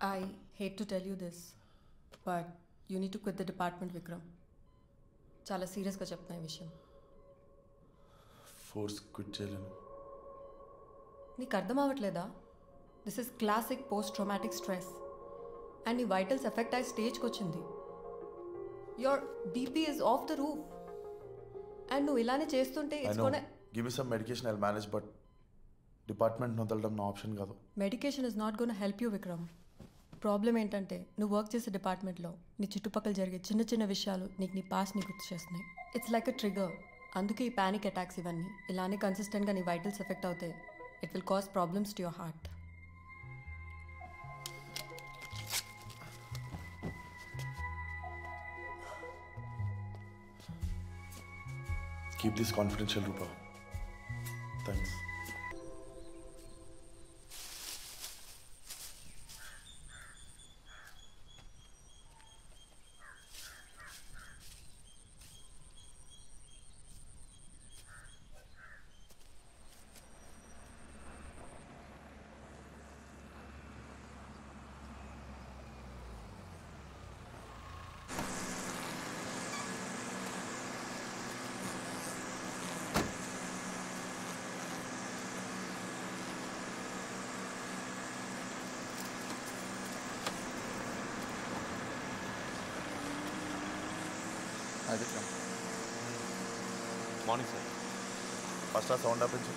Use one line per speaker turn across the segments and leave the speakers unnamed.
I hate to tell you this, but you need to quit the department, Vikram. చాలా సీరియస్గా చెప్తున్నా ఈ విషయం.
ఫోర్స్ క్విట్ చేయలేను.
నీకు అర్థం అవ్వట్లేదా? This is classic post traumatic stress and నీ వైటల్స్ ఎఫెక్ట్ అయ్యే స్టేజ్కి వచ్చింది. Your BP is off the roof and నువ్వు ఇలానే చేస్తుంటే
give me some medication I'll manage, but department వదలడం నా ఆప్షన్ కాదు.
Medication is not gonna help you Vikram. Problem ఏంటంటే నువ్వు వర్క్ చేసే డిపార్ట్మెంట్లో నీ చుట్టుపక్కల జరిగే చిన్న చిన్న విషయాలు నీకు నీ పాస్ట్ని గుర్తు చేస్తున్నాయి. It's like a trigger. అందుకే ఈ ప్యానిక్ అటాక్స్ ఇవన్నీ ఇలానే కన్సిస్టెంట్గా నీ వైటల్స్ ఎఫెక్ట్ అవుతాయి. It will cause problems to your heart.
Keep this confidential, Rupa. Thanks.
Morning sir.
First ఆ సౌండ్ ఆపించు.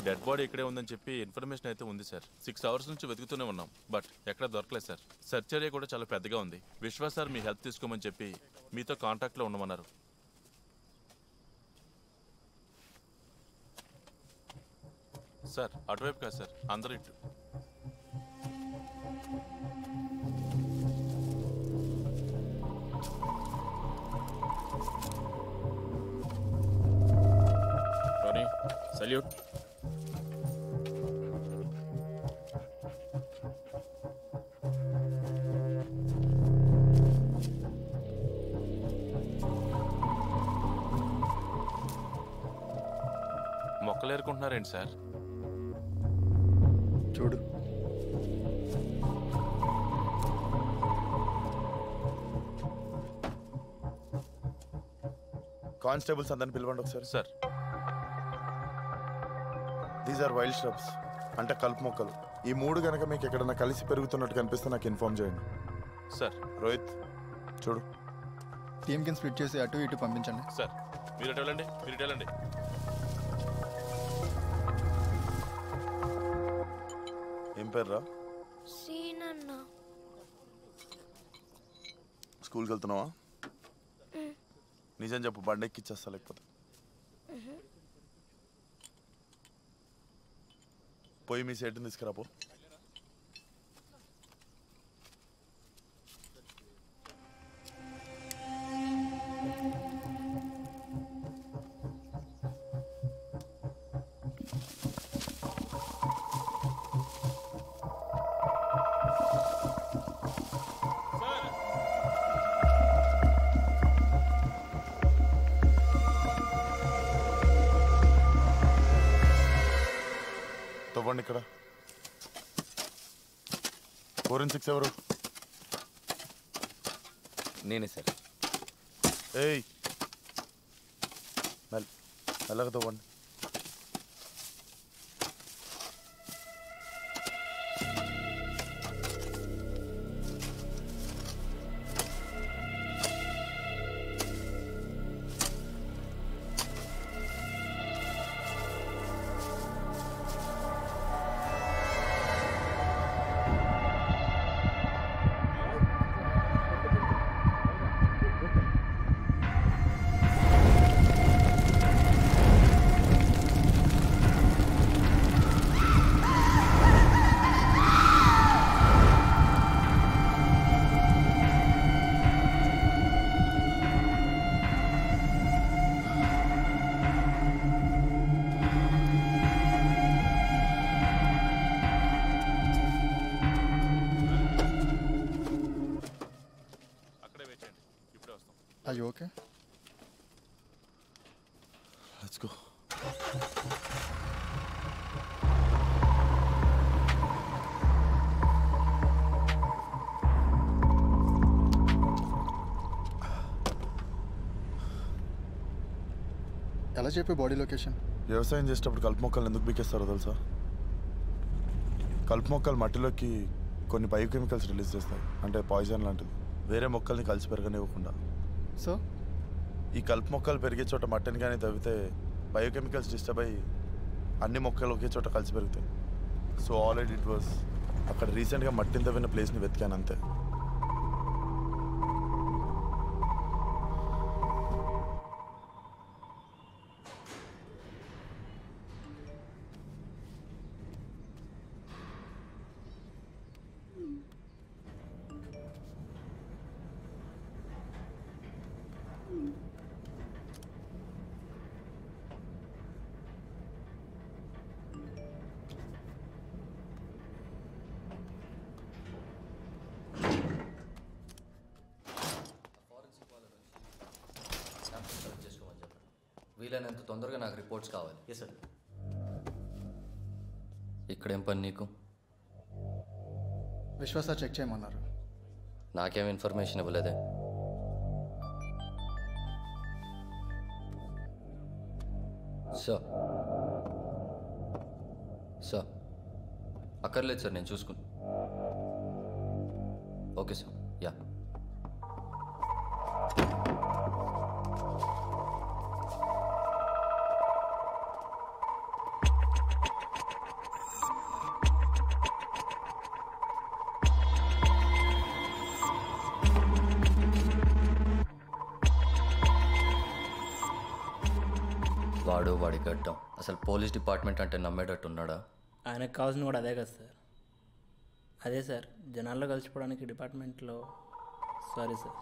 డెడ్ బాడీ ఇక్కడే ఉందని చెప్పి ఇన్ఫర్మేషన్ అయితే ఉంది సార్. 6 hours నుంచి వెతుకుతూనే ఉన్నాం, బట్ ఎక్కడ దొరకలేదు సార్. సెర్చ్ ఏరియా కూడా చాలా పెద్దగా ఉంది. విశ్వాస్ సార్ మీ హెల్ప్ తీసుకోమని చెప్పి మీతో కాంటాక్ట్లో ఉండమన్నారు. సార్ అటువైపు కాదు సార్, అందరూ ఇటు.
Salute.
మొక్కలు ఏరుకుంటున్నారేంటి సార్?
చూడు. కానిస్టేబుల్స్ అందరిని పిలవండి ఒకసారి.
సార్,
దీస్ ఆర్ వైల్డ్ స్hrubs, అంటే కలుపు మొక్కలు. ఈ 3 గనక మీకు ఎక్కడన్నా కలిసి పెరుగుతున్నట్టు కనిపిస్తే నాకు ఇన్ఫార్మ్ చేయండి.
సార్.
రోహిత్ చూడు.
టీమ్ కింద స్ప్లిట్ చేసి అటు ఇటు పంపించండి.
సార్ మీరు ఇటు వెళ్ళండి, మీరు ఇటు వెళ్ళండి.
ఏం పేర్రా?
సీనన్న.
స్కూల్కి వెళ్తున్నావా? నిజం చెప్పు, బండి ఎక్కిచ్చేస్తా లేకపోతే. పోయి మీ సెట్ని తీసుకురాపో. తవ్వండి ఇక్కడ. 4 ఎవరు?
నేనే సార్.
ఏయ్ మెల్లగా తవ్వండి.
Are you okay?
Let's go.
ఎలా చెప్పి బాడీ లొకేషన్?
వ్యవసాయం చేసేటప్పుడు కలుపు మొక్కలు ఎందుకు బీకేస్తారో తెలుసా? కలుపు మొక్కలు మట్టిలోకి కొన్ని బయోకెమికల్స్ రిలీజ్ చేస్తాయి, అంటే పాయిజన్ లాంటిది, వేరే మొక్కల్ని కలిసి పెరగనివ్వకుండా.
సో
ఈ కలుపు మొక్కలు పెరిగే చోట మట్టిని కానీ తవ్వితే బయోకెమికల్స్ డిస్టర్బ్ అయ్యి అన్ని మొక్కలు ఒకే చోట కలిసి పెరుగుతాయి. సో ఆల్రెడీ ఇట్ వాస్ అక్కడ రీసెంట్గా మట్టిని తవ్విన ప్లేస్ని వెతికాను అంతే.
వీలైనంత తొందరగా నాకు రిపోర్ట్స్ కావాలి.
Yes sir.
ఇక్కడేం పని నీకు?
విశ్వాస చెక్ చేయమన్నారు.
నాకేం ఇన్ఫర్మేషన్ ఇవ్వలేదే. సార్ సార్ అక్కర్లేదు సార్, నేను చూసుకుని. Okay sir. యా. వాడు వాడి గడ్డం అసలు పోలీస్ డిపార్ట్మెంట్ అంటే నమ్మేటట్టు ఉన్నాడా?
ఆయనకు కావాల్సింది కూడా అదే కదా సార్. అదే సార్, జనాల్లో కలిసిపోవడానికి డిపార్ట్మెంట్లో. Sorry sir.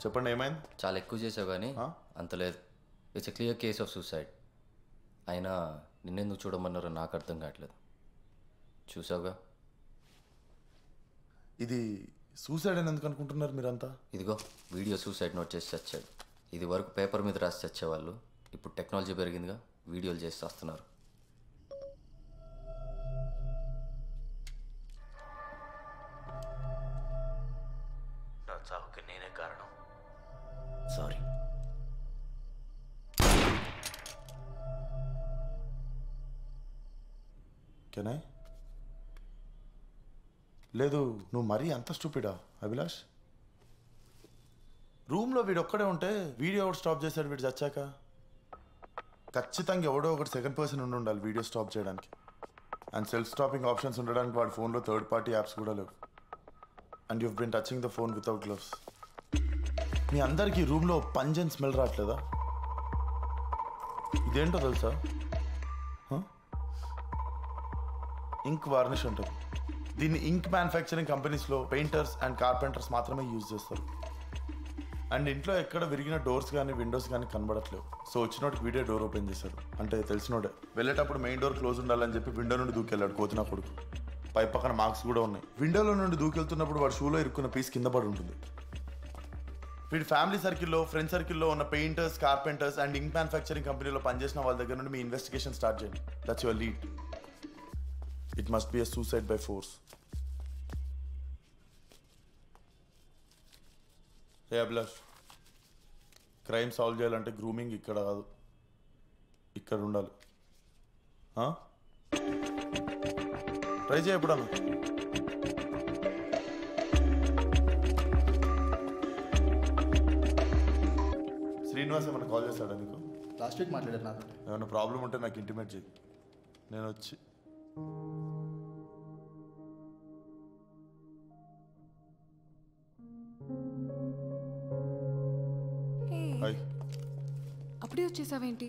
చెప్పండి, ఏమైంది?
చాలా ఎక్కువ చేసావు కానీ అంత లేదు. It's a clear case of suicide. అయినా నిన్నెందుకు చూడమన్నారో నాకు అర్థం కావట్లేదు. చూసావుగా,
ఇది సూసైడ్ అని ఎందుకు అనుకుంటున్నారు మీరంతా?
ఇదిగో వీడియో సూసైడ్ నోట్ చేసి చచ్చాడు. ఇది వరకు పేపర్ మీద రాసి చచ్చేవాళ్ళు, ఇప్పుడు టెక్నాలజీ పెరిగిందిగా, వీడియోలు చేసి చేస్తున్నారు.
నా చావుకి నేనే కారణం. సారీ.
కెనాయ్? లేదు, నువ్వు మరీ అంత స్టూపిడా అభిలాష్? రూమ్లో వీడు ఒక్కడే ఉంటే వీడియో ఎవడు స్టాప్ చేశాడు? వీడు చచ్చాక ఖచ్చితంగా ఎవడో ఒకటి సెకండ్ పర్సన్ ఉండి ఉండాలి వీడియో స్టాప్ చేయడానికి. అండ్ సెల్ఫ్ స్టాపింగ్ ఆప్షన్స్ ఉండడానికి వాడి ఫోన్లో థర్డ్ పార్టీ యాప్స్ కూడా లేవు. And you've been touching the phone without gloves. మీ అందరికీ రూమ్లో పంజన్ స్మెల్ రావట్లేదా? ఇదేంటో తెలుసా? ఇంక్ వార్నిష్ ఉంటుంది. దీన్ని ఇంక్ మ్యానుఫ్యాక్చరింగ్ కంపెనీస్లో పెయింటర్స్ అండ్ కార్పెంటర్స్ మాత్రమే యూజ్ చేస్తారు. అండ్ ఇంట్లో ఎక్కడ విరిగిన డోర్స్ కానీ విండోస్ కానీ కనబడట్లేవు. సో వచ్చినోడికి వీడియో డోర్ ఓపెన్ చేశారు, అంటే తెలిసినోడే. వెళ్ళేటప్పుడు మెయిన్ డోర్ క్లోజ్ ఉండాలని చెప్పి విండో నుండి దూకెళ్ళాడు కోతినా కొడుకు. పై పక్కన మార్క్స్ కూడా ఉన్నాయి. విండోలో నుండి దూకెళ్తున్నప్పుడు వాడు షూలో ఇరుక్కున్న పీస్ కింద పడి ఉంటుంది. వీడి ఫ్యామిలీ సర్కిల్లో, ఫ్రెండ్ సర్కిల్లో ఉన్న painters, carpenters and ink manufacturing కంపెనీలో పనిచేసిన వాళ్ళ దగ్గర నుండి మీ ఇన్వెస్టిగేషన్ స్టార్ట్ చేయండి. That's your lead. It must be a suicide by force. Hey Abhilash, crime solve చేయాలంటే గ్రూమింగ్ ఇక్కడ కాదు, ఇక్కడ ఉండాలి. ట్రై చేయ ఎప్పుడన్నా. శ్రీనివాస్ ఏమన్నా కాల్ చేస్తాడా నీకు?
లాస్ట్ వీక్ మాట్లాడారు నాతో.
ఏమైనా ప్రాబ్లం ఉంటే నాకు ఇంటిమేట్ చేయి, నేను వచ్చి. హాయ్.
అప్పుడే వచ్చేసావేంటి?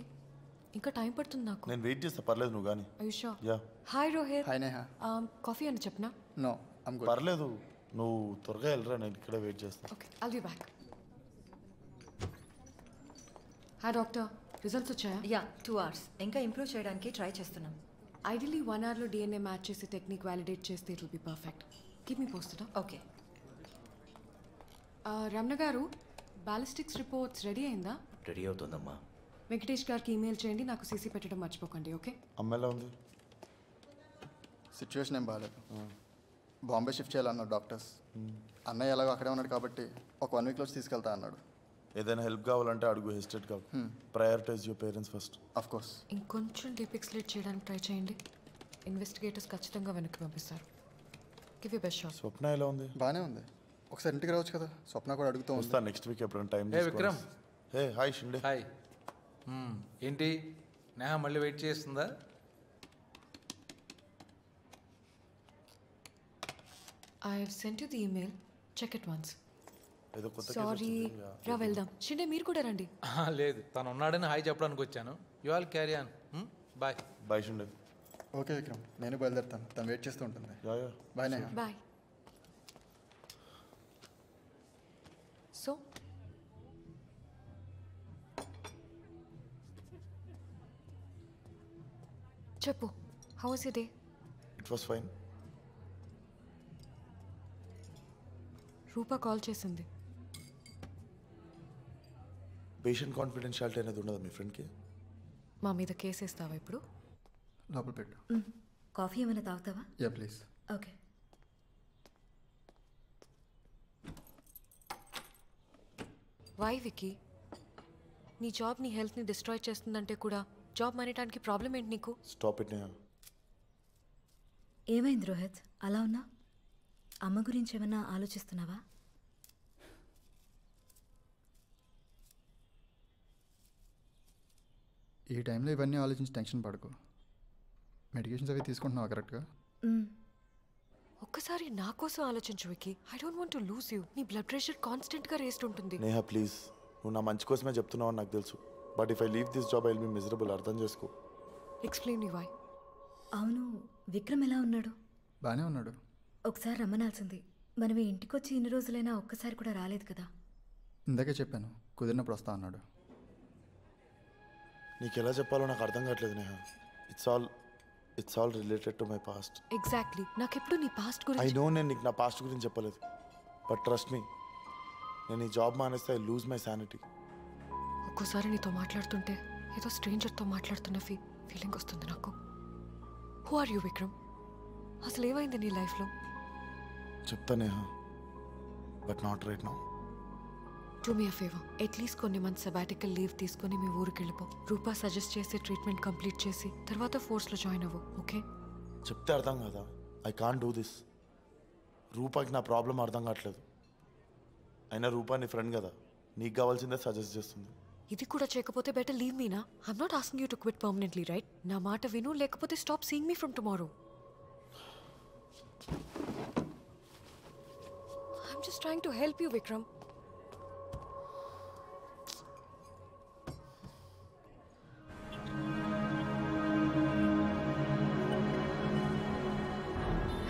ఇంకా టైం పడుతుంది నాకు.
నేను వెయిట్ చేస్తా, పర్లేదు నువ్వు కానీ.
Ayusha.
Yeah.
Hi Rohit.
Hi Neha.
Coffee అని చెప్పనా?
No, I'm good.
పర్లేదు, నువ్వు త్వరగా వెళ్ళరా, నేను ఇక్కడే వెయిట్ చేస్తాను.
Okay I'll be back. Hi doctor, results వచ్చాయా?
యా 2 hours ఇంకా ఇంప్రూవ్ చేయడానికి ట్రై చేస్తున్నాం.
ఐడియలీ 1 hourలో DNA మ్యాచ్ చేసి టెక్నిక్ వ్యాలిడేట్ చేస్తే it will be perfect. Keep me posted.
Okay
Ramana గారు, బాలిస్టిక్స్ రిపోర్ట్స్ రెడీ అయిందా?
రెడీ అవుతుందమ్మా.
వెంకటేష్ గారికి ఈమెయిల్ చేయండి, నాకు సీసీ పెట్టడం మర్చిపోకండి. ఓకే
అమ్మ ఎలా ఉంది?
సిచ్యువేషన్ ఏం బాగాలేదు. బాంబే షిఫ్ట్ చేయాలన్నారు డాక్టర్స్. అన్నయ్య ఎలాగో అక్కడే ఉన్నాడు కాబట్టి ఒక 1 weekలో తీసుకెళ్తా అన్నాడు.
ఏదైనా హెల్ప్ కావాలంటే అడుగు, హెసిటేట్ కాదు. Prioritize your parents first.
Of course.
ఇంకొంచెం డీపిక్స్లేట్ చేయడానికి ట్రై చేయండి. ఇన్వెస్టిగేటర్స్ ఖచ్చితంగా వెనక్కి పంపిస్తారు. Give you best shot.
Swapna ఎలా ఉంది?
బాగానే ఉంది. ఒకసారి ఇంటికి రావచ్చు కదా, స్వప్న కూడా అడుగుతూ ఉంది.
వస్తా నెక్స్ట్ వీక్ ఎప్పుడైనా time.
Hey Vikram.
Hey hi Shinde.
Hi. ఏంటి నేహ మళ్ళీ వెయిట్ చేస్తుందా?
I have sent you the email, check it once.
ఏదో కొత్త
సారీ రా, వెళ్దాం. షిండే మీరు కూడా రండి.
లేదు, తను ఉన్నాడని హాయ్ చెప్పడానికి వచ్చాను. You all carry on. Bye.
Bye Shinde.
Okay Vikram, నేను బయలుదేరుతాను, తను వెయిట్ చేస్తూ ఉంటుంది.
Yeah yeah.
Bye Neha.
Bye. So చెప్పు, how was your day?
It was fine.
Rupa call చేసింది.
పేషెంట్ కాన్ఫిడెన్షియాలిటీ అనేది ఉండదు మీ ఫ్రెండ్కి?
మా మీద కేసు వేస్తావా ఇప్పుడు?
లోపల పెట్టు.
కాఫీ ఏమైనా తాగుతావా?
Yeah please.
Okay.
Why Vicky? నీ జాబ్ నీ హెల్త్ని డిస్ట్రాయ్ చేస్తుందంటే కూడా జాబ్ మానేయడానికి ప్రాబ్లం ఏంటి నీకు?
Stop it Neha.
ఏమైంది రోహిత్, అలా ఉన్నా? అమ్మ గురించి ఏమైనా ఆలోచిస్తున్నావా?
ఈ టైంలో ఇవన్నీ ఆలోచించి టెన్షన్ పడకు. మెడికేషన్స్ అవి తీసుకుంటున్నావా కరెక్ట్గా?
ఒక్కసారి నా కోసం ఆలోచించు Vicky. I don't want to lose you. నీ బ్లడ్ ప్రెషర్ కాన్స్టెంట్గా రేస్ట్ ఉంటుంది.
నేహా ప్లీజ్, నువ్వు నా మంచి కోసమే చెప్తున్నావు అని నాకు తెలుసు. But if I leave this job I will be miserable. అర్థం చేసుకో.
Explain me why.
అవును, విక్రమ్ ఎలా ఉన్నాడు?
బాగానే ఉన్నాడు.
ఒకసారి రమ్మనాల్సింది. మనం ఈ ఇంటికి వచ్చి ఇన్ని రోజులైనా ఒక్కసారి కూడా రాలేదు కదా.
ఇందాకే చెప్పాను, కుదిరినప్పుడు వస్తా అన్నాడు.
నీకు ఎలా చెప్పాలో నాకు అర్థం కావట్లేదు Neha. It's all related to my past.
Exactly. నాకెప్పుడు నీ పాస్ట్
ఐ
గురించి
నో నేను నీకు నా పాస్ట్ గురించి చెప్పలేదు. బట్ ట్రస్ట్ మీ, నేను ఈ జాబ్ మానేస్తే ఐ లూజ్ మై శానిటీ.
ఒక్కోసారి నీతో మాట్లాడుతుంటే ఏదో స్ట్రేంజర్తో మాట్లాడుతున్న ఫీలింగ్ వస్తుంది నాకు. Who are you Vikram? అసలు ఏమైంది నీ లైఫ్లో?
చెప్తా Neha, but not right now.
Do me a favour, at least కొన్ని మంత్స్ సబాటికల్ లీవ్ తీసుకొని మీ ఊరికి వెళ్ళిపో. రూపా సజెస్ట్ చేసే ట్రీట్మెంట్ కంప్లీట్ చేసి తర్వాత ఫోర్స్లో జాయిన్ అవ్వు. ఓకే?
చెప్తే అర్థం కదా. I can't do this. రూపాకి నా ప్రాబ్లం అర్థం కావట్లేదు. అయినా రూపా నీ ఫ్రెండ్ కదా, నీకు కావాల్సిందే సజెస్ట్ చేస్తుంది.
ఇది కూడా చేయకపోతే బెటర్ లీవ్ మీనా. I'm not asking you to quit permanently, right? నా మాట విను, లేకపోతే stop seeing me from tomorrow. I'm just trying to help you Vikram.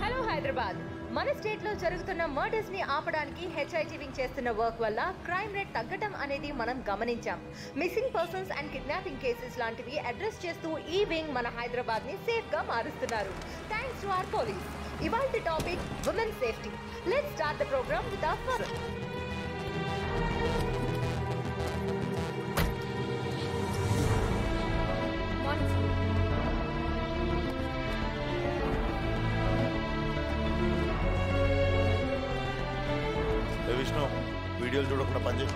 Hello Hyderabad. మన స్టేట్లో జరుగుతున్న మర్డర్స్ ని ఆపడానికి హెచ్ఐటి వింగ్ చేస్తున్న వర్క్ వల్ల క్రైమ్ రేట్ తగ్గటం అనేది మనం గమనించాం. Missing persons and kidnapping cases లాంటివి అడ్రస్ చేస్తూ ఈ వింగ్ మన హైదరాబాద్ ని సేఫ్ గా మారుస్తున్నారు. Thanks to our police. ఇవాల్టి topic women safety. Let's start the program with our first.
Vishnu, వీడియోలు చూడకుండా పని చేయి.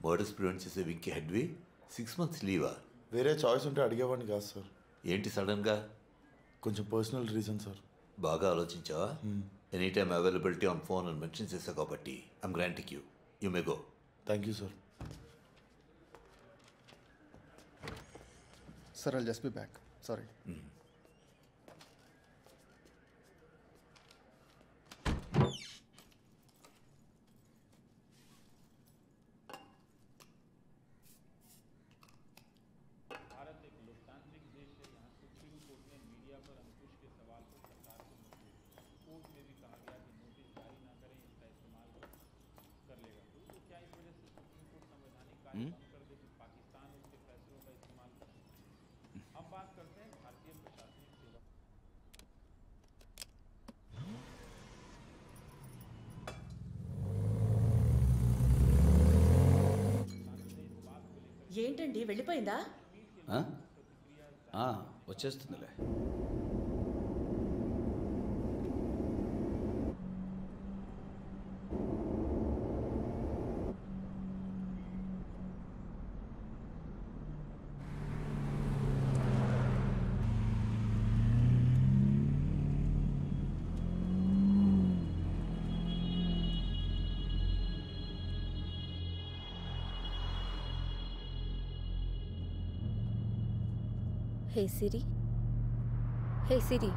మర్డర్స్ ప్రివెంట్ చేసే వింకి హెడ్వి 6 months లీవా?
వేరే చాయిస్ ఉంటే అడిగేవాడిని కాదు సార్.
ఏంటి సడన్గా?
కొంచెం పర్సనల్ రీజన్ సార్.
బాగా ఆలోచించావా? Any time availability on phone అని మెన్షన్ చేశావు కాబట్టి I'm granting you. You may go.
Thank you sir.
Sir I'll just be back. Sorry.
ఏంటండి వెళ్ళిపోయిందా?
వచ్చేస్తుందిలే.
Hey Siri. Hey Siri.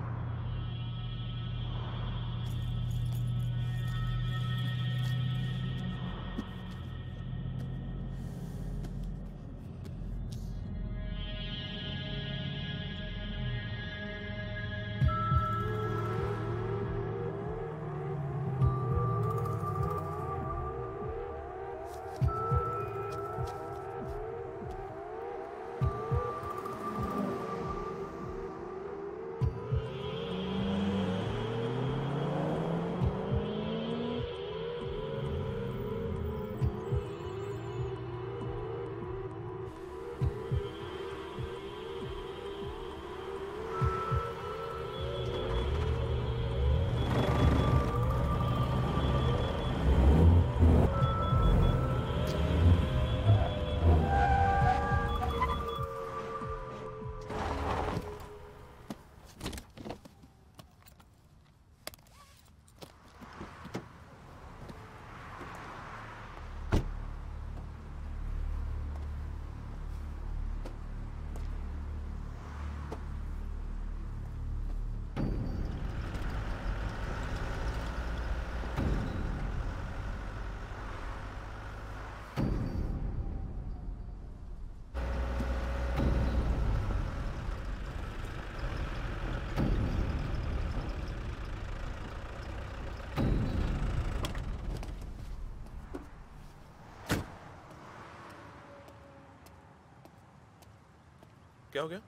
क्या हो गया?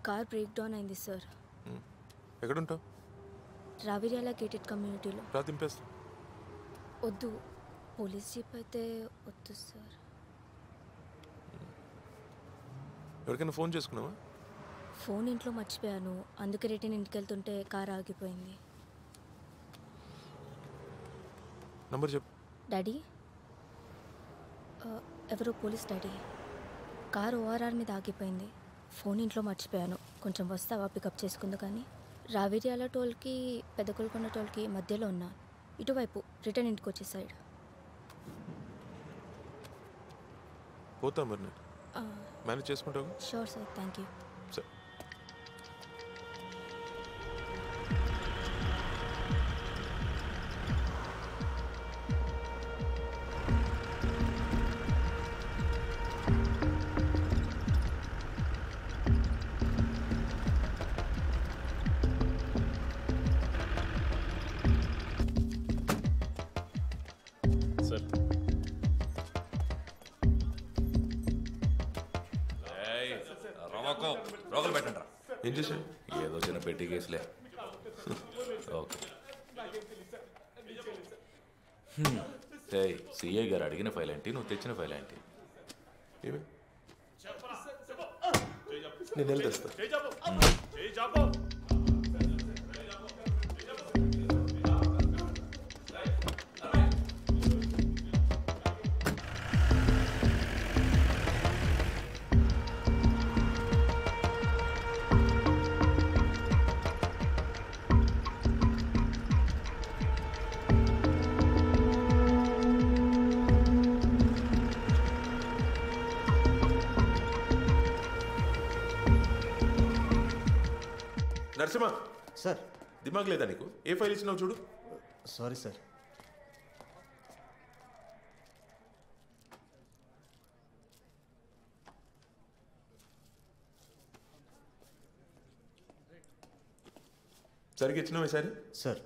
కార్ బ్రేక్ డౌన్ అయింది సార్.
ఎక్కడ ఉంటావు?
రావిర్యాల గేటెడ్ కమ్యూనిటీలో.
దింపేస్తా.
వద్దు, పోలీస్ జీప్ అయితే వద్దు సార్.
ఎవరికైనా ఫోన్ చేసుకున్నావా?
ఫోన్ ఇంట్లో మర్చిపోయాను, అందుకే రిటర్న్ ఇంటికి వెళ్తుంటే కార్ ఆగిపోయింది.
నంబర్ చెప్పు.
డాడీ, ఎవరో పోలీస్ డాడీ. కార్ ఓఆర్ఆర్ మీద ఆగిపోయింది, ఫోన్ ఇంట్లో మర్చిపోయాను, కొంచెం వస్తావా పికప్ చేసుకుందు. కానీ రావిర్యాల టోల్కి పెద్దకొల్కొండ టోల్కి మధ్యలో ఉన్నా, ఇటువైపు రిటర్న్ ఇంటికి వచ్చే సైడ్.
పోతా మరి నేను మేనేజ్ చేసుకుంటావు?
Sure sir, thank you.
సరే.
రోగలు పెట్టండి రా.
ఏం చేశావు?
ఏదో చిన్న పెట్టి కేసులే. ఓకే. సిఐ గారు అడిగిన ఫైల్ ఏంటి, నువ్వు తెచ్చిన ఫైల్ ఏంటి?
ఏమి నేను వెళ్ళి తెస్తా. నరసింహ
సార్,
దిమాగ్ లేదా నీకు? ఏ ఫైల్ ఇచ్చినావు చూడు.
Sorry sir.
సరిగ్గా ఇచ్చినావు ఈసారి?
సార్.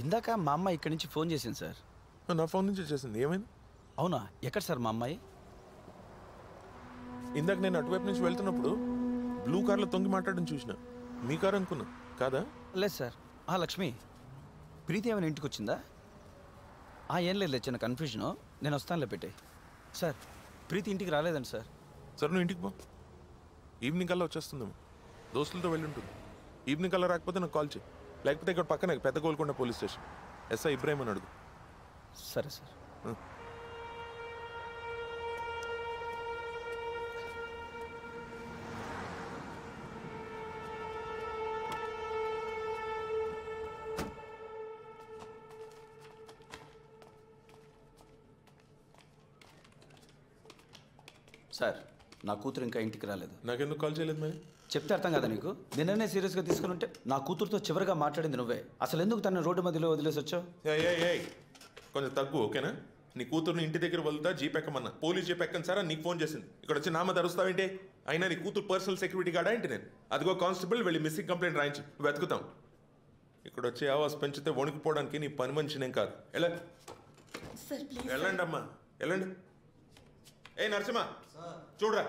ఇందాక మా అమ్మ ఇక్కడి నుంచి ఫోన్ చేసింది సార్.
నా ఫోన్ నుంచి చేసింది. ఏమైంది?
అవునా? ఎక్కడ సార్ మా అమ్మాయి?
ఇందాక నేను అటువైపు నుంచి వెళ్తున్నప్పుడు బ్లూ కార్లో తొంగి మాట్లాడడం చూసిన. మీ కారు అనుకున్నా, కాదా?
లేదు సార్. లక్ష్మి, ప్రీతి ఏమైనా ఇంటికి వచ్చిందా? ఏం లేదు, చిన్న కన్ఫ్యూజను. నేను వస్తానులే పెట్టే. సార్, ప్రీతి ఇంటికి రాలేదండి సార్.
సరే నువ్వు ఇంటికి పో, ఈవినింగ్ కల్లా వచ్చేస్తుందేమో. దోస్తులతో వెళ్ళి ఉంటుంది. ఈవినింగ్ కల్లా రాకపోతే నాకు కాల్ చేయి, లేకపోతే ఇక్కడ పక్కన పెద్ద Golconda police station SI Ibrahim అని అడుగు.
సరే సార్. సార్, నా కూతురు ఇంకా ఇంటికి రాలేదు.
నాకెందుకు కాల్ చేయలేదు మరి?
చెప్తే అర్థం కదా నీకు? నిన్ననే సీరియస్గా తీసుకుని ఉంటే నా కూతురుతో చివరిగా మాట్లాడింది నువ్వే. అసలు ఎందుకు తన రోడ్డు మధ్యలో వదిలేసి వచ్చావు?
కొంచెం తగ్గు, ఓకేనా? నీ కూతురుని ఇంటి దగ్గర వదులుతా జీప్ ఎక్కమన్నా. పోలీస్ జీప్ ఎక్కను సార్ నీకు ఫోన్ చేసింది. ఇక్కడ వచ్చి నామ ధరుస్తావేంటి? అయినా నీ కూతురు పర్సనల్ సెక్యూరిటీ గార్డా ఏంటి? నేను అదిగో కానిస్టేబుల్ వెళ్ళి మిస్సింగ్ కంప్లైంట్ రాయించు, వెతుకుతాం. ఇక్కడ వచ్చి ఆవాస్ పెంచితే వణికిపోవడానికి నీ పని మనిషినేం కాదు. వెళ్ళండి అమ్మా, వెళ్ళండి. నరసింహ చూడరా,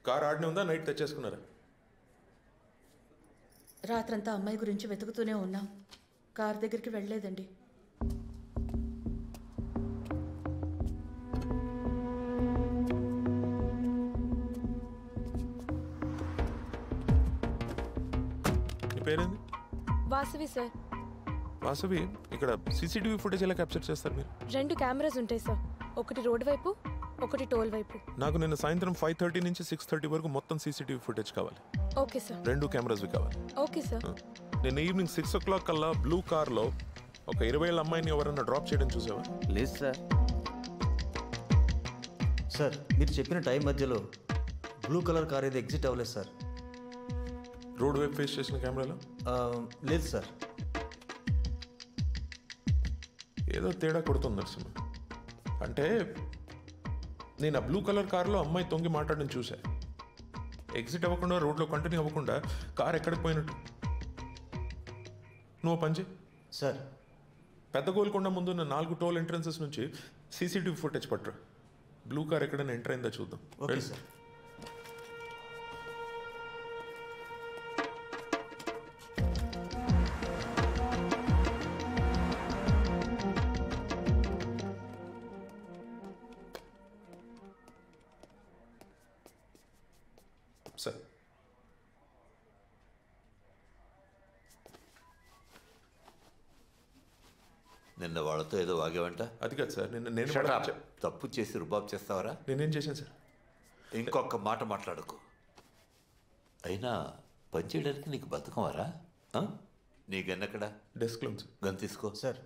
కార్ ఆడనే ఉందా? నైట్ తెచ్చేసుకున్నారా?
రాత్రంతా అమ్మాయి గురించి వెతుకుతూనే ఉన్నాం. కార్ దగ్గరికి వెళ్ళలేదండి.
నీ పేరేంది?
వాసవి సార్.
వాసవి, ఇక్కడ సీసీటీవీ ఫుటేజ్ ఎలా క్యాప్చర్ చేస్తారు మీరు?
2 కెమెరాస్ ఉంటాయి సార్, ఒకటి రోడ్ వైపు, ఒకటి టోల్ వైపు.
నాకు నిన్న సాయంత్రం 5:30 నుంచి 6:30 వరకు మొత్తం సీసీటీవీ ఫుటేజ్ కావాలి.
Okay sir.
2 కెమెరాస్ కావాలి.
Okay sir.
నిన్న ఈవినింగ్ 6 o'clock కల్లా బ్లూ కార్లో ఒక 20 ఏళ్ళ అమ్మాయిని ఎవరన్నా డ్రాప్ చేయడం చూసావా?
లేదు సార్.
సార్, మీరు చెప్పిన టైం మధ్యలో బ్లూ కలర్ కార్ ఏది ఎగ్జిట్ అవ్వలేదు సార్.
రోడ్ వైపు ఫేస్ చేసిన కెమెరాలో
లేదు సార్.
ఏదో తేడా కొడుతుంది నరసింహ. అంటే నేను ఆ బ్లూ కలర్ కార్లో అమ్మాయి తొంగి మాట్లాడడం చూసా. ఎగ్జిట్ అవ్వకుండా రోడ్లో కంటిన్యూ అవ్వకుండా కార్ ఎక్కడికి పోయినట్టు. నువ్వు పని చేయి
సార్.
పెద్ద గోల్కొండ ముందున్న 4 టోల్ ఎంట్రన్సెస్ నుంచి సీసీటీవీ ఫుటేజ్ పట్టరా. బ్లూ కార్ ఎక్కడైనా ఎంటర్ అయిందా చూద్దాం.
Okay sir.
సార్,
నిన్న వాళ్ళతో ఏదో వాగేవంట.
అది కాదు సార్, నేను
తప్పు చేసి రుబాబ్ చేస్తావరా?
నేనేం చేశాను సార్?
ఇంకొక మాట మాట్లాడకు. అయినా పని చేయడానికి నీకు బతుకమారా? నీ గన్నెక్కడ?
డెస్క్లో
గన్ తీసుకో
సార్.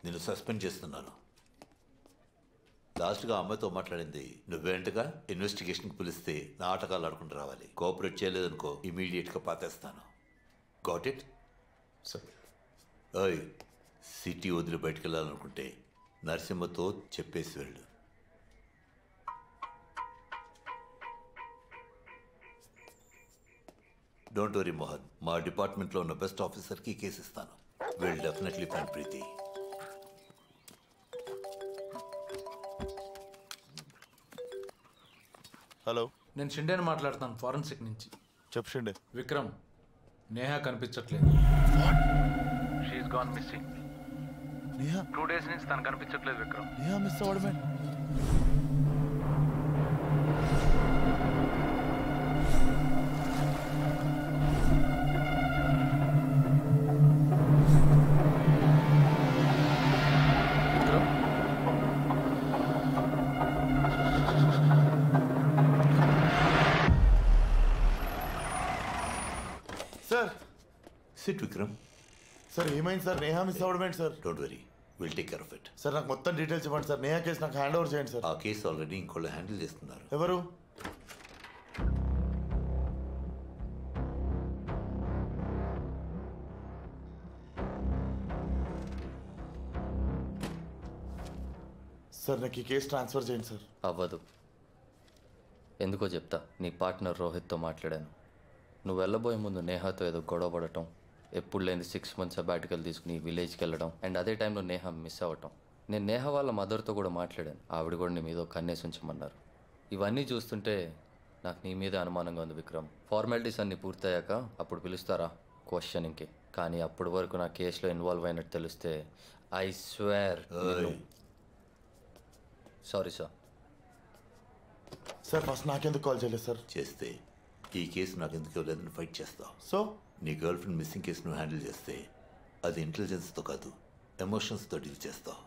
నేను సస్పెండ్ చేస్తున్నాను. లాస్ట్గా అమ్మాయితో మాట్లాడింది నువ్వేంటగా? ఇన్వెస్టిగేషన్కి పిలిస్తే నాటకాలు ఆడుకుంటూ రావాలి. కోఆపరేట్ చేయలేదనుకో ఇమీడియట్గా పాతేస్తాను. Got it?
సార్.
ఓయ్, సిటీ వదిలి బయటకు వెళ్ళాలనుకుంటే నరసింహతో చెప్పేసి వెళ్ళు. డోంట్ వరీ మోహన్, మా డిపార్ట్మెంట్లో ఉన్న బెస్ట్ ఆఫీసర్కి కేసు ఇస్తాను. Will definitely find Preethi.
Hello,
నేను షిండేని మాట్లాడుతాను, ఫారెన్సిక్ నుంచి.
చెప్పు షిండే.
విక్రమ్, నేహా కనిపించట్లేదు.
She's gone missing.
Neha
2 days నుంచి తను కనిపించట్లేదు విక్రమ్.
నేహా మిస్ అవ్వడమే. Sir,
sit Vikram.
సార్ ఏమైంది సార్? నేహా మిస్ అవ్వడం ఏంటి sir?
Don't worry, will take care of it.
Sir నాకు మొత్తం డీటెయిల్స్ ఇవ్వండి సార్. నేహా కేసు నాకు హ్యాండ్ ఓవర్ చేయండి సార్.
ఆ కేసు ఆల్రెడీ ఇంకోళ్ళు హ్యాండిల్ చేస్తున్నారు.
ఎవరు? సార్ నాకు ఈ కేసు ట్రాన్స్ఫర్ చేయండి సార్.
అవ్వదు. ఎందుకో చెప్తా. నీ పార్ట్నర్ రోహిత్తో మాట్లాడాను. నువ్వు వెళ్ళబోయే ముందు నేహాతో ఏదో గొడవ పడటం, ఎప్పుడు లేని 6 months సాబాటికల్ తీసుకుని విలేజ్కి వెళ్ళడం, అండ్ అదే టైంలో నేహ మిస్ అవ్వటం. నేను నేహ వాళ్ళ మదర్తో కూడా మాట్లాడాను. ఆవిడ కూడా నీ మీద కన్నేసి ఉంచమన్నారు. ఇవన్నీ చూస్తుంటే నాకు నీ మీద అనుమానంగా ఉంది విక్రమ్. ఫార్మాలిటీస్ అన్నీ పూర్తయ్యాక అప్పుడు పిలుస్తారా క్వశ్చనింగ్కి. కానీ అప్పటి వరకు నా కేసులో ఇన్వాల్వ్ అయినట్టు తెలిస్తే I swear. Sorry sir.
Sir first నాకెందుకు కాల్ చేయలేదు సార్?
చేస్తే ఈ కేసు నాకు ఎందుకు ఇవ్వలేదని ఫైట్ చేస్తావు.
సో
నీ గర్ల్ ఫ్రెండ్ మిస్సింగ్ కేసు నువ్వు హ్యాండిల్ చేస్తే అది ఇంటెలిజెన్స్తో కాదు ఎమోషన్స్తో డీల్ చేస్తావు.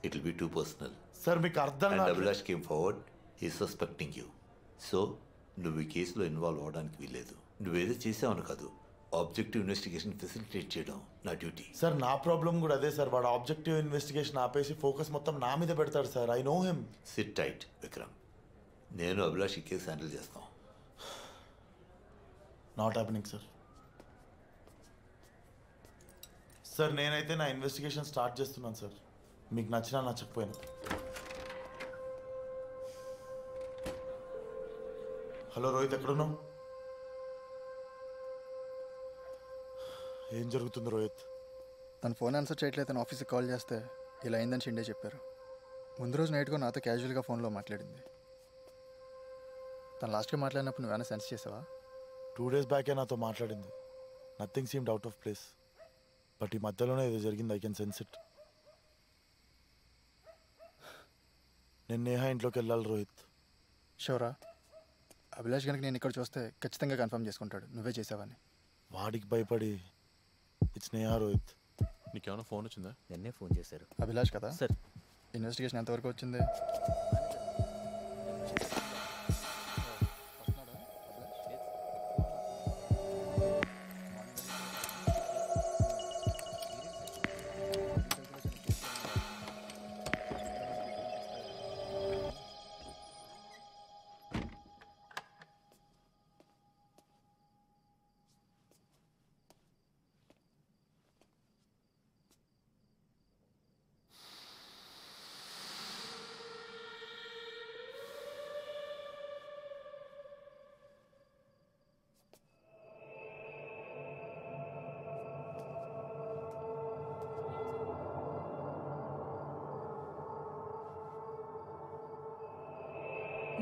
It will be too personal.
Sir మీకు అర్థం
and Abhilash came forward, he suspecting you. So నువ్వు ఈ కేసులో ఇన్వాల్వ్ అవ్వడానికి వీల్లేదు. నువ్వేదో చేసావని కాదు, ఆబ్జెక్టివ్ ఇన్వెస్టిగేషన్ ఫెసిలిటేట్ చేయడం నా డ్యూటీ.
సార్ నా ప్రాబ్లం కూడా అదే సార్. వాడు ఆబ్జెక్టివ్ ఇన్వెస్టిగేషన్ ఆపేసి ఫోకస్ మొత్తం నా మీద పెడతాడు sir. I know him.
SIT tight Vikram. నేను అభిలాష్ ఈ కేసు హ్యాండిల్ చేస్తాం.
Not happening sir. సార్ నేనైతే నా ఇన్వెస్టిగేషన్ స్టార్ట్ చేస్తున్నాను సార్. మీకు నచ్చినా నచ్చకపోయినా. హలో రోహిత్, ఎక్కడున్నావు? ఏం జరుగుతుంది రోహిత్?
తను ఫోన్ ఆన్సర్ చేయట్లేదు. తను ఆఫీస్కి కాల్ చేస్తే ఇలా అయిందని షిండే చెప్పారు. ముందు రోజు నైట్గా నాతో క్యాజువల్గా ఫోన్లో మాట్లాడింది. తను లాస్ట్గా మాట్లాడినప్పుడు నువ్వేమైనా సెన్స్ చేసావా?
2 days బ్యాకే నాతో మాట్లాడింది. Nothing seemed out of place. But ఈ మధ్యలోనే ఏదో జరిగింది. I can sense it. నేను నేహా ఇంట్లోకి వెళ్ళాలి రోహిత్.
షూరా? అభిలాష్ కనుక నేను ఇక్కడ చూస్తే ఖచ్చితంగా కన్ఫర్మ్ చేసుకుంటాడు నువ్వే చేసావని.
వాడికి భయపడి ఇట్స్ నేహా రోహిత్.
నీకేమైనా ఫోన్ వచ్చిందా?
నిన్నే ఫోన్ చేశారు.
అభిలాష్ కదా
సార్.
ఇన్వెస్టిగేషన్ ఎంతవరకు వచ్చింది?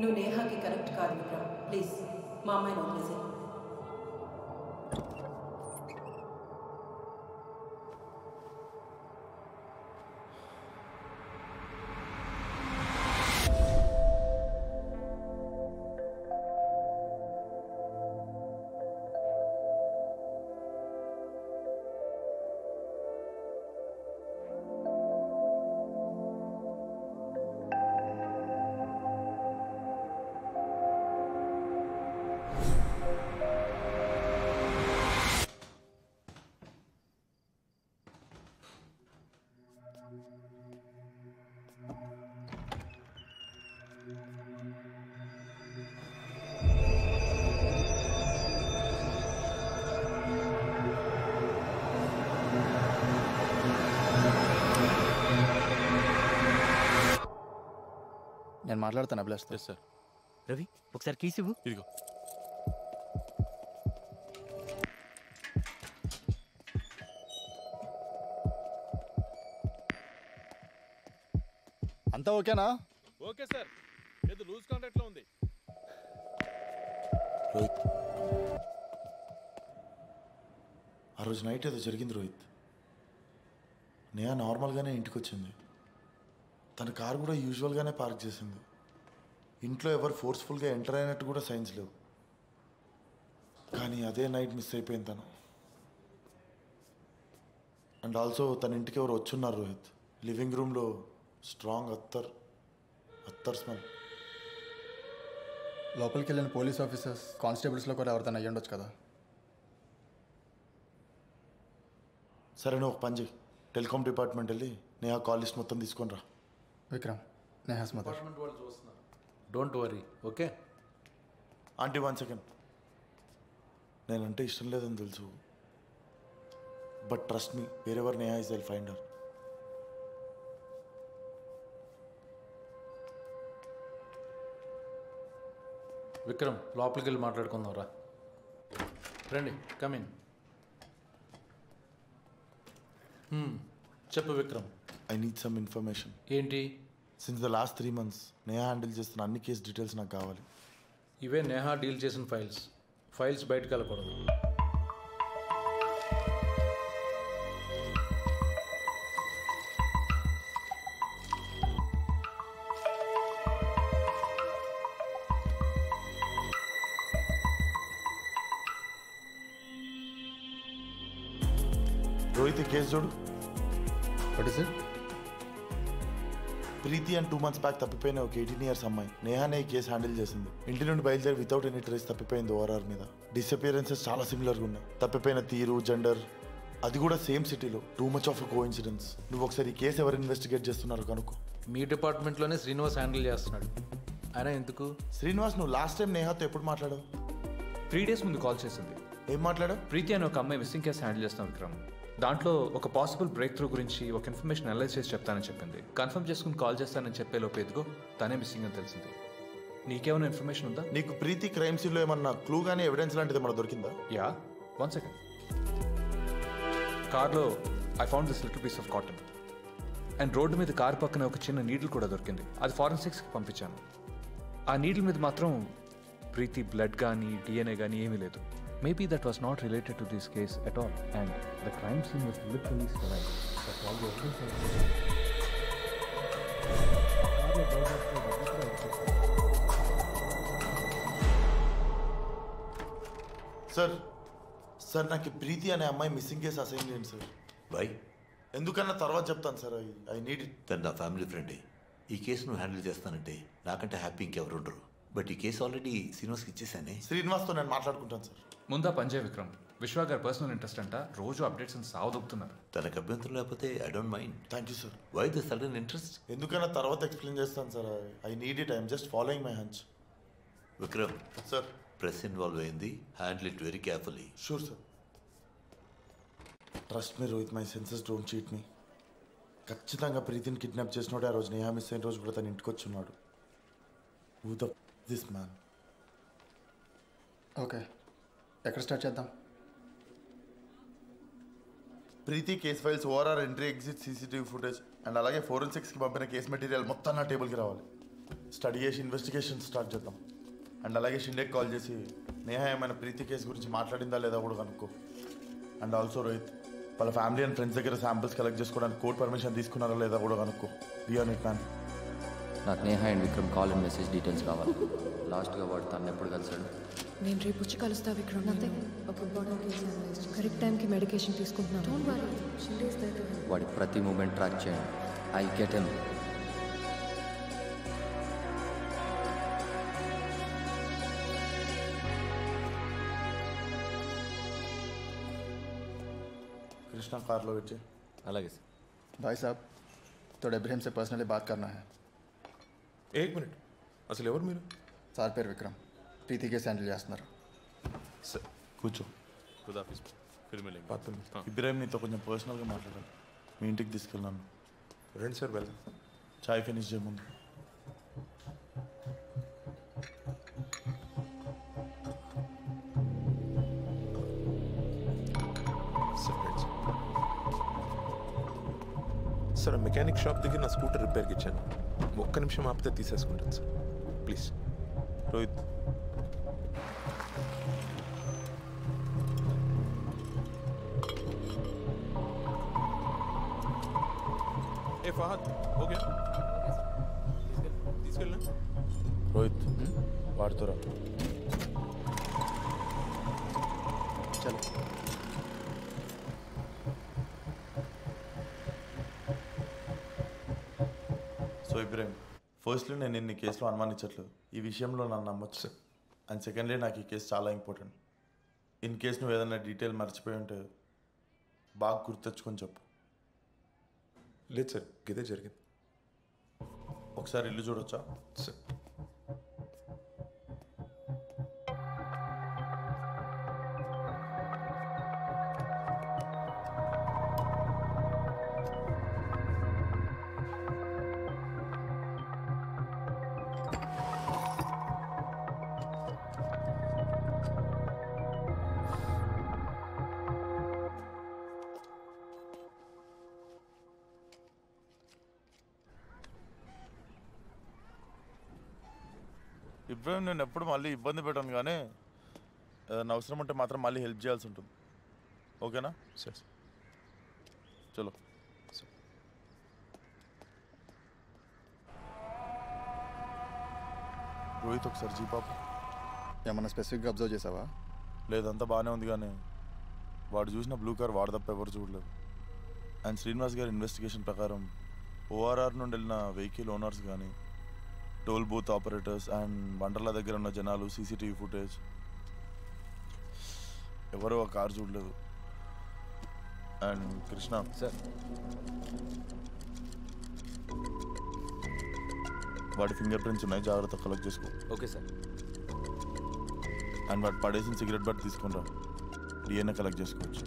నువ్వు నేహాకి కరెక్ట్ కాదు విక్రమ్. ప్లీజ్ మా అమ్మాయిని వదిలేసే. నేను మాట్లాడతాను అభిలాష్.
సార్
రవి ఒకసారి కీస్ ఇవ్వు.
ఇదిగో.
అంతా ఓకేనా?
Okay sir. ఏదో లూజ్ కాంటాక్ట్లో ఉంది.
రోహిత్, ఆ రోజు నైట్ ఏదో జరిగింది రోహిత్. నేహా నార్మల్గానే ఇంటికి వచ్చింది. తన కారు కూడా యూజువల్గానే పార్క్ చేసింది. ఇంట్లో ఎవరు ఫోర్స్ఫుల్గా ఎంటర్ అయినట్టు కూడా సైన్స్ లేవు. కానీ అదే నైట్ మిస్ అయిపోయింది తను. అండ్ ఆల్సో తన ఇంటికి ఎవరు వచ్చున్నారు రోహిత్. లివింగ్ రూమ్లో స్ట్రాంగ్ అత్తర్ స్మెల్.
లోపలికి వెళ్ళిన పోలీస్ ఆఫీసర్స్ కానిస్టేబుల్స్లో కూడా ఎవరితో అయ్యుండొచ్చు కదా.
సరే నువ్వు ఒక పని చేయి. టెలికామ్ డిపార్ట్మెంట్ వెళ్ళి నేహా కాల్ లిస్ట్ మొత్తం తీసుకొని రా.
Vikram, Neha's mother.
Don't worry, okay?
Aunty 1 second. నేనంటే ఇష్టం లేదని తెలుసు, but trust me, wherever Neha is I'll find her.
Vikram లోపలికి వెళ్ళి మాట్లాడుకుందాం రా. రండి, కమిన్. చెప్పు Vikram.
I need some information.
ఏంటి?
Since the last 3 months Neha handle చేస్తున్న అన్ని కేసు డీటెయిల్స్ నాకు కావాలి.
ఇవే నేహా డీల్ చేసిన ఫైల్స్ బయటకు వెళ్ళకూడదు.
రోహిత్ కేసు చూడు.
What is it?
Preethi and 2 months back తప్పిపోయిన ఒక 18 years అమ్మాయి నేహానే ఈ కేసు హ్యాండిల్ చేసింది. ఇంటి నుండి బయలుదేరి వితౌట్ ఎనీ ట్రేస్ తప్పిపోయింది ఓఆర్ఆర్ మీద. డిసపియరెన్సెస్ చాలా సిమిలర్గా ఉన్నాయి. తప్పిపోయిన తీరు, జెండర్, అది కూడా సేమ్ సిటీలో. Too much of co incidence. నువ్వు ఒకసారి ఈ కేసు ఎవరు ఇన్వెస్టిగేట్ చేస్తున్నారో కనుక్కో.
మీ డిపార్ట్మెంట్లోనే శ్రీనివాస్ హ్యాండిల్ చేస్తున్నాడు. అయినా ఎందుకు?
శ్రీనివాస్, నువ్వు లాస్ట్ టైం నేహాతో ఎప్పుడు మాట్లాడావు?
3 days ముందు కాల్ చేసింది.
ఏం మాట్లాడావు?
ప్రీతి అని ఒక అమ్మాయి మిస్సింగ్ కేసు హ్యాండిల్ చేస్తాం విక్రమ్. దాంట్లో ఒక పాసిబుల్ బ్రేక్ త్రూ గురించి ఒక ఇన్ఫర్మేషన్ అనలైజ్ చేసి చెప్తానని చెప్పింది. కన్ఫర్మ్ చేసుకుని కాల్ చేస్తానని చెప్పే లోపు ఎదుగో తనే మిస్సింగ్ అని తెలిసింది. నీకేమైనా ఇన్ఫర్మేషన్ ఉందా?
నీకు ప్రీతి క్రైమ్ సీన్లో ఏమన్నా క్లూ కానీ ఎవిడెన్స్ లాంటిది ఏమన్నా దొరికిందా?
Yeah, 1 second. కార్లో I found this little piece of cotton. And road మీద కార్ పక్కన ఒక చిన్న నీడిల్ కూడా దొరికింది. అది ఫారెన్సిక్స్కి పంపించాను. ఆ నీడిల్ మీద మాత్రం ప్రీతి బ్లడ్ కానీ డిఎన్ఏ కానీ ఏమీ లేదు. Maybe that was not related to this case at all, and the crime scene was literally sterile. That's all the evidence
sir నాకు ప్రీతి అనే అమ్మాయి మిస్సింగ్ కేసు అసైన్ చేయండి సార్.
బై
ఎందుకన్నా తర్వాత చెప్తాను సార్. I need it.
తను నా family ఫ్రెండే. ఈ కేసు నువ్వు హ్యాండిల్ చేస్తానంటే నాకంటే హ్యాపీ ఇంకెవరు ఉండరు. బట్ ఈ కేసు ఆల్రెడీ శ్రీనివాస్కి ఇచ్చేసానే.
శ్రీనివాస్తో నేను మాట్లాడుకుంటాను సార్.
ముందా పంజయ్ విక్రమ్, విశ్వ గారి పర్సనల్ ఇంట్రెస్ట్ అంట. రోజు అప్డేట్స్ అని సావదొక్కుతున్నారు.
తనకు అభ్యంతరం లేకపోతే I don't mind.
Thank you sir.
Why the sudden interest?
ఎందుకన్నా తర్వాత ఎక్స్ప్లెయిన్ చేస్తాను sir. I need it. I'm just following my hunch.
Vikram
sir,
press involve అయింది. Handle it very carefully.
Sure sir. Trust me Rohit, my senses don't cheat me. ఖచ్చితంగా ప్రీతిని kidnap చేసినోడే ఆ రోజు Neha miss అయిన రోజు కూడా తను ఇంటికి వచ్చి ఉన్నాడు. Who the this man?
Okay, ఎక్కడ స్టార్ట్ చేద్దాం?
Preethi case files, ORR entry, exit, CCTV footage and అలాగే ఫోరెన్సిక్స్కి పంపిన కేసు మెటీరియల్ మొత్తం నా టేబుల్కి రావాలి. స్టడీ చేసి ఇన్వెస్టిగేషన్ స్టార్ట్ చేద్దాం. అండ్ అలాగే షిండేకి కాల్ చేసి నేహా ఏమైనా ప్రీతి కేసు గురించి మాట్లాడిందా లేదా కూడా కనుక్కో. అండ్ ఆల్సో రోహిత్, వాళ్ళ ఫ్యామిలీ అండ్ ఫ్రెండ్స్ దగ్గర శాంపిల్స్ కలెక్ట్ చేసుకోవడానికి కోర్ట్ పర్మిషన్ తీసుకున్నారా లేదా కూడా కనుక్కో. Real it man.
నాకు Neha and Vikram call and message details కావాలి. లాస్ట్గా వాడు తను ఎప్పుడు కలిసాడు?
నేను రేపు వచ్చి కలుస్తా విక్రమ్. ఒక ఇంపార్టెంట్ కేసు అనలైజ్ కరెక్ట్ టైంకి మెడికేషన్ తీసుకుంటున్నాను.
వాడి ప్రతి మూమెంట్ ట్రాక్ చేయండి. I get him.
Krishna car लो बेटे.
అలాగే సార్.
भाई साहब, थोड़ा इब्राहिम से पर्सनली बात करना है.
एक मिनट, అసలు ఎవరు మీరు?
సార్ పేరు విక్రమ్. ప్రీతి కేసు హ్యాండిల్ చేస్తున్నారు.
సార్ కూర్చో.
ఖుదాఫిజ్. ఫిర్ మిలేంగే.
ఇబ్రాహిం నీతో కొంచెం పర్సనల్గా మాట్లాడాలి. మీ ఇంటికి తీసుకెళ్ళాను.
రండి సార్, వెళ్దాం.
చాయ్ ఫినిష్ చేయముందు.
సార్, మెకానిక్ షాప్ దగ్గర నా స్కూటర్ రిపేర్కి ఇచ్చాను. ఒక్క నిమిషం ఆపితే తీసేసుకుంటాను సార్, ప్లీజ్. రోహిత్, ఏ ఫహద్, ఓకే తీసుకెళ్ళా.
రోహిత్ వాడుతురా.
చలో.
సో ఇబ్రాహిం, ఫస్ట్లీ నేను నిన్న కేసులో అనుమానించట్లేదు. ఈ విషయంలో నన్ను నమ్మొచ్చు. అండ్ సెకండ్లీ నాకు ఈ కేసు చాలా ఇంపార్టెంట్. ఇన్ కేసు నువ్వు ఏదైనా డీటెయిల్ మర్చిపోయి ఉంటే బాగా గుర్తెచ్చుకొని చెప్పు.
లేదు సార్, ఇదే జరిగింది.
ఒకసారి ఇల్లు చూడొచ్చా?
సార్
ఇబ్రాహిం నేను ఎప్పుడు మళ్ళీ ఇబ్బంది పెట్టాను, కానీ ఏదైనా అవసరం ఉంటే మాత్రం మళ్ళీ హెల్ప్ చేయాల్సి ఉంటుంది. ఓకేనా?
సరే.
చలో. రోహిత్ ఒకసారి జీపాపు.
ఏమన్నా స్పెసిఫిక్గా అబ్జర్వ్ చేసావా?
లేదంతా బాగానే ఉంది, కానీ వాడు చూసిన బ్లూ కార్ వాడు తప్ప ఎవరు చూడలేదు. అండ్ శ్రీనివాస్ గారి ఇన్వెస్టిగేషన్ ప్రకారం ఓఆర్ఆర్ నుండి వెళ్ళిన వెహికల్ ఓనర్స్ కానీ, toll booth operators and Wonderla దగ్గర ఉన్న జనాలు, సీసీటీవీ ఫుటేజ్, ఎవరో ఆ కార్ చూడలేదు. అండ్ కృష్ణ
సార్,
వాడి ఫింగర్ ప్రింట్స్ ఉన్నాయి, జాగ్రత్త కలెక్ట్ చేసుకో.
Okay sir.
అండ్ వాడు పడేసిన సిగరెట్ బట్ తీసుకుని రా, డిఎన్ఏ కలెక్ట్ చేసుకోవచ్చు.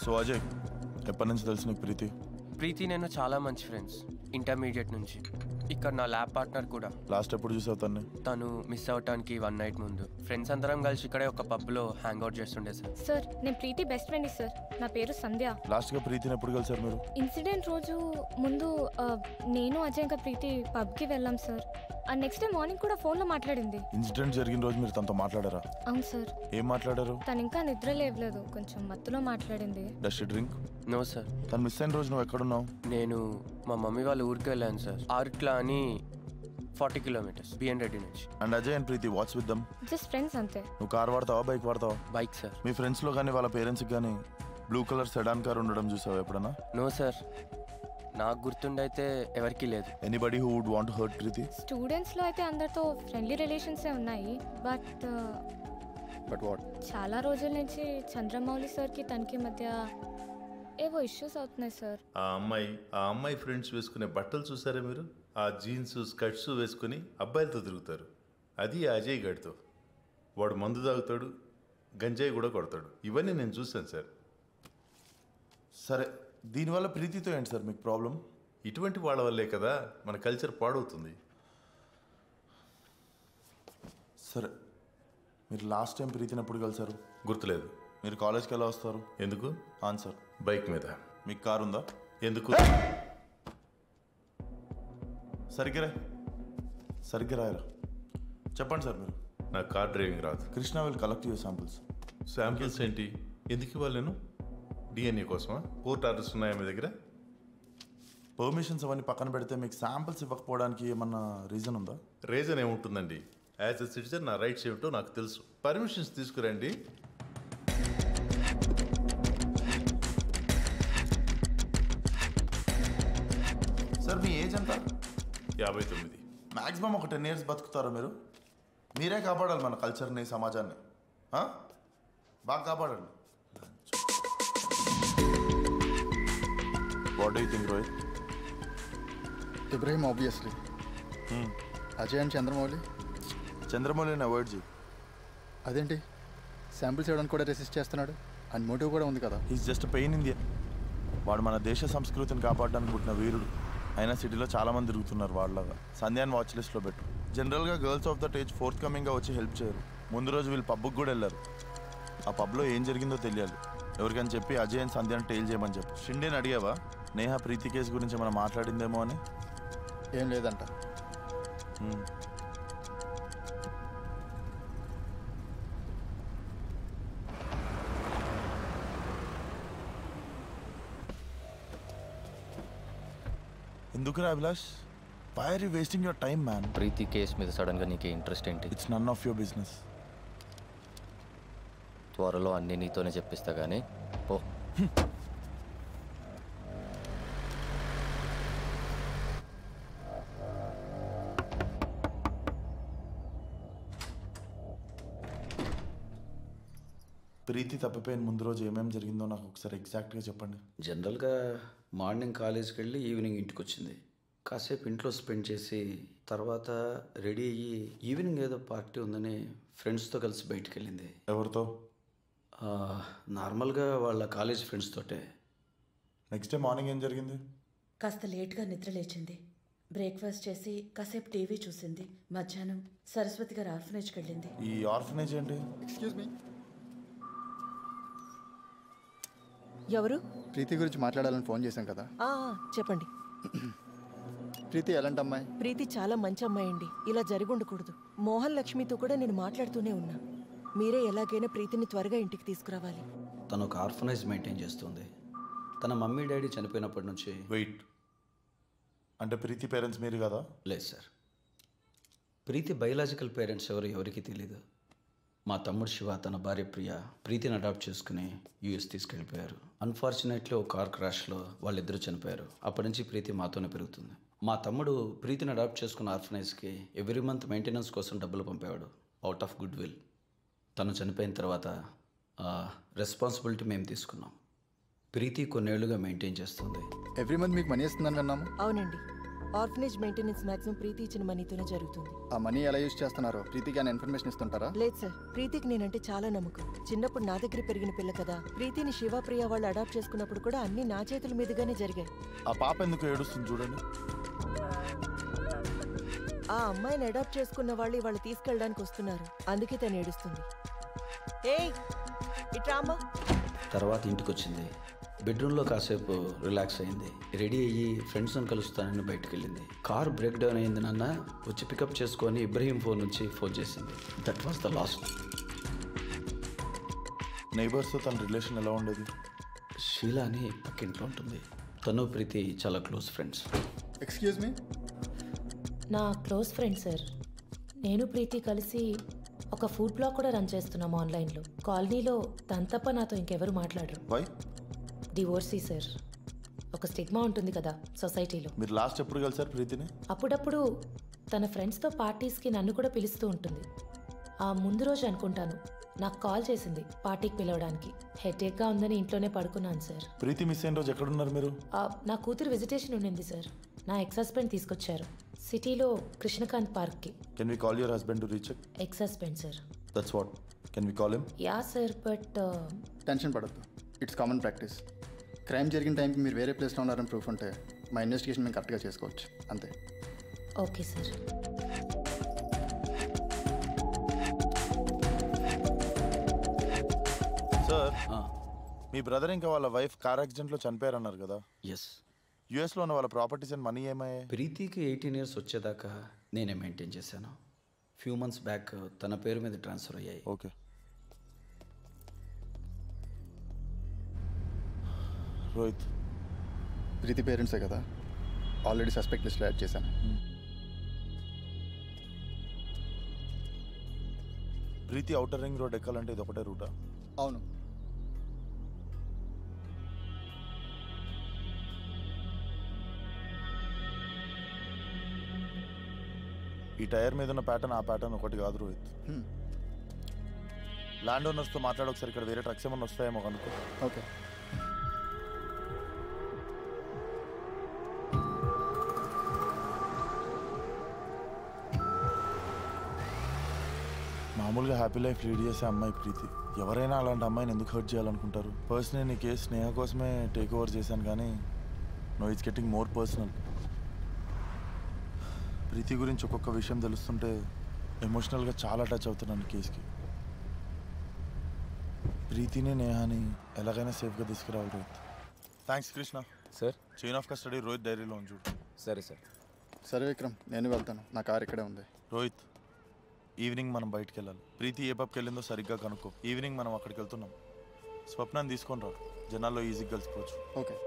సో అజయ్, ఎప్పటి నుంచి తెలుసు నీకు ప్రీతి?
ప్రీతి నేను చాలా మంచి ఫ్రెండ్స్, ఇంటర్మీడియట్ నుంచి. ఇక్కడ నా ల్యాబ్ పార్ట్నర్ కూడా.
లాస్ట్ ఎప్పుడు చూసావు తన్ని?
తను మిస్ అవటానికి 1 నైట్ ముందు ఫ్రెండ్స్ అందరం కలిసి ఇక్కడే ఒక పబ్లో హ్యాంగ్ అవుట్ చేస్తుండే సార్.
సార్ నేను ప్రీతి బెస్ట్ ఫ్రెండ్ సార్, నా పేరు సంధ్య.
లాస్ట్గా ప్రీతిని ఎప్పుడు కలిసారు మీరు?
ఇన్సిడెంట్ రోజు ముందు నేను అజయ్ ఇంకా ప్రీతి పబ్కి వెళ్ళాం sir. And next day morning కూడా ఫోన్లో మాట్లాడింది.
ఇన్సిడెంట్ జరిగిన రోజు మీరు తనతో మాట్లాడారా?
అవును సార్.
ఏం మాట్లాడారు?
తను ఇంకా నిద్ర లేవలేదు, కొంచెం మత్తులో మాట్లాడింది.
Does she drink?
No sir.
తను మిస్ అయిన రోజు నువ్వు ఎక్కడున్నావు?
నేను మా మమ్మీ వాళ్ళ ఊరికి వెళ్ళాను సార్, ఆర్ట్లా అని 40 కిలోమీటర్స్ బిఎన్ రెడ్డి నుంచి.
And Ajay and Preethi what's with them?
Just friends అంతే.
నువ్వు కార్ వాడతావా, బైక్ వాడతావా?
Bike sir.
మీ ఫ్రెండ్స్లో కానీ వాళ్ళ పేరెంట్స్కి కానీ బ్లూ కలర్ సెడాన్ కార్ ఉండడం చూసావా ఎప్పుడన్నా?
నో సార్, నాకు గుర్తుండైతే ఎవరికి లేదు.
Anybody who would want to hurt Preethi?
స్టూడెంట్స్లో అయితే అందరితో ఫ్రెండ్లీ రిలేషన్సే ఉన్నాయి. But
what?
చాలా రోజుల నుంచి చంద్రమౌళి సార్కి తనకి మధ్య ఏవో ఇష్యూస్ అవుతున్నాయి సార్.
ఆ అమ్మాయి ఫ్రెండ్స్ వేసుకునే బట్టలు చూసారా మీరు? ఆ జీన్స్ స్కర్ట్స్ వేసుకుని అబ్బాయిలతో తిరుగుతారు. అది అజయ్ గడితో. వాడు మందు తాగుతాడు, గంజాయి కూడా కొడతాడు. ఇవన్నీ నేను చూశాను సార్.
సరే, దీనివల్ల ప్రీతితో ఏంటి సార్ మీకు ప్రాబ్లం?
ఇటువంటి వాళ్ళ వల్లే కదా మన కల్చర్ పాడవుతుంది.
సరే, మీరు లాస్ట్ టైం ప్రీతిని ఎప్పుడు కలిసారు?
గుర్తులేదు.
మీరు కాలేజ్కి ఎలా వస్తారు?
ఎందుకు?
ఆన్సర్.
బైక్ మీద.
మీకు కార్ ఉందా?
ఎందుకు?
సరిగ్గా రాయరా. చెప్పండి సార్ మీరు.
నాకు కార్ డ్రైవింగ్ రాదు.
Krishna will collect your samples.
Samples ఏంటి? ఎందుకు ఇవ్వాలి నేను? డిఎన్ఏ కోసమా? కోర్ట్ ఆర్డర్స్ ఉన్నాయా మీ దగ్గర?
పర్మిషన్స్ అవన్నీ పక్కన పెడితే మీకు శాంపిల్స్ ఇవ్వకపోవడానికి ఏమన్నా రీజన్ ఉందా?
రీజన్ ఏముంటుందండి? యాజ్ ఎ సిటిజన్ నా రైట్స్ ఏమిటో నాకు తెలుసు. పర్మిషన్స్ తీసుకురండి.
సార్ మీ ఏజ్ ఎంత?
59.
మ్యాక్సిమం ఒక 10 years బతుకుతారా మీరు? మీరే కాపాడాలి మన కల్చర్ని, సమాజాన్ని. బాగా కాపాడండి. What do you think Rohit?
Ibrahim obviously. Ajay and
చంద్రమౌళిని అవాయిడ్ చేయి.
అదేంటి శాంపిల్స్ ఇవ్వడానికి కూడా రెసిస్ట్ చేస్తున్నాడు? అండ్ మోటివ్ కూడా ఉంది కదా.
Is just pain in the. వాడు మన దేశ సంస్కృతిని కాపాడడానికి పుట్టిన వీరుడు. అయినా సిటీలో చాలామంది తిరుగుతున్నారు వాళ్ళగా. సంధ్యాన్ని వాచ్ లిస్ట్లో పెట్టు. జనరల్గా గర్ల్స్ ఆఫ్ దట్ ఏజ్ ఫోర్త్ కమింగ్గా వచ్చి హెల్ప్ చేయరు. ముందు రోజు వీళ్ళు పబ్కి కూడా వెళ్ళారు. ఆ పబ్లో ఏం జరిగిందో తెలియాలి. ఎవరికని చెప్పి అజయ్ అండ్ సంధ్యాన్ని టెయిల్ చేయమని చెప్పు. షిండేని అడిగావా నేహా ప్రీతి కేసు గురించి మనం మాట్లాడిందేమో అని?
ఏం లేదంట.
ఎందుకురా Abhilash? Why are you wasting your time man?
Preethi case మీద సడన్గా నీకే ఇంట్రెస్ట్ ఏంటి?
It's none of your business.
త్వరలో అన్నీ నీతోనే చెప్పిస్తా కానీ పో.
ప్రీతి తప్పిపోయిన ముందు రోజు ఏమేమి జరిగిందో నాకు ఒకసారి ఎగ్జాక్ట్గా చెప్పండి.
జనరల్గా మార్నింగ్ కాలేజ్కి వెళ్ళి ఈవినింగ్ ఇంటికి వచ్చింది. కాసేపు ఇంట్లో స్పెండ్ చేసి తర్వాత రెడీ అయ్యి ఈవినింగ్ ఏదో పార్టీ ఉందని ఫ్రెండ్స్తో కలిసి బయటికి వెళ్ళింది.
ఎవరితో?
నార్మల్గా వాళ్ళ కాలేజ్ ఫ్రెండ్స్ తోటే.
నెక్స్ట్ డే మార్నింగ్ ఏం జరిగింది?
కాస్త లేట్గా నిద్ర లేచింది. బ్రేక్ఫాస్ట్ చేసి కాసేపు టీవీ చూసింది. మధ్యాహ్నం సరస్వతి గారు ఆర్ఫనేజ్కి వెళ్ళింది.
ఈ ఆర్ఫనేజ్ ఏంటి?
Excuse me.
ఎవరు?
ప్రీతి గురించి మాట్లాడాలని ఫోన్ చేశాం కదా.
చెప్పండి.
ప్రీతి ఎలాంటి అమ్మాయి?
ప్రీతి చాలా మంచి అమ్మాయి అండి. ఇలా జరిగి ఉండకూడదు. మోహన్ లక్ష్మితో కూడా నేను మాట్లాడుతూనే ఉన్నా. మీరే ఎలాగైనా ప్రీతిని త్వరగా ఇంటికి తీసుకురావాలి.
తను ఒక ఆర్ఫనైజ్ మెయింటైన్ చేస్తుంది. తన మమ్మీ డాడీ చనిపోయినప్పటి నుంచి.
వెయిట్, అంటే ప్రీతి పేరెంట్స్ మీరు కదా?
లేదు సార్, ప్రీతి బయలాజికల్ పేరెంట్స్ ఎవరికి తెలీదు. మా తమ్ముడు శివ తన భార్య ప్రియ ప్రీతిని అడాప్ట్ చేసుకుని యూఎస్ తీసుకెళ్ళిపోయారు. అన్ఫార్చునేట్లీ ఒక కార్ క్రాష్లో వాళ్ళిద్దరూ చనిపోయారు. అప్పటి నుంచి ప్రీతి మాతోనే పెరుగుతుంది. మా తమ్ముడు ప్రీతిని అడాప్ట్ చేసుకున్న ఆర్ఫనైజ్కి ఎవ్రీ మంత్ మెయింటెనెన్స్ కోసం డబ్బులు పంపేవాడు అవుట్ ఆఫ్ గుడ్ విల్. తను చనిపోయిన తర్వాత రెస్పాన్సిబిలిటీ మేము తీసుకున్నాం. ప్రీతి కొన్నేళ్లుగా మెయింటైన్ చేస్తుంది.
ఎవ్రీ మంత్ మీకు మనీ ఇస్తుందని విన్నాము.
అవునండి, ఆర్ఫనేజ్ మెయింటెనెన్స్ మాక్సిమం ప్రీతి ఇచ్చిన మనీతోనే జరుగుతుంది.
ఆ మనీ ఎలా యూజ్ చేస్తున్నారో ప్రీతికి అని ఇన్ఫర్మేషన్ ఇస్తుంటారా?
లేదు సార్, ప్రీతికి నేనంటే చాలా నమ్మకం. చిన్నప్పుడు నా దగ్గర పెరిగిన పిల్ల కదా. ప్రీతిని శివప్రియ వాళ్ళు అడాప్ట్ చేసుకున్నప్పుడు కూడా అన్ని నా చేతుల మీదుగానే జరిగాయి.
ఆ పాప ఎందుకు ఏడుస్తుంది చూడండి.
ఆ అమ్మాయిని అడాప్ట్ చేసుకున్న వాళ్ళు వాళ్ళు తీసుకెళ్ళడానికి వస్తున్నారు, అందుకే తను ఏడుస్తుంది. ఏయ్ ఇట్రా అమ్మా.
తర్వాత ఇంటికి వచ్చింది. బెడ్రూమ్లో కాసేపు రిలాక్స్ అయింది. రెడీ అయ్యి ఫ్రెండ్స్ని కలుస్తానని బయటకు వెళ్ళింది. కార్ బ్రేక్ డౌన్ అయింది నాన్న, వచ్చి పికప్ చేసుకొని ఇబ్రహీం ఫోన్ నుంచి ఫోన్ చేసింది. That was the last.
నైబర్స్తో తన రిలేషన్ ఎలా ఉండేది?
షీలా అని పక్కింట్లో ఉంటుంది. తను ప్రీతి చాలా క్లోజ్ ఫ్రెండ్స్.
Excuse me.
నా క్లోజ్ ఫ్రెండ్ సార్. నేను ప్రీతి కలిసి ఒక ఫుడ్ బ్లాగ్ కూడా రన్ చేస్తున్నాం ఆన్లైన్లో. కాలనీలో తను తప్ప నాతో ఇంకెవరు మాట్లాడరు. Divorcee sir. ఒక స్టిగ్మా ఉంటుంది కదా సొసైటీలో.
మీరు లాస్ట్ ఎప్పుడు కలిసారు ప్రీతిని?
అప్పుడప్పుడు తన ఫ్రెండ్స్తో పార్టీస్కి నన్ను కూడా పిలుస్తూ ఉంటుంది. ఆ ముందు రోజు అనుకుంటాను నాకు కాల్ చేసింది పార్టీకి పిలవడానికి. హెడేక్గా ఉందని ఇంట్లోనే పడుకున్నాను సార్.
ప్రీతి మిస్ అయిన రోజు ఎక్కడున్నారు మీరు?
నా కూతురు విజిటేషన్ ఉండింది సార్. నా ఎక్స్ హస్బెండ్ తీసుకొచ్చారు సిటీలో కృష్ణకాంత్ పార్క్కి.
Can we call your husband to recheck?
Ex husband sir.
That's what. Can we call him?
Yeah sir, but
tension పడద్దు, ఇట్స్ కామన్ ప్రాక్టీస్. క్రైమ్ జరిగిన టైంకి మీరు వేరే ప్లేస్లో ఉన్నారని ప్రూఫ్ ఉంటే మా ఇన్వెస్టిగేషన్ మేము కరెక్ట్గా చేసుకోవచ్చు, అంతే.
Okay sir.
సార్, మీ బ్రదర్ ఇంకా వాళ్ళ వైఫ్ కార్ యాక్సిడెంట్లో చనిపోయారన్నారు కదా?
ఎస్.
యూఎస్లో ఉన్న వాళ్ళ ప్రాపర్టీస్ అండ్ మనీ ఏమయ్యాయి?
ప్రీతికి 18 years వచ్చేదాకా నేనే మెయింటైన్ చేశాను. ఫ్యూ మంత్స్ బ్యాక్ తన పేరు మీద ట్రాన్స్ఫర్ అయ్యాయి.
ఓకే. రోహిత్,
ప్రీతి పేరెంట్సే కదా, ఆల్రెడీ సస్పెక్ట్ లిస్ట్లో యాడ్ చేశాను.
ప్రీతి అవుటర్ రింగ్ రోడ్ ఎక్కాలంటే ఇది ఒకటే రూటా?
అవును.
ఈ టైర్ మీద ఉన్న ప్యాటర్న్ ఆ ప్యాటర్న్ ఒకటి కాదు రోహిత్. ల్యాండ్ ఓనర్స్తో మాట్లాడి ఒకసారి ఇక్కడ వేరే ట్రక్స్ ఏమన్నా వస్తాయేమో కనుక్కో.
ఓకే.
మామూలుగా హ్యాపీ లైఫ్ లీడ్ చేసే అమ్మాయి ప్రీతి. ఎవరైనా అలాంటి అమ్మాయిని ఎందుకు హర్ట్ చేయాలనుకుంటారు? పర్సనల్ నీ కేసు స్నేహ కోసమే టేక్ ఓవర్ చేశాను, కానీ no it's getting more personal. Preethi గురించి ఒక్కొక్క విషయం తెలుస్తుంటే ఎమోషనల్గా చాలా టచ్ అవుతున్నాను కేసుకి. ప్రీతిని నేహాని ఎలాగైనా సేఫ్గా తీసుకురావాలి Rohit. Thanks Krishna.
Sir,
chain of custody Rohit డైరీలో ఉంచు.
సరే సార్.
సరే విక్రమ్, నేను వెళ్తాను, నా కార్ ఇక్కడే ఉంది.
రోహిత్, ఈవినింగ్ మనం బయటికి వెళ్ళాలి. ప్రీతి ఏ పబ్కి వెళ్ళిందో సరిగ్గా కనుక్కో. ఈవినింగ్ మనం అక్కడికి వెళ్తున్నాం. స్వప్నాన్ని తీసుకొని రా, జనాల్లో ఈజీగా కలిసిపోవచ్చు.
ఓకే.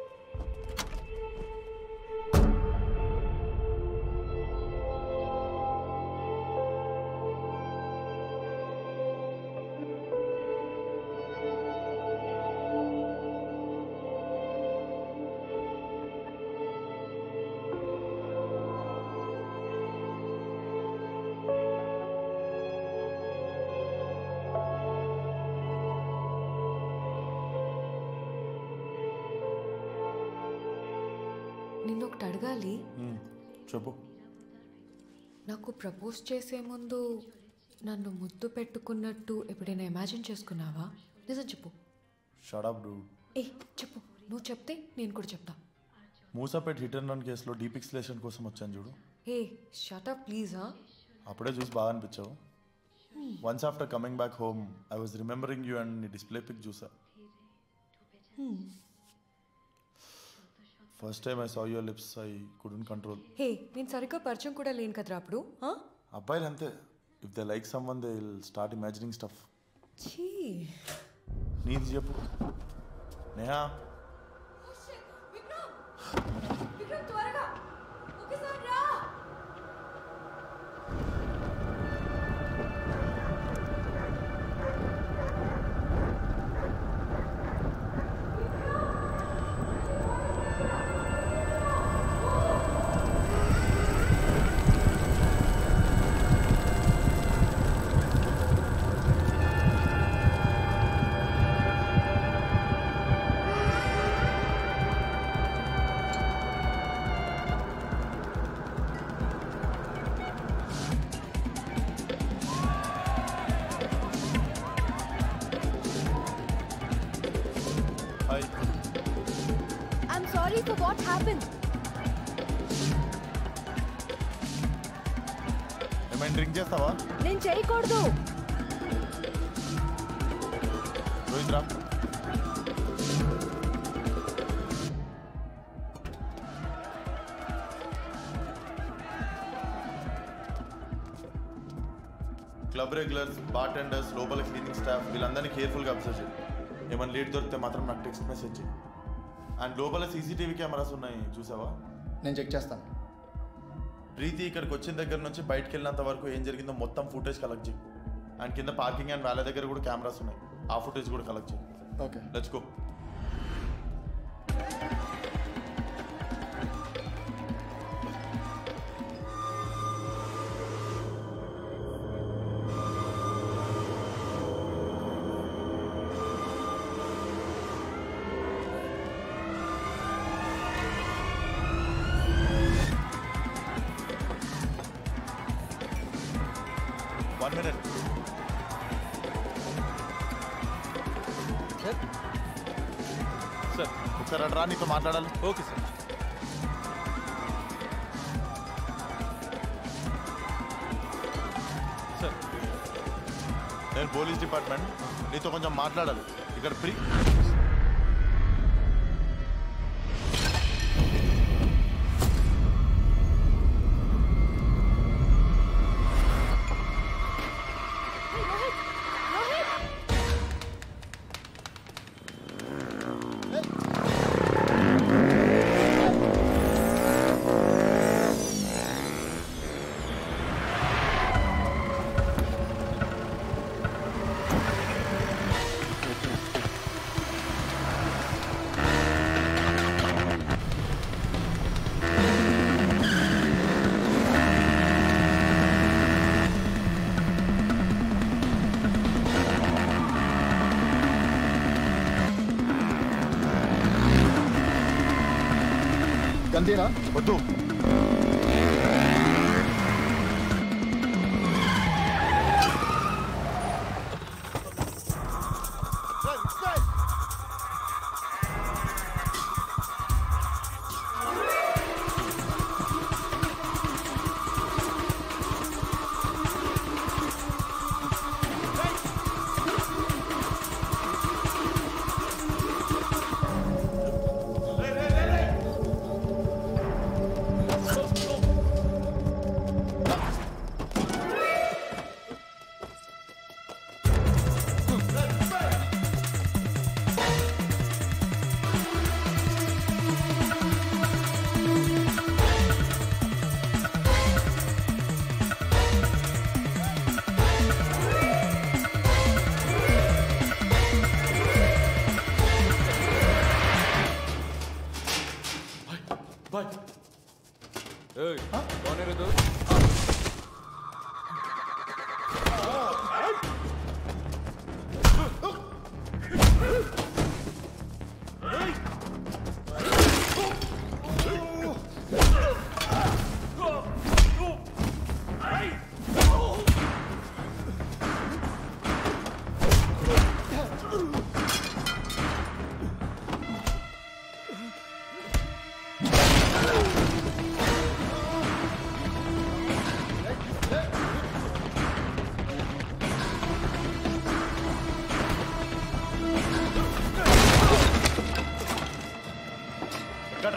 నిన్నొకటి అడగాలి.
చెప్పు.
నాకు ప్రపోజ్ చేసే ముందు నన్ను ముద్దు పెట్టుకున్నట్టు ఎప్పుడైనా ఇమాజిన్ చేసుకున్నావా? నిజం చెప్పు.
Shut up Dude.
ఏ చెప్పు, నువ్వు చెప్తే నేను కూడా చెప్తా.
మూసాపేట్ హిట్ అండ్ రన్ కేసులో డీపిక్స్లేషన్ కోసం వచ్చాను చూడు.
ఏ షట్ అప్ ప్లీజ్.
అప్పుడే చూసి బాగా అనిపించావు. Once after coming back home I was remembering you and నీ డిస్ప్లే పిక్ చూసా. First time I saw your lips I couldn't control.
Hey నేను సరిగ్గా పరిచయం కూడా లేను కదరా అప్పుడు.
అబ్బాయిలు అంతే, if they like someone they will start imagining stuff. నీది చెప్పు నేహా.
What happened?
ఏమైనా డ్రింక్ చేస్తావా?
నేను చేయకూడదు.
రోహిత్ రా. క్లబ్ రెగ్యులర్స్, బార్ టెండర్స్, లోపల క్లీనింగ్ స్టాఫ్ వీళ్ళందరినీ కేర్ఫుల్గా అబ్జర్వ్ చేయి. ఏమైనా లేట్ దొరికితే మాత్రం నాకు టెక్స్ట్ మెసేజ్ చేయి. అండ్ లోపల సీసీటీవీ కెమెరాస్ ఉన్నాయి చూసావా?
నేను చెక్ చేస్తాను.
ప్రీతి ఇక్కడికి వచ్చిన దగ్గర నుంచి బయటకు వెళ్ళినంత వరకు ఏం జరిగిందో మొత్తం ఫుటేజ్ కలెక్ట్ చేయి. అండ్ కింద పార్కింగ్ అండ్ వాళ్ళ దగ్గర కూడా కెమెరాస్ ఉన్నాయి, ఆ ఫుటేజ్ కూడా కలెక్ట్ చేయి.
Okay,
let's go. సార్ అడ్రా నీతో మాట్లాడాలి.
Okay sir.
సార్ నేను పోలీస్ డిపార్ట్మెంట్, నీతో కొంచెం మాట్లాడాలి. ఇక్కడ ప్రీ
గంతేనా?
వద్దు.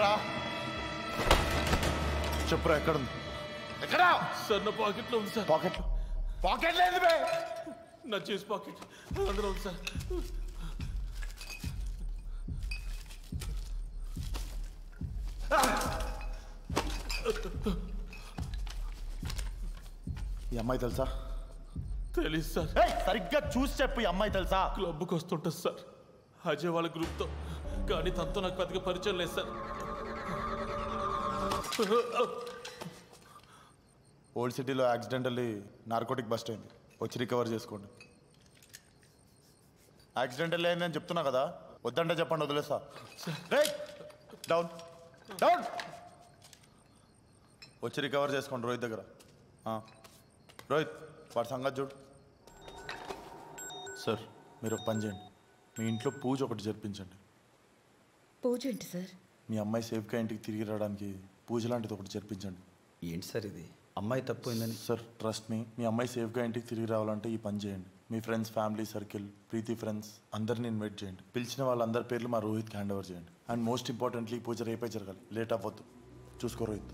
ఎక్కడా చెప్పురా ఎక్కడుంది ఎక్కడా
సార్ నా పాకెట్లో ఉంది సార్.
పాకెట్ లేదు బే
నా చేసి పాకెట్ అందులో ఉంది సార్.
ఈ అమ్మాయి తెలుసా?
తెలీదు సార్.
సరిగ్గా చూసి చెప్పు. ఈ అమ్మాయి తెలుసా?
క్లబ్కి వస్తుంటుంది సార్ అజయ్ వాళ్ళ గ్రూప్తో, కానీ తనతో నాకు పెద్దగా పరిచయం లేదు సార్.
ఓల్డ్ సిటీలో యాక్సిడెంటల్లీ నార్కోటిక్ బస్ట్ అయింది, వచ్చి రికవర్ చేసుకోండి. యాక్సిడెంటల్లీ అయింది అని చెప్తున్నా కదా, వద్దంటే చెప్పండి వదిలేస్తా. డౌన్ డౌన్ వచ్చి రికవర్ చేసుకోండి రోహిత్ దగ్గర. రోహిత్ వాడి సంగతి చూడు. సార్ మీరు ఒక పని చేయండి, మీ ఇంట్లో పూజ ఒకటి జరిపించండి.
పూజ ఏంటి సార్?
మీ అమ్మాయి సేఫ్గా ఇంటికి తిరిగి రావడానికి పూజ లాంటిది ఒకటి జరిపించండి.
ఏంటి సార్ ఇది? అమ్మాయి తప్పోయిందని?
సార్ ట్రస్ట్ మీ అమ్మాయి సేఫ్గా ఇంటికి తిరిగి రావాలంటే ఈ పని చేయండి. మీ ఫ్రెండ్స్, ఫ్యామిలీ సర్కిల్, ప్రీతి ఫ్రెండ్స్ అందరిని ఇన్వైట్ చేయండి. పిలిచిన వాళ్ళందరి పేర్లు మా రోహిత్కి హ్యాండ్ ఓవర్ చేయండి. అండ్ మోస్ట్ ఇంపార్టెంట్లీ ఈ పూజ రేపే జరగాలి, లేట్ అవ్వద్దు. చూసుకో రోహిత్.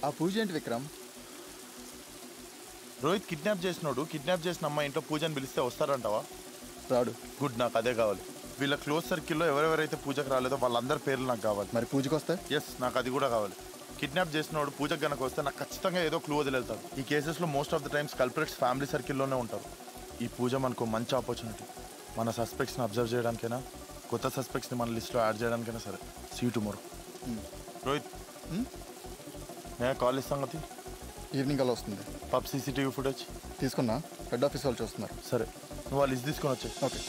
ఆ పూజ ఏంటి విక్రమ్?
రోహిత్ కిడ్నాప్ చేసినోడు కిడ్నాప్ చేసిన అమ్మాయి ఇంట్లో పూజని పిలిస్తే వస్తారంటావా?
రాడు.
గుడ్, నాకు అదే కావాలి. వీళ్ళ క్లోజ్ సర్కిల్లో ఎవరెవరైతే పూజకు రాలేదో వాళ్ళందరి పేర్లు నాకు కావాలి.
మరి పూజకు వస్తే?
ఎస్, నాకు అది కూడా కావాలి. కిడ్నాప్ చేసినోడు పూజకు కనుక వస్తే నాకు ఖచ్చితంగా ఏదో క్లూ వదిలేతాడు. ఈ కేసెస్లో most of the times culprits family సర్కిల్లోనే ఉంటారు. ఈ పూజ మనకు మంచి ఆపర్చునిటీ. మన సస్పెక్ట్స్ని అబ్జర్వ్ చేయడానికైనా, కొత్త సస్పెక్ట్స్ని మన లిస్ట్లో యాడ్ చేయడానికైనా సరే. See you tomorrow. రోహిత్, నేను కాల్ సంగతి
ఈవినింగ్ అలా వస్తుంది.
పబ్ సీసీటీవీ ఫుటేజ్
తీసుకున్నా, హెడ్ ఆఫీస్ వాళ్ళు చూస్తున్నారు.
సరే, నువ్వు వాళ్ళు లిస్ట్ తీసుకొని వచ్చాయి.
ఓకే.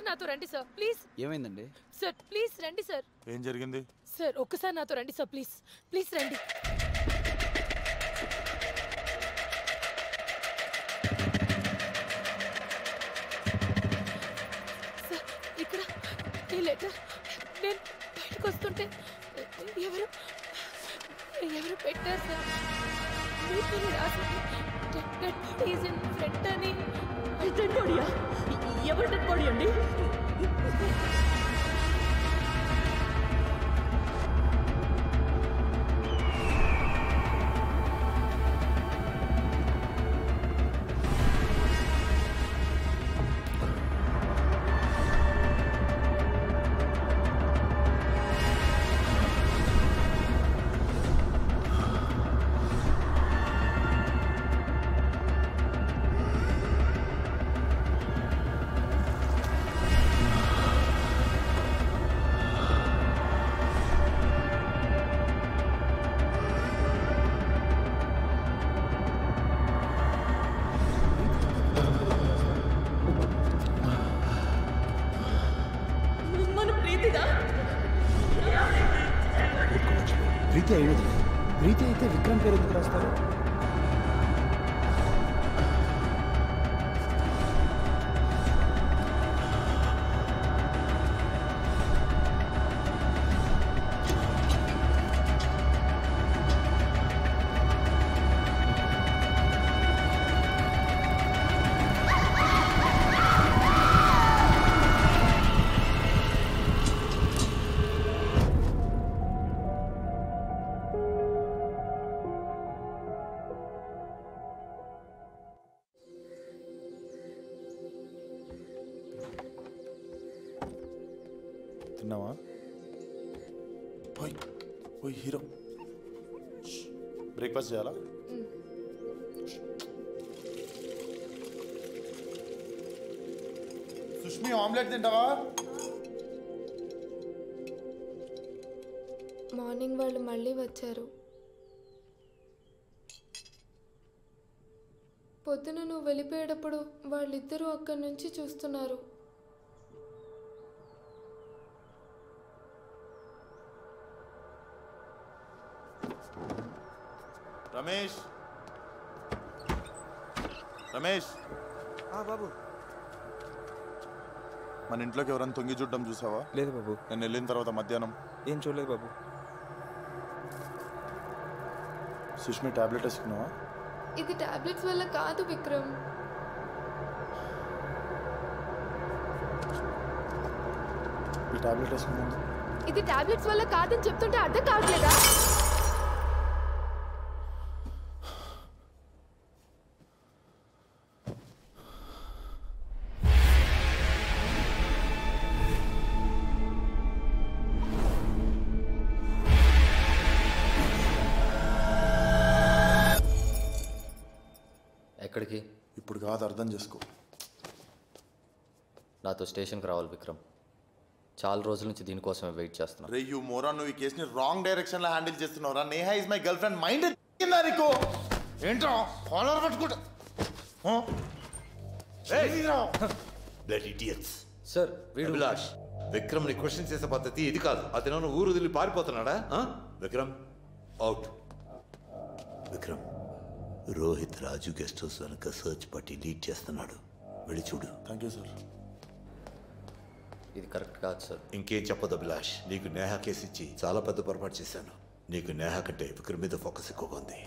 నాతో రండి సార్ ప్లీజ్.
ఏమైందండి?
సార్ ప్లీజ్ రండి సార్.
ఏం జరిగింది?
సార్ ఒక్కసారి నాతో రండి సార్ ప్లీజ్, ప్లీజ్ రండి. సార్ ఇక్కడ ఈ లెటర్ నేను బయటకు వస్తుంటే ఎవరు పెట్టారు సార్. మీతో రాసింది dead body is in front అని.
డెడ్ బాడీయా? ఎవరు డెడ్ బాడీ అండి?
ప్రీతి అయ్యేది. ప్రీతి అయితే విక్రమ్ పేరు ఎందుకు రాస్తారు?
తిన్నావా? పోయ్ పోయ్ హీరో. బ్రేక్ఫాస్ట్ చేయాలా? సుష్మి ఆమ్లెట్ తింటావా?
మార్నింగ్ వాళ్ళు మళ్ళీ వచ్చారు. పొద్దున నువ్వు వెళ్ళిపోయేటప్పుడు వాళ్ళిద్దరూ అక్కడి నుంచి చూస్తున్నారు.
రమేష్ రమేష్
బాబు,
మన ఇంట్లోకి ఎవరైనా తొంగి చూడడం చూసావా?
లేదు బాబు.
నేను వెళ్ళిన తర్వాత మధ్యాహ్నం
ఏం చూడలేదు బాబు.
సుష్మి టాబ్లెట్ వేసుకున్నావా?
ఇది టాబ్లెట్స్ వల్ల కాదు విక్రమ్.
ఈ టాబ్లెట్ వేసుకున్నాను.
ఇది టాబ్లెట్స్ వల్ల కాదని చెప్తుంటే అర్థం కావట్లేదా?
ఎక్కడికి?
ఇప్పుడు కాదు, అర్థం చేసుకో.
నాతో స్టేషన్కి రావాలి విక్రమ్. చాలా రోజుల నుంచి దీనికోసమే వెయిట్ చేస్తున్నా.
రే యూ మోరా, నువ్వు ఈ కేసుని రాంగ్ డైరెక్షన్ లో హ్యాండిల్ చేస్తున్నావురా. Neha is my girl friend. Mind నీకు ఏంట్రా కాలర్ పట్టుకుంటా?
సార్
అభిలాష్, విక్రమ్ని క్వశ్చన్ చేసే పద్ధతి ఇది కాదు. అతను ఊరు వదిలి పారిపోతున్నాడా? విక్రమ్ అవుట్. విక్రమ్, రోహిత్ రాజు గెస్ట్ హౌస్ వెనక సర్చ్ పార్టీ లీడ్ చేస్తున్నాడు. వెళ్ళి చూడు.
Thank you sir.
ఇది కరెక్ట్ కాదు సార్.
ఇంకేం చెప్పదు అభిలాష్. నీకు నేహా కేసు ఇచ్చి చాలా పెద్ద పొరపాటు చేశాను. నీకు నేహా కంటే విక్రమ్ మీద ఫోకస్ ఎక్కువగా ఉంది.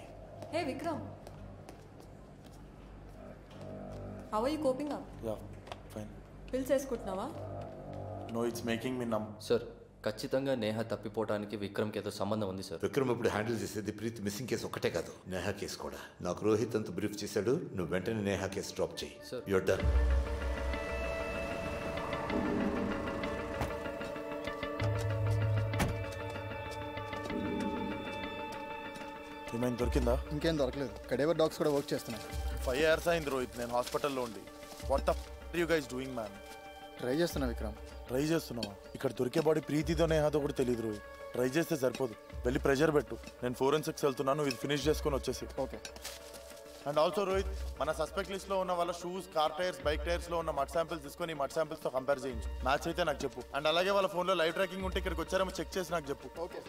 Hey Vikram, how are you coping up?
Yeah fine.
Pills వేసుకుంటున్నావా?
No, it's making me numb.
Sir ఖచ్చితంగా నేహా తప్పిపోవడానికి విక్రమ్కి ఏదో సంబంధం ఉంది సార్.
విక్రమ్ ఇప్పుడు హ్యాండిల్ చేసేది ప్రీతి మిస్సింగ్ కేసు ఒక్కటే కాదు, నేహా కేసు కూడా. నాకు రోహిత్ అంతా బ్రీఫ్ చేశాడు. నువ్వు వెంటనే నేహా కేసు డ్రాప్ చేయి. Your done.
ఏమైనా దొరికిందా?
ఇంకేం దొరకలేదు. కడేవర్ డాగ్స్ కూడా వర్క్ చేస్తున్నాయి.
5 years అయింది రోహిత్ నేను హాస్పిటల్లో ఉండి. What the you guys doing man?
Try చేస్తున్నా విక్రమ్.
ట్రై చేస్తున్నావా? ఇక్కడ దొరికే బాడీ ప్రీతితో నేహాతో కూడా తెలియదు రోహిత్. ట్రై చేస్తే సరిపోదు, వెళ్ళి ప్రెషర్ పెట్టు. నేను ఫోరెన్సిక్స్ వెళ్తున్నాను, ఇది ఫినిష్ చేసుకొని వచ్చేసి.
ఓకే.
అండ్ ఆల్సో రోహిత్, మన సస్పెక్ట్ లిస్ట్ లో ఉన్న వాళ్ళ shoes, car tyres, bike tyres లో ఉన్న మడ్ శాంపిల్స్ తీసుకొని మడ్ శాంపిల్స్ తో కంపేర్ చేయించు. మ్యాచ్ అయితే నాకు చెప్పు. అండ్ అలాగే వాళ్ళ ఫోన్లో లైవ్ ట్రాకింగ్ ఉంటే ఇక్కడికి వచ్చారేమో చెక్ చేసి నాకు చెప్పు.
ఓకే.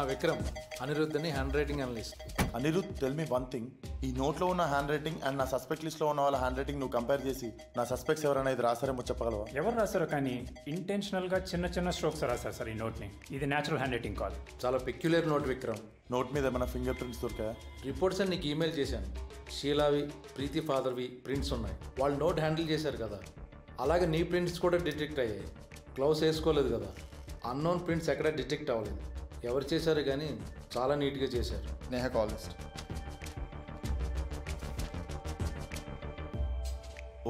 విక్రమ్, అనిరుద్ధ్ అని hand writing analyst.
Anirudh, tell me one thing. ఈ నోట్లో ఉన్న హ్యాండ్ రైటింగ్ అండ్ నా సస్పెక్ట్ లిస్ట్ లో ఉన్న వాళ్ళ హ్యాండ్ రైటింగ్ నువ్వు కంపేర్ చేసి నా సస్పెక్ట్స్ ఎవరైనా ఇది రాసారేమో చెప్పగలవా?
ఎవరు రాశారో కానీ ఇంటెన్షనల్ గా చిన్న చిన్న స్ట్రోక్స్ రాశారు సార్ ఈ నోట్ ని. ఇది నేచురల్ హ్యాండ్ రైటింగ్ కాదు.
చాలా పెక్యులర్ నోట్ విక్రమ్.
నోట్ మీద ఏమైనా ఫింగర్ ప్రింట్స్ దొరికాయా?
రిపోర్ట్స్ అని నీకు ఈమెయిల్ చేశాను. షీలావి, ప్రీతి ఫాదర్వి ప్రింట్స్ ఉన్నాయి. వాళ్ళు నోట్ హ్యాండిల్ చేశారు కదా, అలాగే నీ ప్రింట్స్ కూడా డిటెక్ట్ అయ్యాయి. గ్లౌస్ వేసుకోలేదు కదా, అన్నోన్ ప్రింట్స్ ఎక్కడ డిటెక్ట్ అవ్వలేదు. ఎవరు చేశారు కానీ చాలా నీట్గా చేశారు.
Neha call list.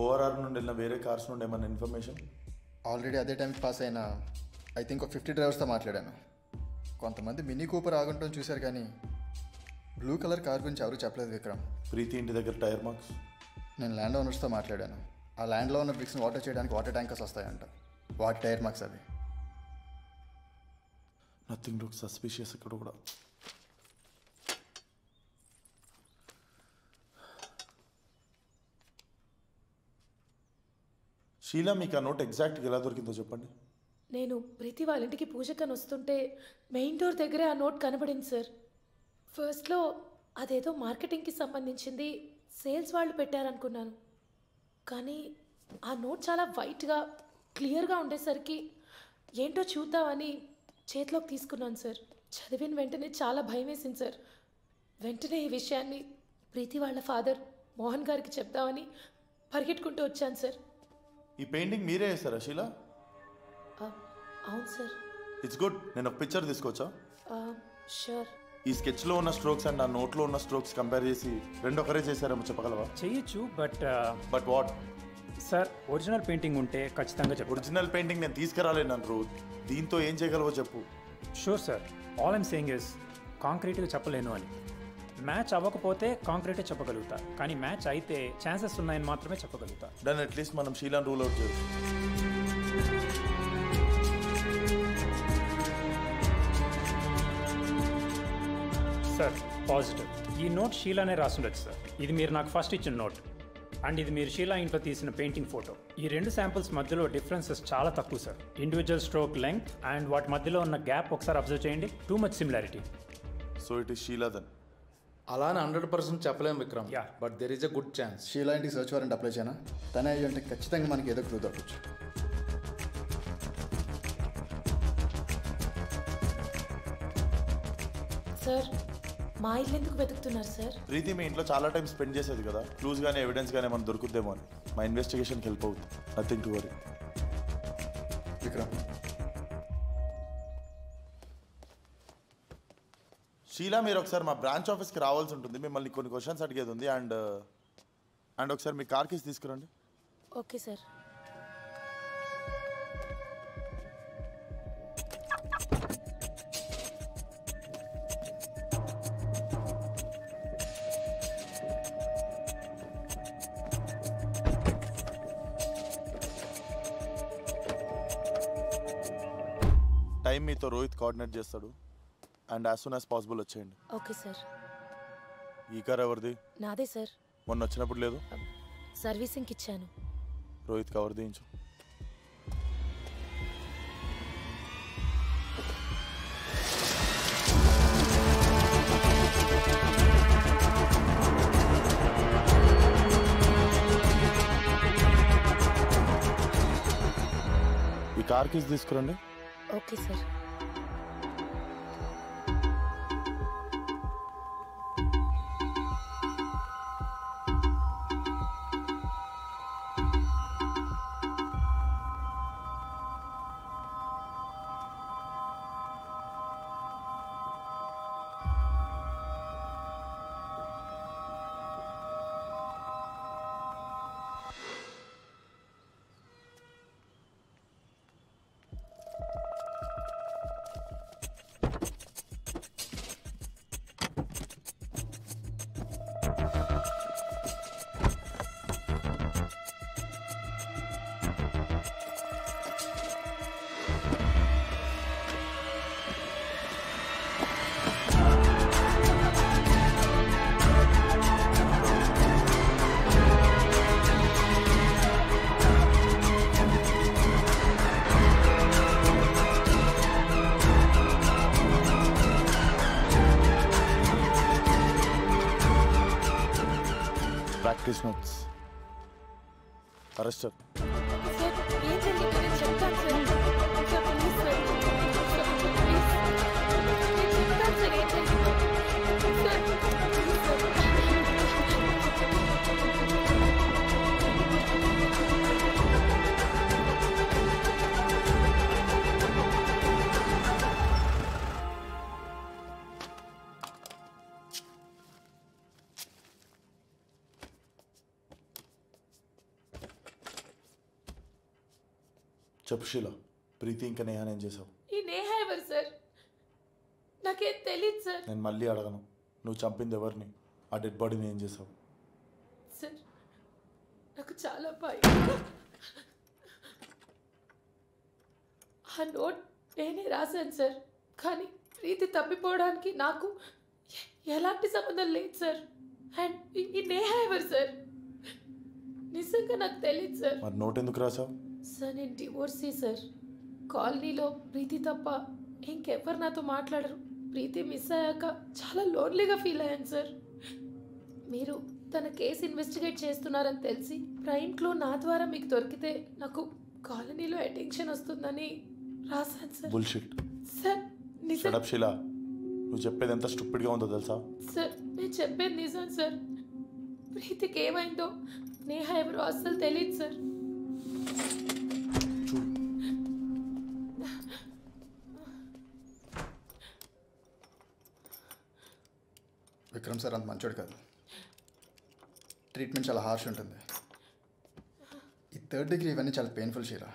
ఓఆర్ఆర్ నుండి వెళ్ళిన వేరే కార్స్ నుండి ఏమన్నా ఇన్ఫర్మేషన్?
ఆల్రెడీ అదే టైంకి పాస్ అయిన ఐ థింక్ ఒక 50 డ్రైవర్స్తో మాట్లాడాను. కొంతమంది మినీ కూపర్ ఆగుంటం చూశారు కానీ బ్లూ కలర్ కార్ గురించి ఎవరు చెప్పలేదు విక్రమ్.
ప్రీతి ఇంటి దగ్గర టైర్ మార్క్స్.
నేను ల్యాండ్ ఓనర్స్తో మాట్లాడాను. ఆ ల్యాండ్లో ఉన్న బ్రిక్స్ని వాటర్ చేయడానికి వాటర్ ట్యాంకర్స్ వస్తాయంట. వాటి టైర్ మార్క్స్ అవి.
నథింగ్ లుక్స్ సస్పిషియస్ ఇక్కడ కూడా. షీలా, మీకు ఆ నోట్ ఎగ్జాక్ట్గా ఎలా దొరికిందో చెప్పండి.
నేను ప్రీతి వాళ్ళ ఇంటికి పూజకని వస్తుంటే మెయిన్ డోర్ దగ్గరే ఆ నోట్ కనబడింది సార్. ఫస్ట్లో అదేదో మార్కెటింగ్కి సంబంధించింది, సేల్స్ వాళ్ళు పెట్టారనుకున్నాను. కానీ ఆ నోట్ చాలా వైట్గా క్లియర్గా ఉండేసరికి ఏంటో చూద్దామని చేతిలోకి తీసుకున్నాను సార్. చదివిన వెంటనే చాలా భయం వేసింది సార్. వెంటనే ఈ విషయాన్ని ప్రీతి వాళ్ళ ఫాదర్ మోహన్ గారికి చెప్దామని పరిగెట్టుకుంటూ వచ్చాను సార్.
ఈ పెయింటింగ్ మీరే వేస్తారా షీలా?
అవును సార్.
It's good. నేను ఒక పిక్చర్ తీసుకోవచ్చా?
షూర్.
ఈ స్కెచ్లో ఉన్న స్ట్రోక్స్ అండ్ ఆ నోట్లో ఉన్న స్ట్రోక్స్ కంపేర్ చేసి రెండు ఒకరే చేశారేమో చెప్పగలవా?
చేయొచ్చు, but
what?
Sir original painting ఉంటే ఖచ్చితంగా చెప్పు.
ఒరిజినల్ పెయింటింగ్ నేను తీసుకురాలేను నన్ను. దీంతో ఏం చేయగలవో చెప్పు.
Sure sir, all I'm saying is కాంక్రీట్గా చెప్పలేను అని. మ్యాచ్ అవ్వకపోతే కాంక్రీటే చెప్పగలుగుతా, కానీ మ్యాచ్ అయితే ఛాన్సెస్ ఉన్నాయని మాత్రమే చెప్పగలుగుతా.
దాన్ని అట్లీస్ట్ మనం షీలాన్ రూల్ అవుట్ చేయొచ్చు.
Sir positive. ఈ నోట్ షీలానే రాసుండొచ్చు సార్. ఇది మీరు నాకు ఫస్ట్ ఇచ్చిన నోట్ అండ్ ఇది మీరు షీలా ఇంట్లో తీసిన పెయింటింగ్ ఫోటో. ఈ రెండు శాంపుల్స్ మధ్యలో డిఫరెన్సెస్ చాలా తక్కువ sir. Individual stroke length and వాటి మధ్యలో ఉన్న గ్యాప్ ఒకసారి అబ్జర్వ్ చేయండి. Too much similarity.
So it is Sheela then.
అలానే 100% చెప్పలేం Vikram, but there is a good chance.
Sheela ఇంటికి సర్చ్ వారెంట్ అప్లై చేయనా? తనే అయ్యి అంటే ఖచ్చితంగా మనకి ఏదో క్లూ దొరకచ్చు.
సార్ మా ఇల్లు ఎందుకు వెతుకుతున్నారు సార్?
ప్రీతి మీ ఇంట్లో చాలా టైం స్పెండ్ చేసేది కదా, క్లూస్ కానీ ఎవిడెన్స్ కానీ ఏమైనా దొరుకుద్దేమో అని. మా ఇన్వెస్టిగేషన్కి హెల్ప్ అవుతుంది. Nothing to worry.
Vikram,
Sheela మీరు ఒకసారి మా బ్రాంచ్ ఆఫీస్కి రావాల్సి ఉంటుంది. మిమ్మల్ని కొన్ని క్వశ్చన్స్ అడిగేది ఉంది. అండ్ ఒకసారి మీ కార్ కీస్ తీసుకురండి.
Okay sir.
టైం మీతో రోహిత్ కోఆర్డినేట్ చేస్తాడు. And as soon as possible వచ్చేయండి.
Okay sir.
ఈ కార్ ఎవరిది?
నాదే సార్.
మొన్న వచ్చినప్పుడు లేదు?
సర్వీసింగ్కి ఇచ్చాను.
రోహిత్ కవర్ తీయించు. ఈ కార్ కీస్ తీసుకురండి.
Okay sir.
Practice notes. Arrester.
Sir ఏం జరిగిందో నేను చెప్తాను sir. Sir please sir. Sir please. నేను చెప్తాను సార్ ఏం జరిగిందో. Sir please sir.
చెప్పు షీలా, ప్రీతి ఇంకా నేహాన్ ఏం చేసావు?
ఈ నేహ ఎవరు సార్? నాకేం తెలియదు సార్.
నేను మళ్ళీ అడగను. నువ్వు చంపింది ఎవరిని? ఆ డెడ్ బాడీని ఏం చేసావు?
సార్ నాకు చాలా భయం. ఆ నోట్ నేనే రాశాను సార్. కానీ ప్రీతి తప్పిపోవడానికి నాకు ఎలాంటి సంబంధం లేదు సార్. అండ్ ఈ నేహ ఎవరు సార్? నిజంగా నాకు తెలియదు సార్.
మరి నోట్ ఎందుకు రాసావు?
సార్ నేను డివోర్సీ సార్. కాలనీలో ప్రీతి తప్ప ఇంకెవ్వరు నాతో మాట్లాడరు. ప్రీతి మిస్ అయ్యాక చాలా లోన్లీగా ఫీల్ అయ్యాను సార్. మీరు తన కేసు ఇన్వెస్టిగేట్ చేస్తున్నారని తెలిసి ప్రైమ్ క్లూ నా ద్వారా మీకు దొరికితే నాకు కాలనీలో అటెన్షన్ వస్తుందని రాశాను సార్.
బుల్షిట్.
సార్ నిజం.
Shut up Sheela. నువ్వు చెప్పేది ఎంత స్టూపిడ్గా ఉందో తెలుసా?
సార్ నేను చెప్పేది నిజం సార్. ప్రీతికి ఏమైందో నేహ ఎవరో అస్సలు తెలియదు సార్.
విక్రమ్ సార్ అంత మంచోడు కాదు. ట్రీట్మెంట్ చాలా హార్ష్ ఉంటుంది. థర్డ్ డిగ్రీ ఇవన్నీ చాలా painful Sheela.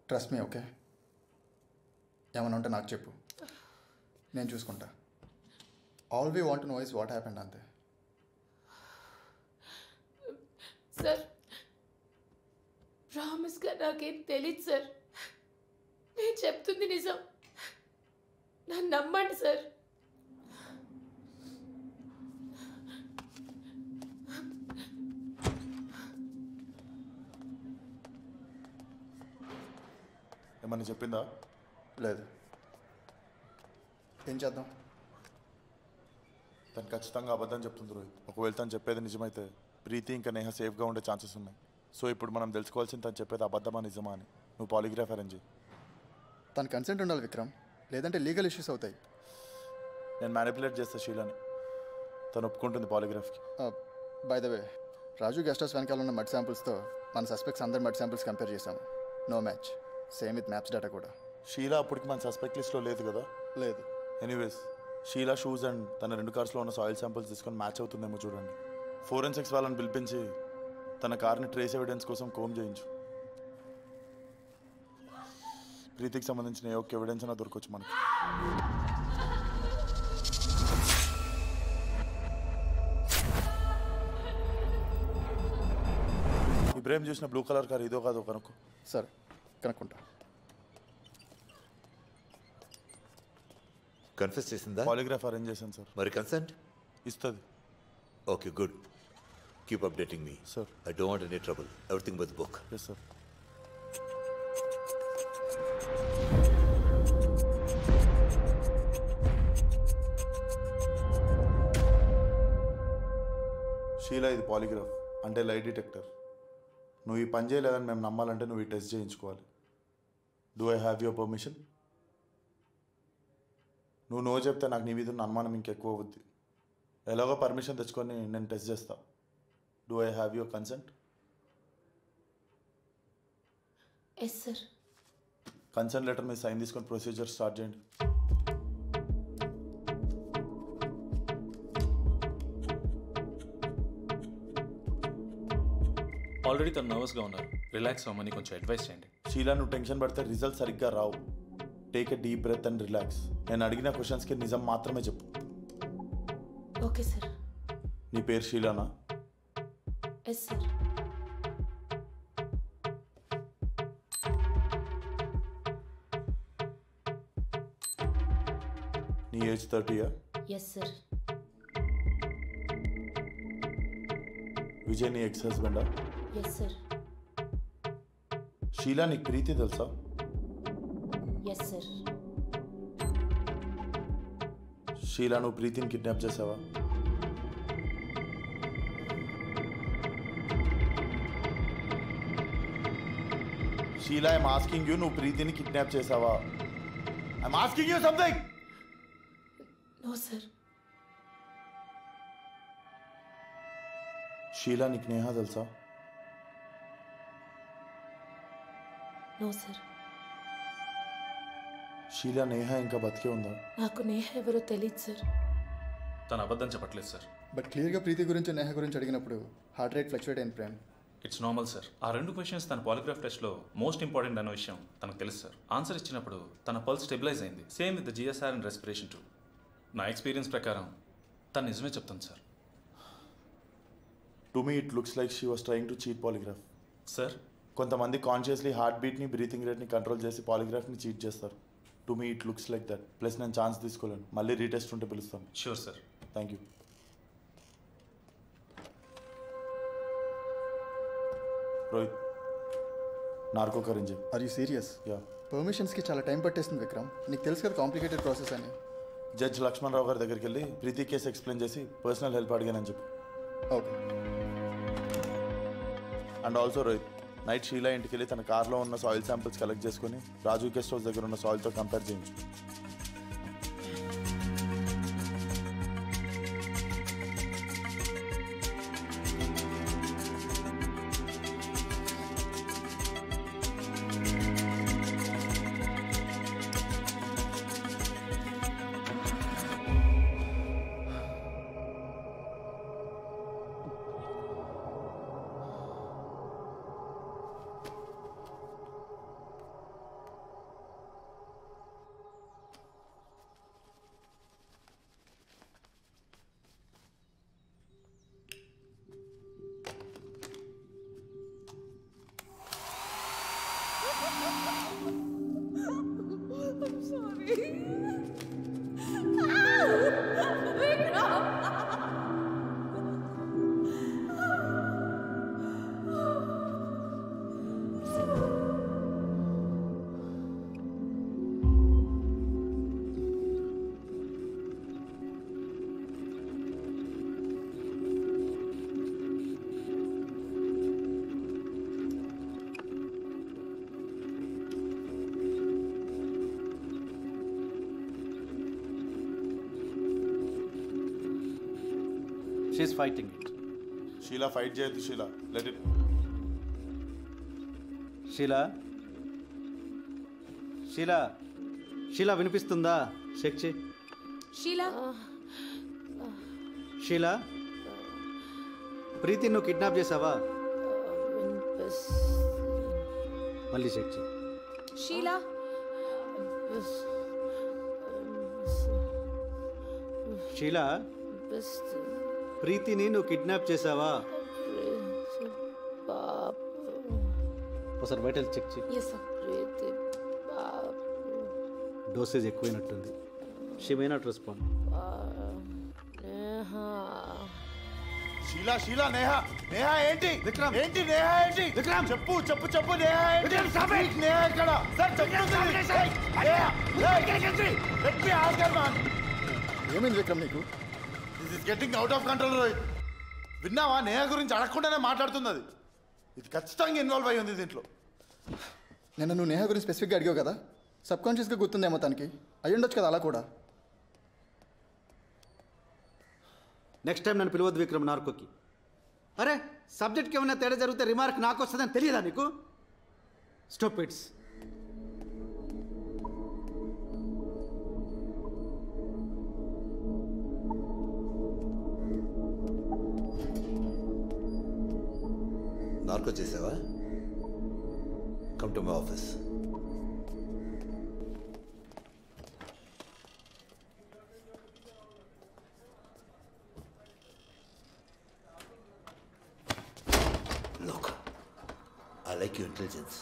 Trust me, okay? ఏమన్నా ఉంటే నాకు చెప్పు, నేను చూసుకుంటా. All we want know is what happened అంతే.
సార్ ప్రామిస్గా నాకేం తెలియదు సార్. నేను చెప్తుంది నిజం, నన్ను నమ్మండి సార్.
ఏమన్నా చెప్పిందా?
లేదు. ఏం చేద్దాం?
తను ఖచ్చితంగా అబద్ధం చెప్తుంది రోహిత్. ఒకవేళ తను చెప్పేది నిజమైతే ప్రీతి ఇంకా నేహ సేఫ్గా ఉండే ఛాన్సెస్ ఉన్నాయి. సో ఇప్పుడు మనం తెలుసుకోవాల్సింది తను చెప్పేది అబద్ధమా నిజమా అని. నువ్వు పాలిగ్రాఫ్ అరేంజ్ చేయి.
తన కన్సెంట్ ఉండాలి విక్రమ్, లేదంటే లీగల్ ఇష్యూస్ అవుతాయి.
నేను మ్యానిపులేట్ చేస్తా షీలాని, తను ఒప్పుకుంటుంది పాలిగ్రాఫ్కి.
By the way, Raju guest house వెనకాల ఉన్న మడ్ శాంపుల్స్తో మన సస్పెక్ట్స్ అందరి మడ్ శాంపుల్స్ కంపేర్ చేశాము. No match. Same with maps data కూడా.
షీలా అప్పటికి మన సస్పెక్ట్ లిస్ట్లో లేదు కదా?
లేదు.
ఎనీవేస్, షీలా షూస్ అండ్ తన 2 కార్స్లో ఉన్న సాయిల్ శాంపుల్స్ తీసుకొని మ్యాచ్ అవుతుందేమో చూడండి. ఫోరెన్సిక్స్ వాళ్ళని పిలిపించి తన కార్ని ట్రేస్ ఎవిడెన్స్ కోసం కోమ్ చేయించు. ప్రీతికి సంబంధించిన ఏ ఒక్క ఎవిడెన్స్ అయినా దొరకొచ్చు మనకి. ఇబ్రాహిం చూసిన బ్లూ కలర్ కార్ ఇదో కాదో కనుక్కో.
సరే, కనుక్కుంటా.
కన్ఫెస్ చేసిందా?
పాలిగ్రాఫ్ అరేంజ్ చేశాను సార్.
మరి కన్సెంట్
ఇస్తుంది.
Okay, good. Keep updating me.
Sir,
I don't want any trouble. Everything with book.
Yes sir. Sheela, ఇది పాలిగ్రాఫ్ అంటే లై డిటెక్టర్. నువ్వు ఈ పని చేయలేదని మేము నమ్మాలంటే నువ్వు ఈ టెస్ట్ చేయించుకోవాలి. Do I have your permission? నువ్వు నో చెప్తే నాకు నీ మీద ఉన్న అనుమానం ఇంకెక్కువ అవుద్ది. ఎలాగో పర్మిషన్ తెచ్చుకొని నేను టెస్ట్ చేస్తా. Do I have your consent?
Yes sir.
Consent letter మీద సైన్ తీసుకొని ప్రొసీజర్ స్టార్ట్ చేయండి.
ఆల్రెడీ తను నర్వస్గా ఉన్నారు. రిలాక్స్ అవ్వమని కొంచెం అడ్వైస్ చేయండి.
షీలా, నువ్వు టెన్షన్ పడితే రిజల్ట్ సరిగ్గా రావు. Take a deep breath and relax. నేను అడిగిన క్వశ్చన్స్కి నిజం మాత్రమే చెప్పు.
Okay sir.
నీ పేరు షీలానా?
Yes sir.
నీ ఏజ్ 30యా?
Yes sir.
విజయ్ నీ ఎక్స్ హస్బెండా?
Yes sir.
షీలా, నీకు ప్రీతి తెలుసా?
Yes sir.
షీలా, నువ్వు ప్రీతిని కిడ్నాప్ చేసావా? షీలా, ఐఎమ్ ఆస్కింగ్ యూ, నువ్వు ప్రీతిని కిడ్నాప్ చేసావా? I'm asking you something.
No sir.
Sheela, నీకు నేహ తెలుసా?
No sir.
షీలా, నేహ ఇంకా బతికే ఉందా?
నాకు నేహ ఎవరో తెలియదు సార్.
తను అబద్ధం చెప్పట్లేదు సార్.
బట్ క్లియర్గా ప్రీతి గురించి నేహ గురించి అడిగినప్పుడు హార్ట్ రేట్ ఫ్లక్చువేట్ అయిన ప్రేమ్.
It's normal sir. ఆ 2 క్వశ్చన్స్ తన పాలిగ్రాఫ్ టెస్ట్లో మోస్ట్ ఇంపార్టెంట్ అన్న విషయం తనకు తెలుసు సార్. ఆన్సర్ ఇచ్చినప్పుడు తన పల్స్ స్టెబిలైజ్ అయింది. Same with the GSR and respiration too. నా ఎక్స్పీరియన్స్ ప్రకారం తను నిజమే చెప్తాను sir.
To me it looks like she was trying to cheat polygraph.
Sir,
కొంతమంది కాన్షియస్లీ హార్ట్ బీట్ని, బ్రీతింగ్ రేట్ని కంట్రోల్ చేసి పాలిగ్రాఫ్ని చీట్ చేస్తారు. To me it looks like that. Plus నేను ఛాన్స్ తీసుకోలేను. మళ్ళీ రీటెస్ట్ ఉంటే పిలుస్తాను.
Sure sir.
Thank you. Rohit, narco కరెంజీ.
Are you serious?
యా.
పర్మిషన్స్కి చాలా టైం పట్టేస్తుంది విక్రమ్. నీకు తెలుసు కదా కాంప్లికేటెడ్ ప్రాసెస్ అని.
జడ్జ్ లక్ష్మణరావు గారి దగ్గరికి వెళ్ళి ప్రీతి కేసు ఎక్స్ప్లెయిన్ చేసి పర్సనల్ హెల్ప్ అడిగానని చెప్పు.
Okay.
And also Rohit, night Sheela ఇంటికి వెళ్ళి తన కార్లో ఉన్న సాయిల్ శాంపిల్స్ కలెక్ట్ చేసుకుని రాజు గెస్ట్ హౌస్ దగ్గర ఉన్న సాయిల్తో కంపేర్ చేయించు.
She's fighting it.
Sheela fight చేయొద్దు షీలా, లెట్ ఇట్.
షీలా షీలా షీలా వినిపిస్తుందా? చెక్ చేయి.
షీలా
షీలా, ప్రీతి నువ్వు కిడ్నాప్ చేసావా? మళ్ళీ చెక్ చేయి.
షీలా
షీలా, ప్రీతిని నువ్వు కిడ్నాప్ చేసావా? ఒకసారి బయట చెక్ చేయి. డోసేజ్ ఎక్కువైనట్టుంది. She may not respond.
Sheela Sheela Neha Neha ఏంటి విక్రమ్ ఏంటి నేహా ఏంటి విక్రమ్ చెప్పు చెప్పు చెప్పు నేహా ఏంటి నేహా ఎక్కడ సార్
ఏమైంది విక్రమ్ నీకు?
This is getting out of control Rohit. విన్నావా? నేహా గురించి అడగకుండానే మాట్లాడుతుంది అది. ఇది ఖచ్చితంగా ఇన్వాల్వ్ అయ్యి ఉంది దీంట్లో.
నిన్న నువ్వు నేహా గురించి స్పెసిఫిక్గా అడిగావు కదా, సబ్ కాన్షియస్గా గుర్తుందేమో తనకి. అయ్యి ఉండొచ్చు కదా అలా కూడా.
నెక్స్ట్ టైం నన్ను పిలవద్దు విక్రమ్ నార్కోకి. అరే సబ్జెక్ట్కి ఏమైనా తేడా జరిగితే రిమార్క్ నాకు వస్తుందని తెలియదా నీకు? Stop it's.
నార్కో చేసావా? Come to my office. Look, I like your intelligence,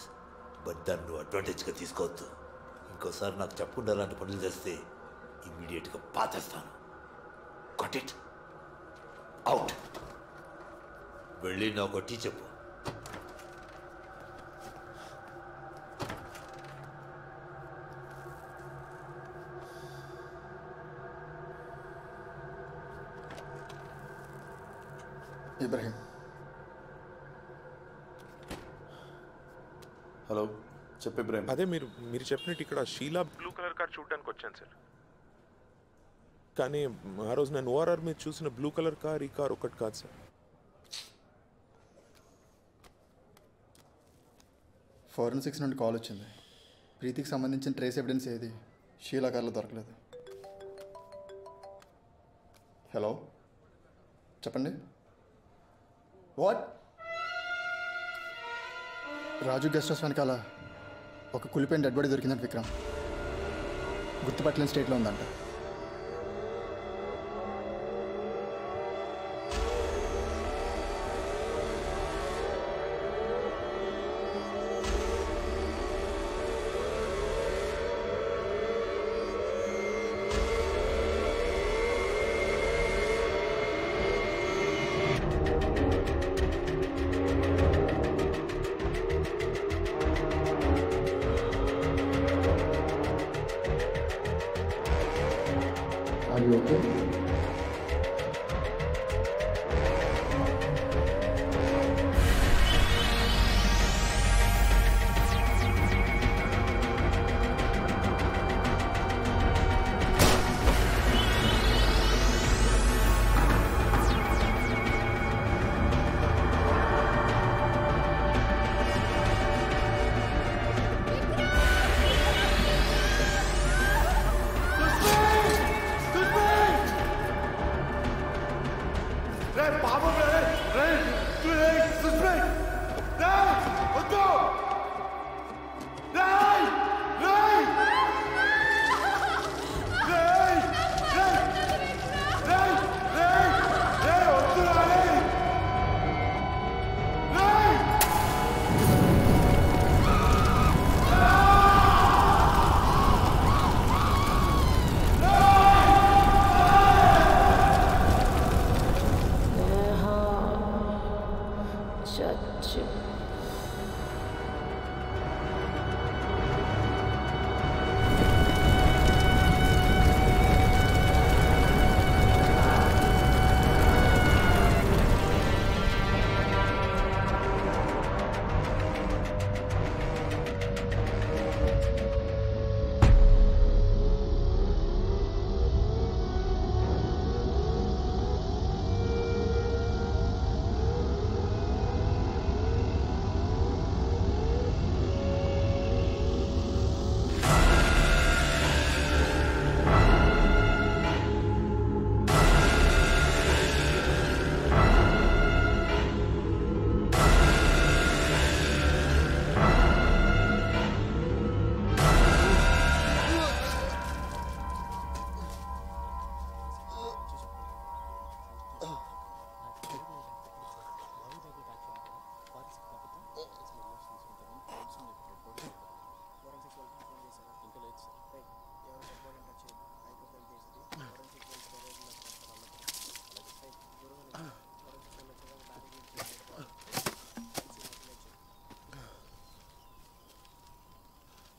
but దాన్ని నువ్వు అడ్వాంటేజ్గా తీసుకోవద్దు. ఇంకోసారి నాకు చెప్పకుండా అలాంటి పనులు చేస్తే ఇమ్మీడియట్గా పాతేస్తాను. Got it? Out. వెళ్ళి నా కొట్టి చెప్పు.
ఇబ్రహీం.
హలో చెప్పు ఇబ్రహీం.
అదే మీరు చెప్పినట్టు ఇక్కడ షీలా బ్లూ కలర్ కార్ చూడడానికి వచ్చాను సార్. కానీ ఆ రోజు నేను ఓఆర్ఆర్ మీద చూసిన బ్లూ కలర్ కార్ ఈ కార్ ఒకటి కాదు సార్.
ఫోరెన్సిక్స్ నుండి కాల్ వచ్చింది. ప్రీతికి సంబంధించిన ట్రేస్ ఎవిడెన్స్ ఏది షీలా కార్లో దొరకలేదు. హలో చెప్పండి. వాట్? రాజు గెస్ట్ హౌస్ వెనకాల ఒక కులిపోయిన డెడ్ బాడీ దొరికిందంట విక్రమ్. గుర్తుపట్టలేని స్టేట్లో ఉందంట. Are you okay?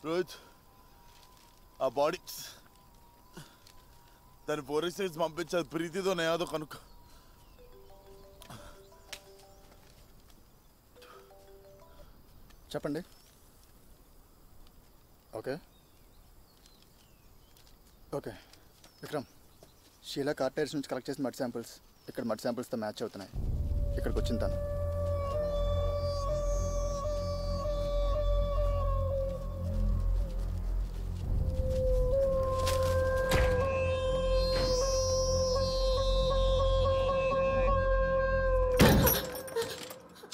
రోహిత్ ఆ బాడీ దాని ఫోరెన్సిక్స్ పంపించాలి. ప్రీతితో నేయాదో కనుక్కో.
చెప్పండి. Okay okay Vikram, Sheela car tyres నుంచి కలెక్ట్ చేసిన మడ్ శాంపిల్స్ ఇక్కడ మడ్ శాంపిల్స్తో మ్యాచ్ అవుతున్నాయి. ఇక్కడికి వచ్చిన తను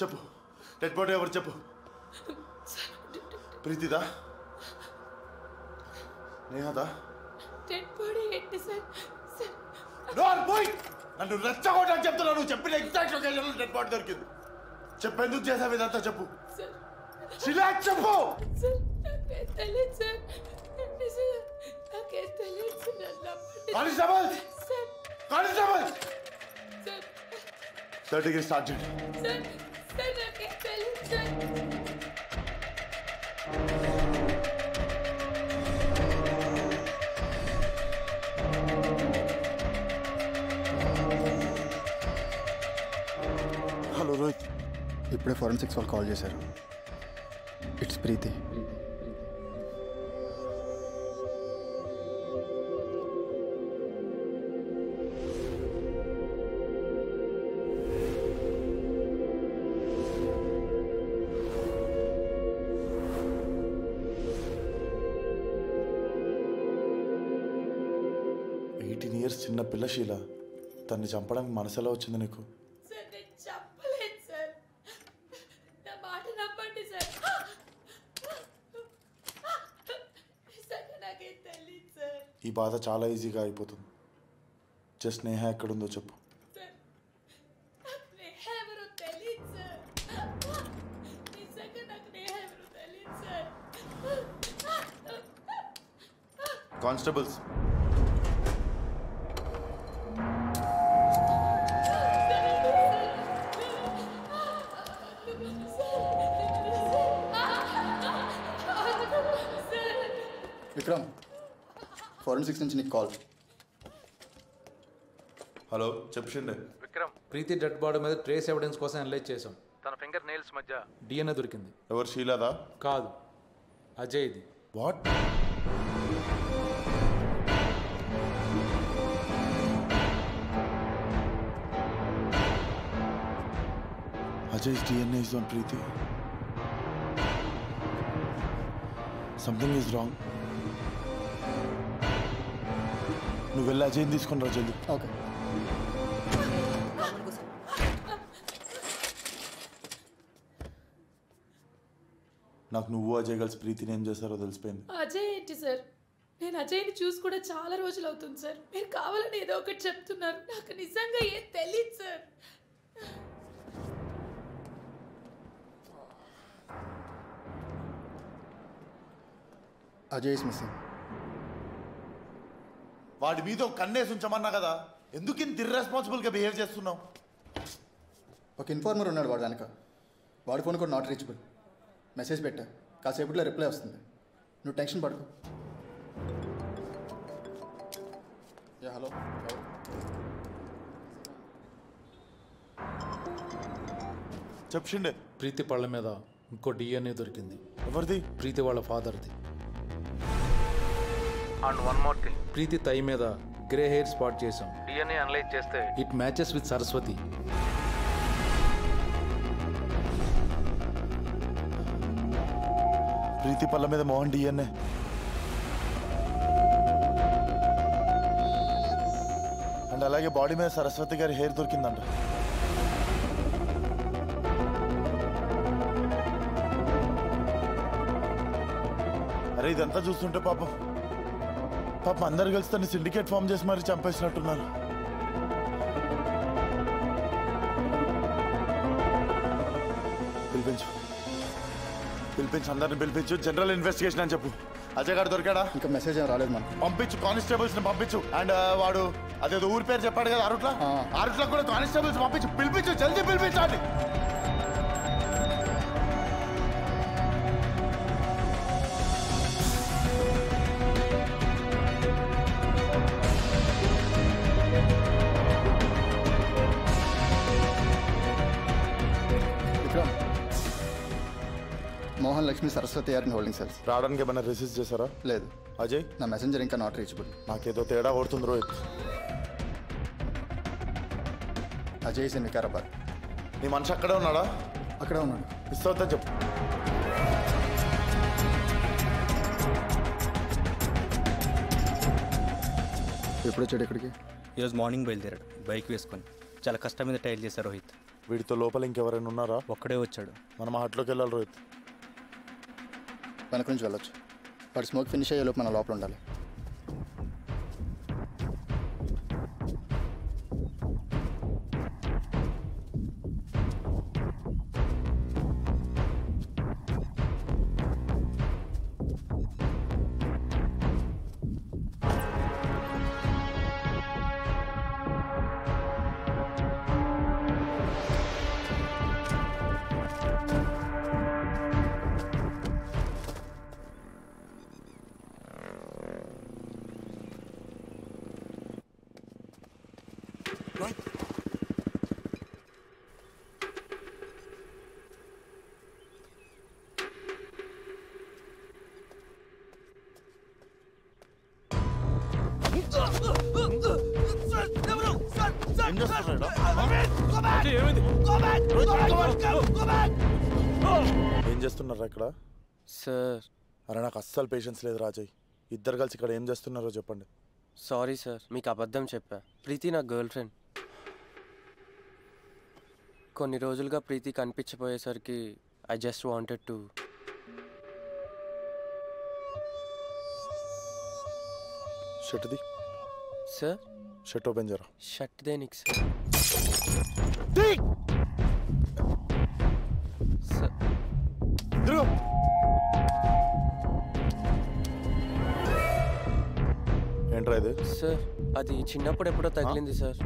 చెప్పు. డెడ్ బాడీ ఎవరు చెప్పు. ప్రీతిదా? నేహాదా?
డెడ్ బాడీ ఏంటి సార్?
నన్ను రెచ్చగొట్టని చెప్తున్నా. నువ్వు చెప్పిన ఎగ్జాక్ట్ లొకేషన్లో డెడ్ బాడీ దొరికింది. చెప్పు, ఎందుకు చేసావు ఇదంతా చెప్పు. శిలా చెప్పు.
తెలియదు సార్, నాకేం తెలియదు సార్.
కానిస్టేబుల్ కానిస్టేబుల్ 30 స్టార్ట్ చేయండి.
సార్ నాకేం తెలియదు సార్.
హలో రోహిత్.
ఇప్పుడే ఫోరెన్సిక్స్ వాళ్ళు కాల్ చేశారు. ఇట్స్ ప్రీతి.
చిన్న పిల్ల శీల. తన్ని చంపడానికి మనసు ఎలా వచ్చింది నీకు?
సార్ నేను చెప్పలేదు సార్. నా మాట నమ్మండి సార్. నిజంగా నాకేం తెలియదు సార్.
ఈ బాధ చాలా ఈజీగా అయిపోతుంది. జస్ట్ నేహ ఎక్కడుందో చెప్పు.
సార్ నాకు నేహ ఎవరో తెలియదు సార్. నిజంగా నాకు నేహ ఎవరో తెలియదు సార్.
కానిస్టేబుల్స్
విక్రమ్, ఫోరెన్సిక్స్ నుంచి నీకు కాల్.
హలో చెప్పు షిండే.
విక్రమ్, ప్రీతి డెడ్ బాడీ మీద ట్రేస్ ఎవిడెన్స్ కోసం అనలైజ్ చేసాం. తన ఫింగర్ నెయిల్స్ మధ్య డిఎన్ఏ దొరికింది.
ఎవరు షీలాదా?
కాదు, అజయ్ది.
What? Ajay's DNA is on Preeti. Something is wrong. నువ్వు వెళ్ళి అజయ్ని తీసుకొని రా జల్దీ.
ఓకే.
నాకు నువ్వు అజయ్ కలిసి ప్రీతిని ఏం చేశారో తెలిసిపోయింది.
అజయ్ ఏంటి సార్? నేను అజయ్ని చూసి కూడా చాలా రోజులు అవుతుంది సార్. మీరు కావాలని ఏదో ఒకటి చెప్తున్నారు. నాకు నిజంగా ఏం తెలియదు సార్.
Ajay is missing.
వాడి మీద ఒక కన్నేసి ఉంచమన్నా కదా, ఎందుకు ఇంత ఇర్రెస్పాన్సిబుల్గా బిహేవ్ చేస్తున్నావు?
ఒక ఇన్ఫార్మర్ ఉన్నాడు వాడు వెనక. వాడి ఫోన్ కూడా నాట్ రీచబుల్. మెసేజ్ పెట్టా, కాసేపట్లో రిప్లై వస్తుంది. నువ్వు టెన్షన్ పడుకో. Yeah hello.
చెప్పిండే.
ప్రీతి పళ్ళ మీద ఇంకో డిఎన్ఏ దొరికింది.
ఎవరిది?
ప్రీతి వాళ్ళ ఫాదర్ది. అండ్ వన్ మోర్ థింగ్, ప్రీతి తై మీద గ్రే హెయిర్ స్పాట్ చేసాం. డిఎన్ఏ అనలైజ్ చేస్తే ఇట్ మ్యాచెస్ విత్ సరస్వతి.
ప్రీతి పళ్ళ మీద మోహన్ డిఎన్ఏ. అండ్ అలాగే బాడీ మీద సరస్వతి గారి హెయిర్ దొరికిందంట. అరే ఇదంతా చూస్తుంటే పాపం అందరు కలిసి తను సిండికేట్ ఫామ్ చేసి మరి చంపేసినట్టున్నారు. పిలిపించు అందరిని పిలిపించు. జనరల్ ఇన్వెస్టిగేషన్ అని చెప్పు. అజయ్ గారు దొరికాడా?
ఇంకా మెసేజ్ ఏం రాలేదు మనం.
పంపించు, కానిస్టేబుల్స్ ని పంపించు. అండ్ వాడు అదేదో ఊరి పేరు చెప్పాడు కదా అరుట్ల, అరుట్ల కూడా కానిస్టేబుల్స్ పంపించు. పిలిపించు, జల్దీ పిలిపించండి.
Vikram, Mohan Lakshmi Saraswati are in holding cells.
రావడానికి ఏమైనా రిసీవ్ చేశారా?
లేదు.
అజయ్,
నా మెసెంజర్ ఇంకా నాట్ రీచబుల్.
నాకేదో తేడా కొడుతుంది రోహిత్.
Ajay is in Vikarabad.
నీ మనిషి అక్కడే ఉన్నాడా?
అక్కడే ఉన్నాడు.
మిస్ అవుతా చెప్పు.
ఎప్పుడు వచ్చాడు ఇక్కడికి?
ఈరోజు మార్నింగ్ బయలుదేరాడు బైక్ వేసుకొని. చాలా కష్టం మీద టైల్ చేశారు రోహిత్.
వీడితో లోపల ఇంకెవరైనా ఉన్నారా?
ఒక్కడే వచ్చాడు.
మనం హాట్లోకి వెళ్ళాలి రోహిత్.
వెనక నుంచి వెళ్ళొచ్చు. వాడు స్మోక్ ఫినిష్ అయ్యే లోపు మన లోపల ఉండాలి.
ఏం చేస్తున్నారా ఇక్కడ?
సార్,
అరే నాకు అస్సలు పేషెన్స్ లేదు రాజయ్. ఇద్దరు కలిసి ఇక్కడ ఏం చేస్తున్నారో చెప్పండి.
సారీ సార్, మీకు అబద్ధం చెప్పా. ప్రీతి నా గర్ల్ ఫ్రెండ్. కొన్ని రోజులుగా ప్రీతి కనిపించబోయేసరికి ఐ జస్ట్ వాంటెడ్ టు.
షర్ట్ది
సార్.
షర్ట్ ఓపెన్ చేయరా.
షర్ట్ దేనికి సార్?
ఏంట్రా ఇది?
సార్, అది చిన్నప్పుడు ఎప్పుడో తగిలింది సార్.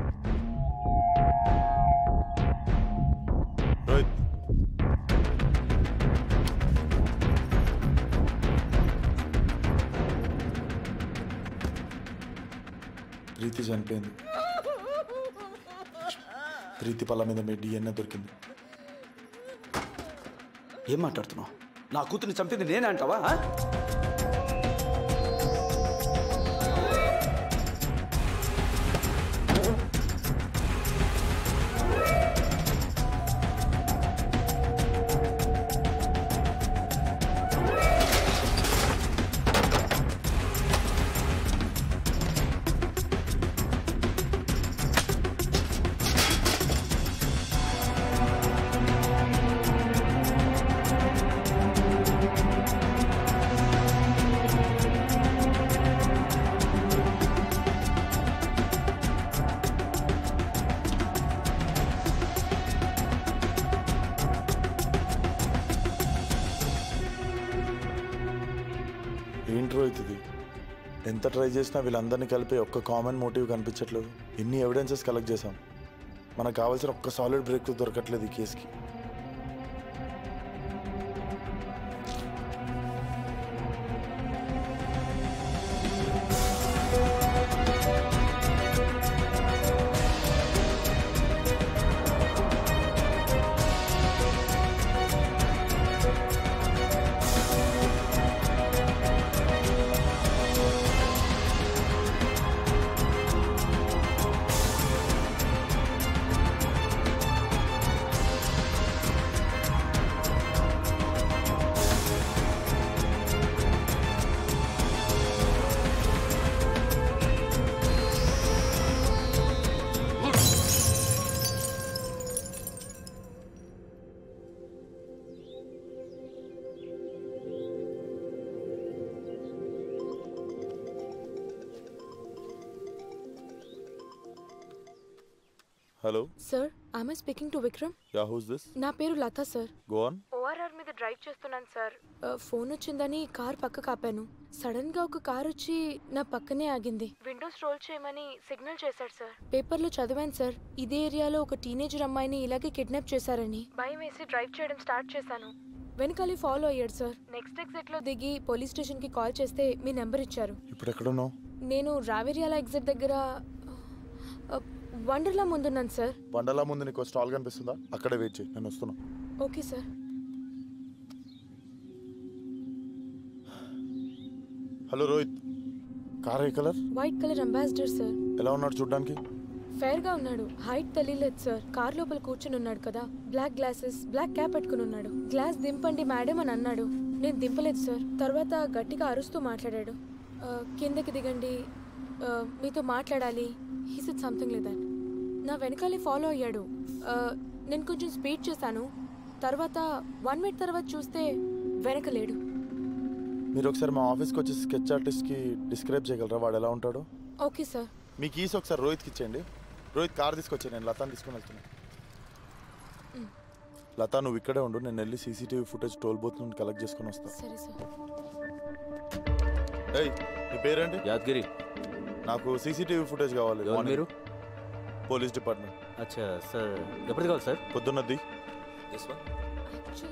రోహిత్, ప్రీతి చనిపోయింది. ప్రీతి పళ్ళ మీద మీ డిఎన్ఏ దొరికింది.
ఏం మాట్లాడుతున్నావు? నా కూతుర్ని చంపింది నేనే అంటావా?
ఏంటి రోహిత్ ఇది? ఎంత ట్రై చేసినా వీళ్ళందరినీ కలిపి ఒక్క కామన్ మోటివ్ కనిపించట్లేదు. ఎన్ని ఎవిడెన్సెస్ కలెక్ట్ చేసాం, మనకు కావాల్సిన ఒక్క సాలిడ్ బ్రేక్ దొరకట్లేదు ఈ కేసుకి. Hello
sir, I'm I speaking to Vikram?
Yeah, who's this?
నా పేరు Latha sir.
Go on.
ORR మీద డ్రైవ్ చేస్తున్నాను సార్. ఫోన్ వచ్చిందని కార్ పక్క కాపాను. సడన్ గా ఒక కార్ వచ్చి నా పక్కనే ఆగింది. విండోస్ రోల్ చేయమని సిగ్నల్ చేశాడు సార్. పేపర్లో చదివాను సార్, ఇదే ఏరియాలో ఒక టీనేజర్ అమ్మాయిని ఇలాగే కిడ్నాప్ చేశారని. భయం వేసి డ్రైవ్ చేయడం స్టార్ట్ చేశాను. వెనకాలే ఫాలో అయ్యాడు సార్. నెక్స్ట్ ఎగ్జిట్ లో దిగి పోలీస్ స్టేషన్ కి కాల్ చేస్తే మీ నెంబర్ ఇచ్చారు.
ఇప్పుడు ఎక్కడున్నావు?
నేను రావేరియాల ఎగ్జిట్ దగ్గర వండర్లా ముందున్నాను సార్.
వండర్లా ముందు నీకు స్టాల్ కనిపిస్తుందా? అక్కడే వెయిట్ చేయి, నేను వస్తున్నా.
Okay sir.
Hello Rohit, car ఏ colour?
White colour ambassador sir.
ఎలా ఉన్నాడు చూడ్డానికి?
ఫెయిర్ గా ఉన్నాడు. హైట్ తెలియలేదు సార్. కార్ లోపల కూర్చుని ఉన్నాడు కదా. బ్లాక్ గ్లాసెస్, బ్లాక్ క్యాప్ పెట్టుకుని ఉన్నాడు. గ్లాస్ దింపండి మేడం అని అన్నాడు. నేను దింపలేదు సార్. తర్వాత గట్టిగా అరుస్తూ మాట్లాడాడు. కిందకి దిగండి, మీతో మాట్లాడాలి. He said something like that. నా వెనకాలే ఫాలో అయ్యాడు. నేను కొంచెం స్పీడ్ చేశాను. తర్వాత 1 మినిట్ తర్వాత చూస్తే వెనక లేడు.
మీరు ఒకసారి మా ఆఫీస్కి వచ్చి స్కెచ్ ఆర్టిస్ట్కి డిస్క్రైబ్ చేయగలరా వాడు ఎలా ఉంటాడో?
Okay sir.
మీ కీస్ ఒకసారి రోహిత్కి ఇచ్చేయండి. రోహిత్ కార్ తీసుకొచ్చి నేను లతాని తీసుకుని వెళ్తున్నాను. లతా నువ్వు ఇక్కడే ఉండు, నేను వెళ్ళి సీసీటీవీ ఫుటేజ్ టోల్ బూత్ నుండి కలెక్ట్ చేసుకుని వస్తాను.
సరే సార్.
ఏయ్, నీ పేరేంటి?
యాదగిరి.
నాకు సీసీటీవీ ఫుటేజ్ కావాలి.
మీరు?
Police department.
అచ్చా సార్, ఎప్పటికి కావాలి సార్?
పొద్దున్నది.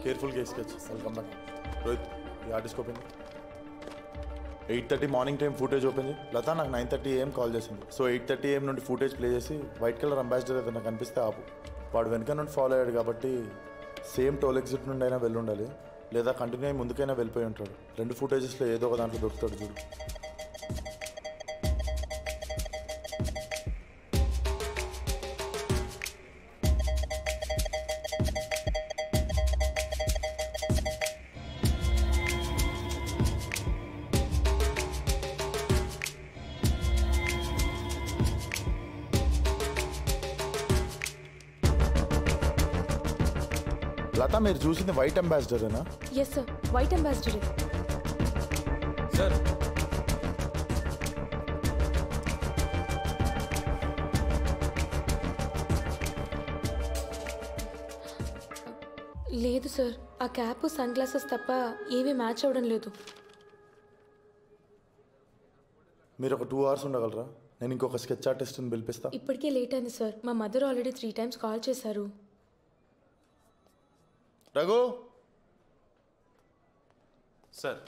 కేర్ఫుల్ గా స్కెచ్. Welcome back. రోహిత్, ఈ artist open 8:30 morning time footage open చేయి. లతా నాకు 9:30 AM కాల్ చేసింది. సో 8:30 AM నుండి ఫుటేజ్ ప్లే చేసి వైట్ కలర్ అంబాసిడర్ ఏదైనా కనిపిస్తే ఆపు. వాడు వెనక నుండి ఫాలో అయ్యాడు కాబట్టి సేమ్ టోల్ ఎగ్జిట్ నుండి అయినా వెళ్ళి ఉండాలి, లేదా కంటిన్యూ అయ్యి ముందుకైనా వెళ్ళిపోయి ఉంటాడు. 2 ఫుటేజెస్లో ఏదో ఒక దాంట్లో దొరుకుతాడు చూడు. లతా, మీరు చూసింది వైట్ అంబాసిడరేనా?
ఎస్ సార్, వైట్ అంబాసిడరే.
సార్
లేదు సార్, ఆ క్యాప్ సన్ గ్లాసెస్ తప్ప ఏమీ మ్యాచ్ అవ్వడం లేదు.
మీరు ఒక 2 hours ఉండగలరా? నేను ఇంకొక స్కెచ్ ఆర్టిస్ట్ని పిలిపిస్తా.
ఇప్పటికే లేట్ అయింది సార్. మా మదర్ ఆల్రెడీ 3 times కాల్ చేశారు.
రఘు
సార్,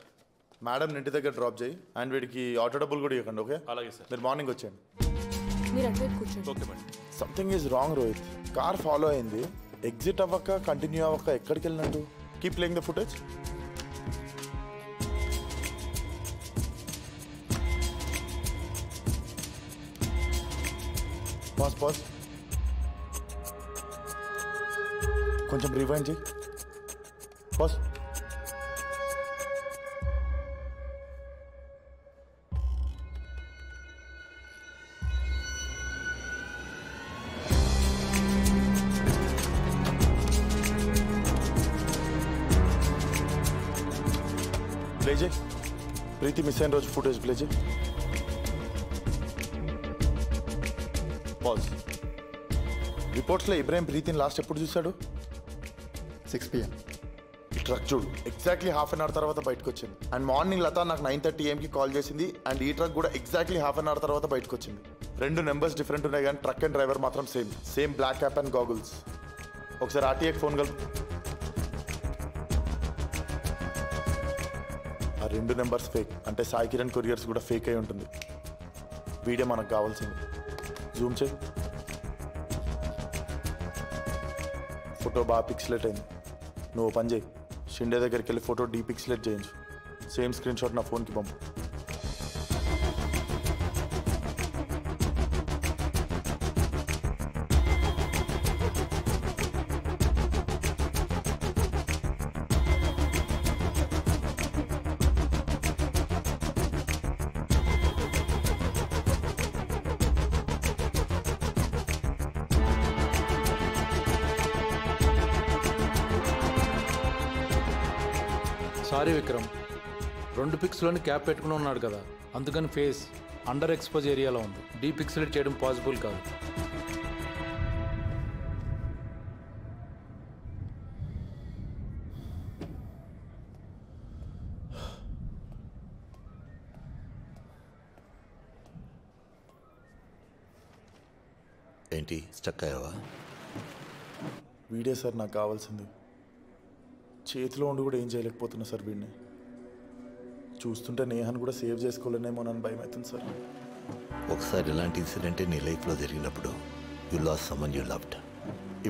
మేడం ఇంటి దగ్గర డ్రాప్ చేయి. అండ్ వీడికి ఆటో డబ్బులు కూడా ఇవ్వకండి. ఓకే?
అలాగే సార్.
మీరు మార్నింగ్ వచ్చేయండి.
మీరు అటువైపు కూర్చోండి.
Okay madam.
Something is wrong Rohit. Car follow అయింది, ఎగ్జిట్ అవ్వక కంటిన్యూ అవ్వక ఎక్కడికి వెళ్ళినట్టు. Keep playing the footage. Pass pass. కొంచెం రివైండ్ చేయి. పాస్. ప్లే చేయి. ప్రీతి మిస్ అయిన రోజు ఫుటేజ్ ప్లే చేయి. పాజ్. రిపోర్ట్స్లో ఇబ్రాహిం ప్రీతిని లాస్ట్ ఎప్పుడు చూశాడు?
6 PM.
ఈ ట్రక్ చూడు, ఎగ్జాక్ట్లీ హాఫ్ అన్ అవర్ తర్వాత బయటకు వచ్చింది. అండ్ మార్నింగ్ లతా నాకు 9:30 AM కాల్ చేసింది. అండ్ ఈ ట్రక్ కూడా ఎగ్జాక్ట్లీ హాఫ్ అన్ అవర్ తర్వాత బయటకు వచ్చింది. 2 నెంబర్స్ డిఫరెంట్ ఉన్నాయి కానీ ట్రక్ అండ్ డ్రైవర్ మాత్రం same black cap and goggles. ఒకసారి ఆర్టీఏకి ఫోన్ కలుపు. ఆ 2 నెంబర్స్ ఫేక్ అంటే సాయి కిరణ్ కొరియర్స్ కూడా ఫేక్ అయి ఉంటుంది. వీడియో మనకు కావాల్సింది. జూమ్ చేయి. ఫోటో బాగా పిక్సలేట్ అయింది. నువ్వు పని చేయి, షిండే దగ్గరికి వెళ్ళి ఫోటో డీపిక్సలేట్ చేయించు. సేమ్ స్క్రీన్ షాట్ నా ఫోన్కి పంపు.
సారీ విక్రమ్, 2 పిక్స్లోని క్యాప్ పెట్టుకుని ఉన్నాడు కదా, అందుకని ఫేస్ అండర్ ఎక్స్పోజ్ ఏరియాలో ఉంది. డీపిక్సలేట్ చేయడం పాసిబుల్ కాదు.
ఏంటి స్టక్ అయ్యావా?
వీడియో సార్ నాకు కావాల్సింది. చేతిలో ఉండి కూడా ఏం చేయలేకపోతున్నా సార్. వీడిని చూస్తుంటే నేహాన్ని కూడా సేవ్ చేసుకోలేనేమో అని భయం అవుతుంది సార్.
ఒకసారి ఇలాంటి ఇన్సిడెంటే నీ లైఫ్లో జరిగినప్పుడు you lose someone you loved.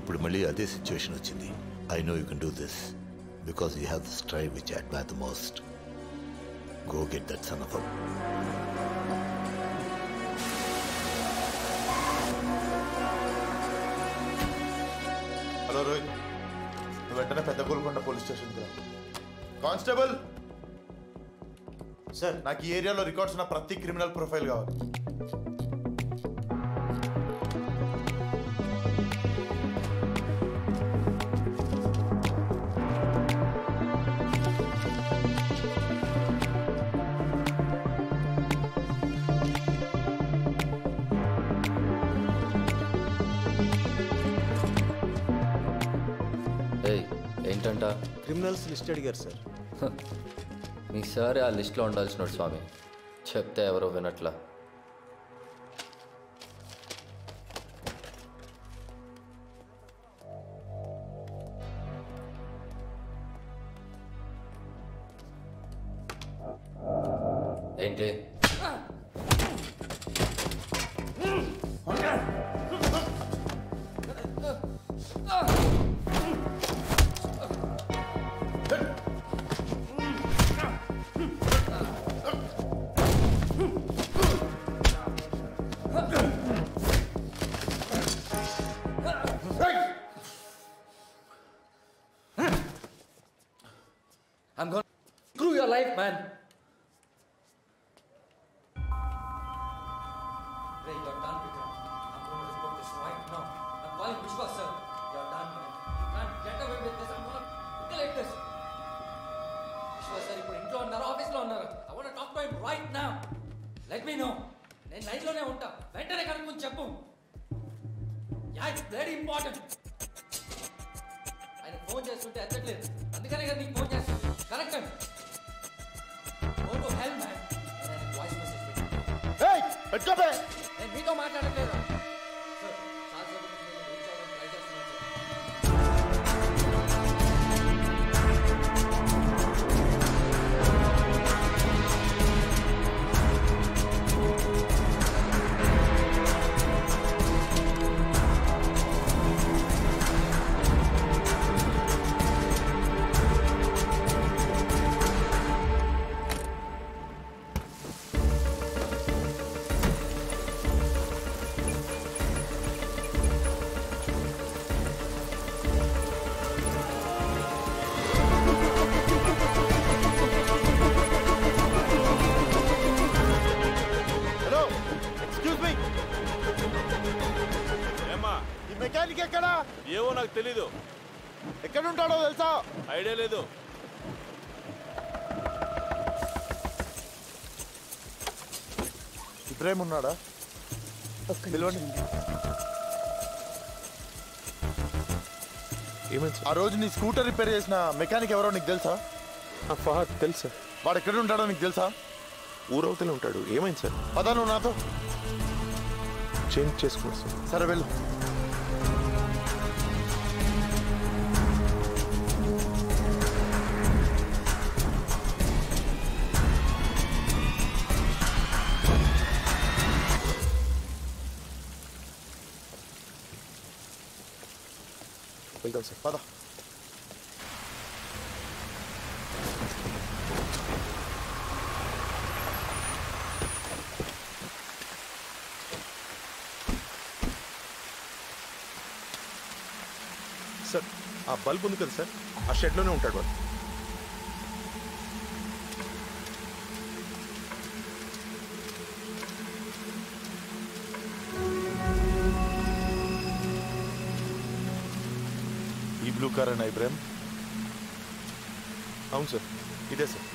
ఇప్పుడు మళ్ళీ అదే సిచ్యువేషన్ వచ్చింది. I know you can do this because you have the drive which I admire the most. Go get that son of a...
hello Rohit, నువ్వు వెంటనే పెద్ద గోల్కొండ పోలీస్ స్టేషన్కి రా. కానిస్టేబుల్ సార్, నాకు ఈ ఏరియాలో రికార్డ్స్ ఉన్న ప్రతి క్రిమినల్ ప్రొఫైల్ కావాలి.
ఏంటంట?
క్రిమినల్స్ లిస్ట్ అడిగారు సార్.
మీ సారే ఆ లిస్ట్లో ఉండాల్సినాడు స్వామి, చెప్తే ఎవరో వినట్లా. ఏంటి?
I'm gonna screw your life, man. Ray, you're done, Vikram. I'm going to report this right now. I'm calling Vishwa, sir. You're done, man. You can't get away with this. I'm going to escalate this. Vishwa, sir, ఇప్పుడు ఇంట్లో ఉన్నారు, ఆఫీస్లో ఉన్నారు. I want to talk to him right now. Let me know. నేను లైన్లోనే ఉంటా. వెంటనే కనుక్కొని చెప్పు. Yeah, it's very important. ఆయన ఫోన్ చేస్తుంటే ఎత్తట్లేదు, అందుకనే కదా నీకు ఫోన్ చేస్తాను. కరెక్ట్ అండి. Go to hell man. నేను వాయిస్ మెసేజ్ పెట్టాను.
ఏయ్ పెట్టుకోబే.
నేను మీతో మాట్లాడట్లేదా సార్? చాలా సేపు నుంచి నేను రీచ్ అవ్వడానికి ట్రై చేస్తున్నాను
ఏవో నాకు తెలీదు.
ఎక్కడ ఉంటాడో తెలుసా?
ఐడియా లేదు.
ఇబ్రాహిం ఉన్నాడా? పిలవండి.
ఏమైంది?
ఆ రోజు నీ స్కూటర్ రిపేర్ చేసిన మెకానిక్ ఎవరో నీకు తెలుసా?
ఫహద్ తెలుసా?
వాడు ఎక్కడ ఉంటాడో నీకు తెలుసా?
ఊరవతలే ఉంటాడు. ఏమైంది సార్?
పదా నువ్వు నాతో.
చేంజ్ చేసుకోండి సార్.
సరే వెళ్ళు.
వెళ్దాం సార్.
పద.
సార్ ఆ బల్బ్ ఉంది కదా సార్, ఆ షెడ్లోనే ఉంటాడు వాడు.
ఈ బ్లూ కార్ అయినా ఇబ్రాహిం?
అవును సార్, ఇదే సార్.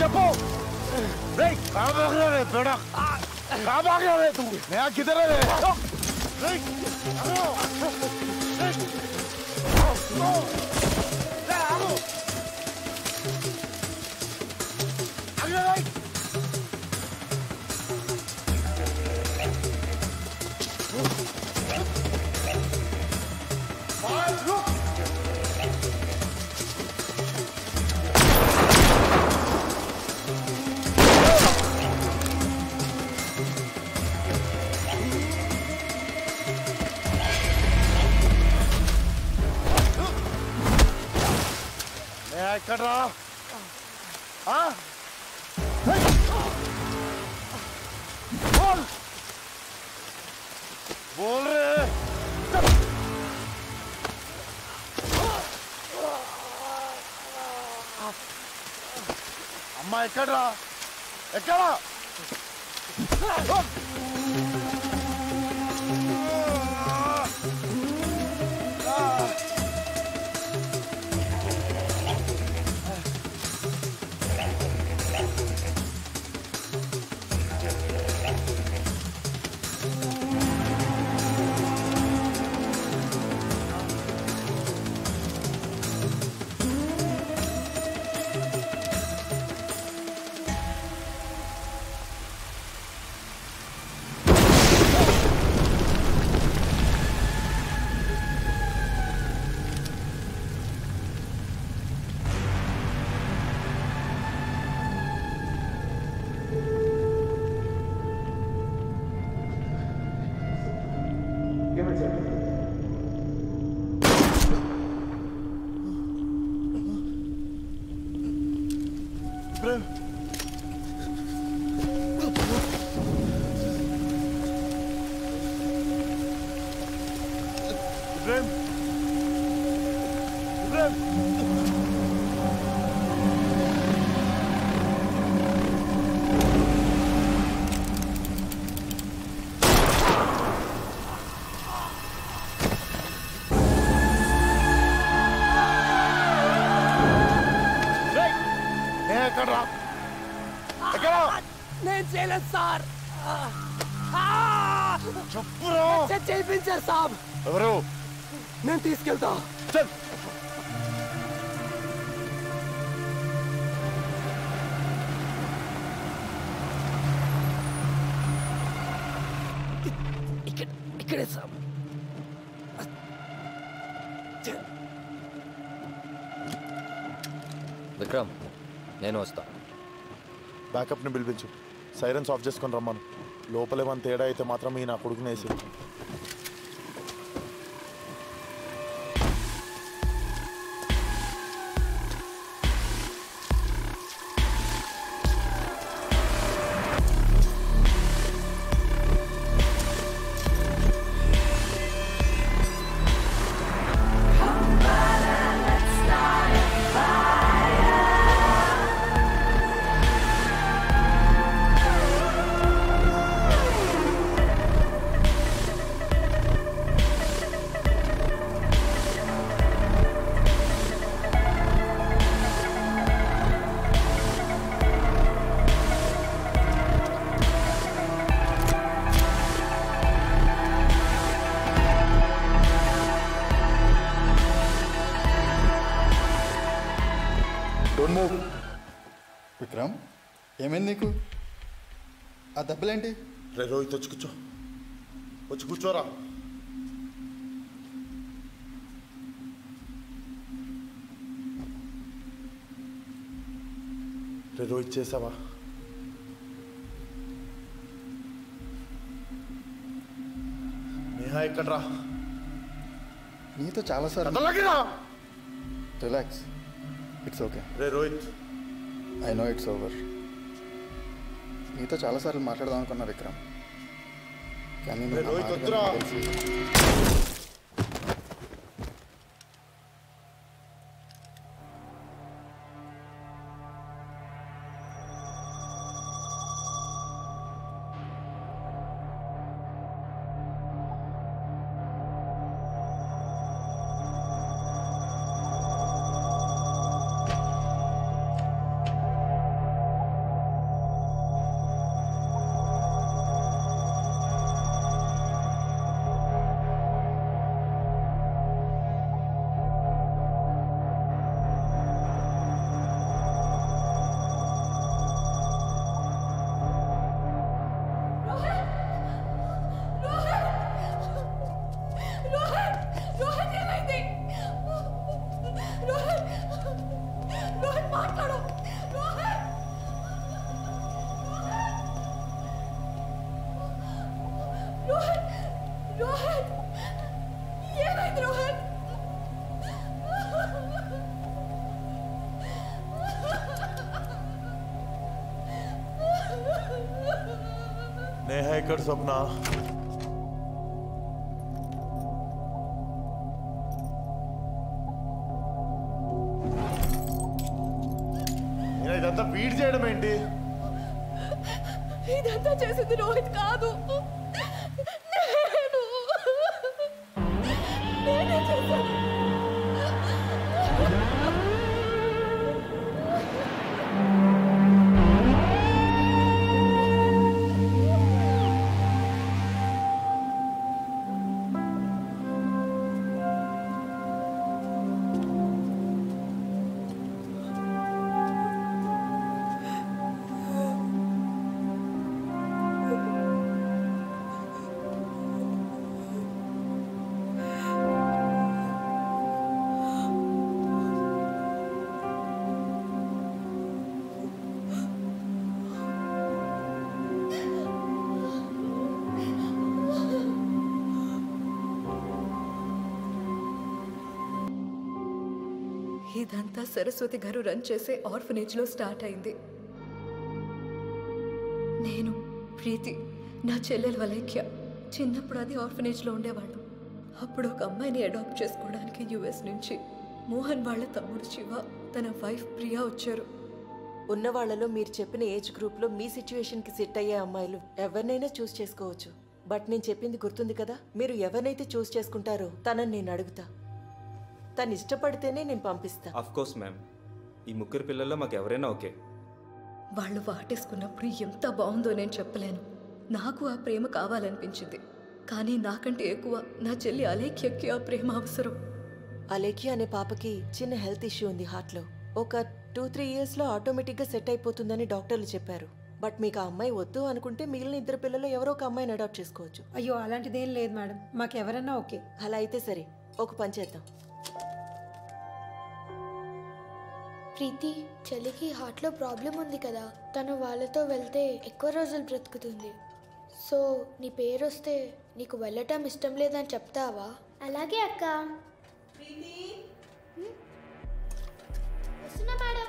చెప్పు कहाँ भाग रहा है बेटा कहाँ भाग रहा है तू नया किधर है कर रहा हाँ बोल बोल रहे अम्मा ఎక్కడ ఎక్కడ
నేను చేయలేదు సార్ చేయించారు సాబ్
ఎవరు
నేను తీసుకెళ్తా ఇక్కడే సాబ్
విక్రమ్ నేను వస్తా
బ్యాకప్ని పిలిపించు సైరన్స్ ఆఫ్ చేసుకొని రమ్మను లోపలేమని తేడా అయితే మాత్రం ఈ నా కొడుకుని వేసి
విక్రమ్ ఏమైంది నీకు ఆ దెబ్బలేంటి
రే రోహిత్ వచ్చి కూర్చోరా రే రోహిత్ చేసావా నేహా ఎక్కడ్రా
నీతో చాలాసార్లు relax it's okay
ray Rohit
I know it's over నీతో చాలాసార్లు మాట్లాడదాం అనుకున్నా విక్రమ్ కానీ
రోహిత్ వద్దురా
రోహిత్ ఏమైంది రోహిత్?
నేహ ఎక్కడ స్వప్న? ఇదంతా ఫీడ్ చేయడం ఏంటి?
ఇదంతా చేసింది రోహిత్ కాదు, నేనే చేశాను. ఇదంతా సరస్వతి గారు రన్ చేసే ఆర్ఫనేజ్లో స్టార్ట్ అయింది. నేను, ప్రీతి, నా చెల్లెలు అలేఖ్య చిన్నప్పుడు అది ఆర్ఫనేజ్లో ఉండేవాళ్ళం. అప్పుడు ఒక అమ్మాయిని అడాప్ట్ చేసుకోవడానికి యుఎస్ నుంచి మోహన్ వాళ్ళ తమ్ముడు శివ, తన వైఫ్ ప్రియా వచ్చారు.
ఉన్న వాళ్ళలో మీరు చెప్పిన ఏజ్ గ్రూప్లో మీ సిచ్యువేషన్కి సెట్ అయ్యే అమ్మాయిలు ఎవరినైనా చూస్ చేసుకోవచ్చు. బట్ నేను చెప్పింది గుర్తుంది కదా, మీరు ఎవరినైతే చూస్ చేసుకుంటారో తనని నేను అడుగుతా. తను ఇష్టపడితేనే నేను పంపిస్తా.
ఆఫ్ కోర్స్ మ్యామ్, ఈ ముగ్గురు పిల్లల్లో మాకు ఎవరైనా ఓకే.
వాళ్ళు వాటేసుకున్నప్పుడు ఎంత బాగుందో నేను చెప్పలేను. నాకు ఆ ప్రేమ కావాలనిపించింది, కానీ నాకంటే ఎక్కువ నా చెల్లి అలేఖ్యకి ఆ ప్రేమ అవసరం.
అలేఖ్య అనే పాపకి చిన్న హెల్త్ ఇష్యూ ఉంది హార్ట్లో. ఒక 2-3 ఇయర్స్లో ఆటోమేటిక్గా సెట్ అయిపోతుందని డాక్టర్లు చెప్పారు. బట్ మీకు ఆ అమ్మాయి వద్దు అనుకుంటే మిగిలిన 2 పిల్లలు ఎవరో ఒక అమ్మాయిని అడాప్ట్ చేసుకోవచ్చు.
అయ్యో అలాంటిదేం లేదు మేడం, మాకు ఎవరన్నా ఓకే.
అలా అయితే సరే, ఒక పని చేద్దాం.
ప్రీతి, చెల్లికి హార్ట్లో ప్రాబ్లం ఉంది కదా, తను వాళ్ళతో వెళ్తే ఎక్కువ రోజులు బ్రతుకుతుంది. సో నీ పేరు వస్తే నీకు వెళ్ళటం ఇష్టం లేదని చెప్తావా?
అలాగే అక్క. వస్తున్నా మేడం.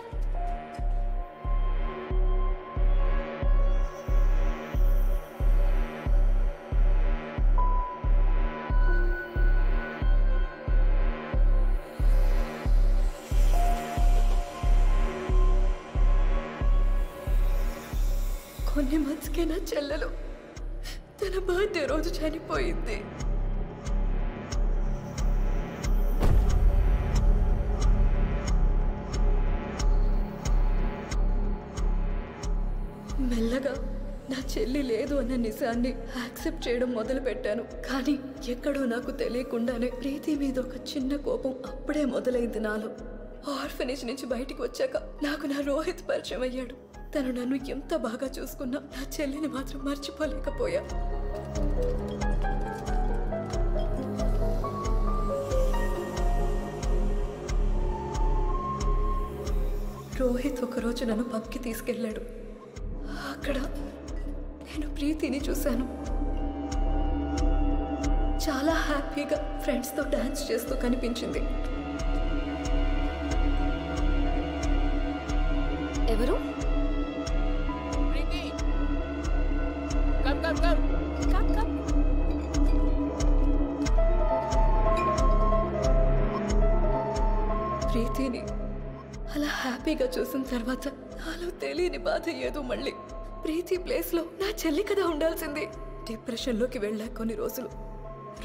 కొన్ని మంత్స్కే నా చెల్లెలు తన బర్త్డే రోజు చనిపోయింది. మెల్లగా నా చెల్లి లేదు అన్న నిజాన్ని యాక్సెప్ట్ చేయడం మొదలు పెట్టాను. కానీ ఎక్కడో నాకు తెలియకుండానే ప్రీతి మీద ఒక చిన్న కోపం అప్పుడే మొదలైంది నాలో. ఆర్ఫనేజ్ నుంచి బయటికి వచ్చాక నాకు నా రోహిత్ పరిచయం అయ్యాడు. తను నన్ను ఎంత బాగా చూసుకున్నా నా చెల్లిని మాత్రం మర్చిపోలేకపోయా. రోహిత్ ఒకరోజు నన్ను పబ్కి తీసుకెళ్ళాడు. అక్కడ నేను ప్రీతిని చూశాను. చాలా హ్యాపీగా ఫ్రెండ్స్తో డాన్స్ చేస్తూ కనిపించింది. ఎవరు? ప్రీతిని అలా హ్యాపీగా చూసిన తర్వాత నాలో తెలియని బాధ ఏదో మళ్ళీ. ప్రీతి ప్లేస్లో నా చెల్లి కదా ఉండాల్సింది. డిప్రెషన్లోకి వెళ్ళా కొన్ని రోజులు.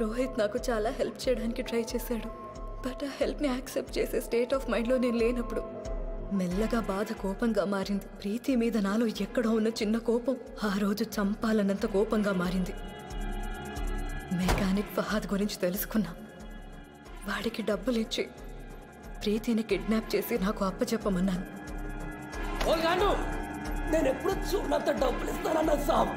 రోహిత్ నాకు చాలా హెల్ప్ చేయడానికి ట్రై చేశాడు. బట్ ఆ హెల్ప్ని యాక్సెప్ట్ చేసే స్టేట్ ఆఫ్ మైండ్లో నేను లేనప్పుడు మెల్లగా బాధ కోపంగా మారింది. ప్రీతి మీద నాలో ఎక్కడో ఉన్న చిన్న కోపం ఆ రోజు చంపాలన్నంత కోపంగా మారింది. మెకానిక్ ఫహాద్ గురించి తెలుసుకున్నా. వాడికి డబ్బులు ఇచ్చి ప్రీతిని కిడ్నాప్ చేసి నాకు అప్పచెప్పమన్నాను.
నేను ఎప్పుడు చూడంత డబ్బులు ఇస్తానన్నా సాబ్.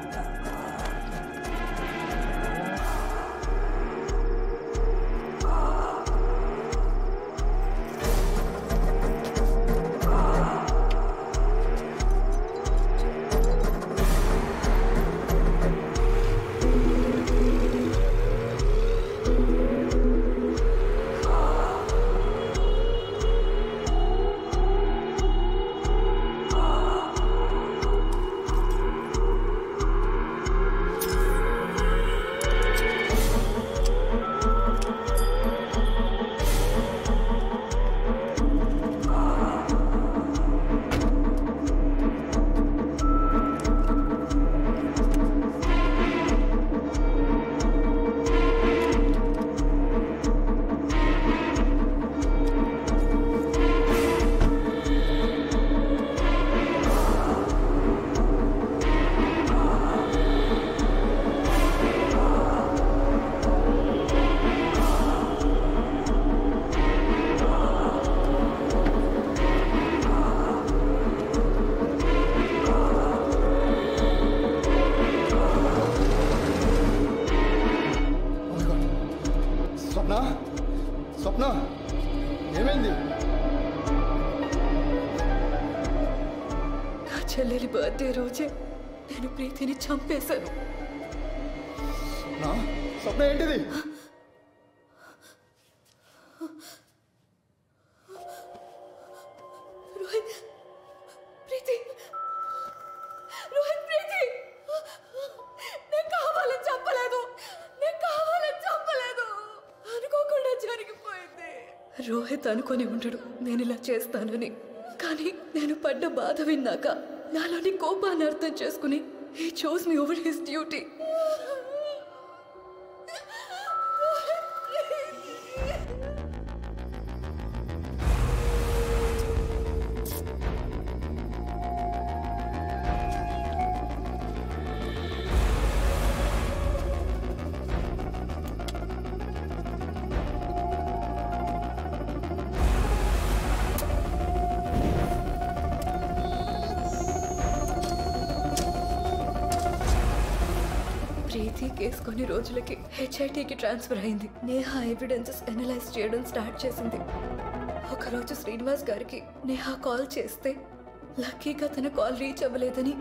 స్వప్న స్వప్న ఏమైంది?
నా చెల్లెలి బర్త్డే రోజే నేను ప్రీతిని చంపేశాను.
స్వప్న ఏంటిది?
రోహిత్ ప్రీతి రోహిత్ ప్రీతి నేను కావాలని చంపలేదు, నేను కావాలని చంపలేదు, అనుకోకుండా జరిగిపోయింది. రోహిత్ అనుకొని ఉండడు నేను ఇలా చేస్తానని, కానీ నేను పడ్డ బాధ విన్నాక నాలోని కోపాన్ని అర్థం చేసుకుని he chose me over his duty. Preethi case కొన్ని రోజులకి హెచ్ఐటీకి ట్రాన్స్ఫర్ అయింది. నేహా ఎవిడెన్సెస్ అనలైజ్ చేయడం స్టార్ట్ చేసింది. ఒకరోజు శ్రీనివాస్ గారికి నేహా కాల్ చేస్తే లక్కీగా తన కాల్ రీచ్ అవ్వలేదని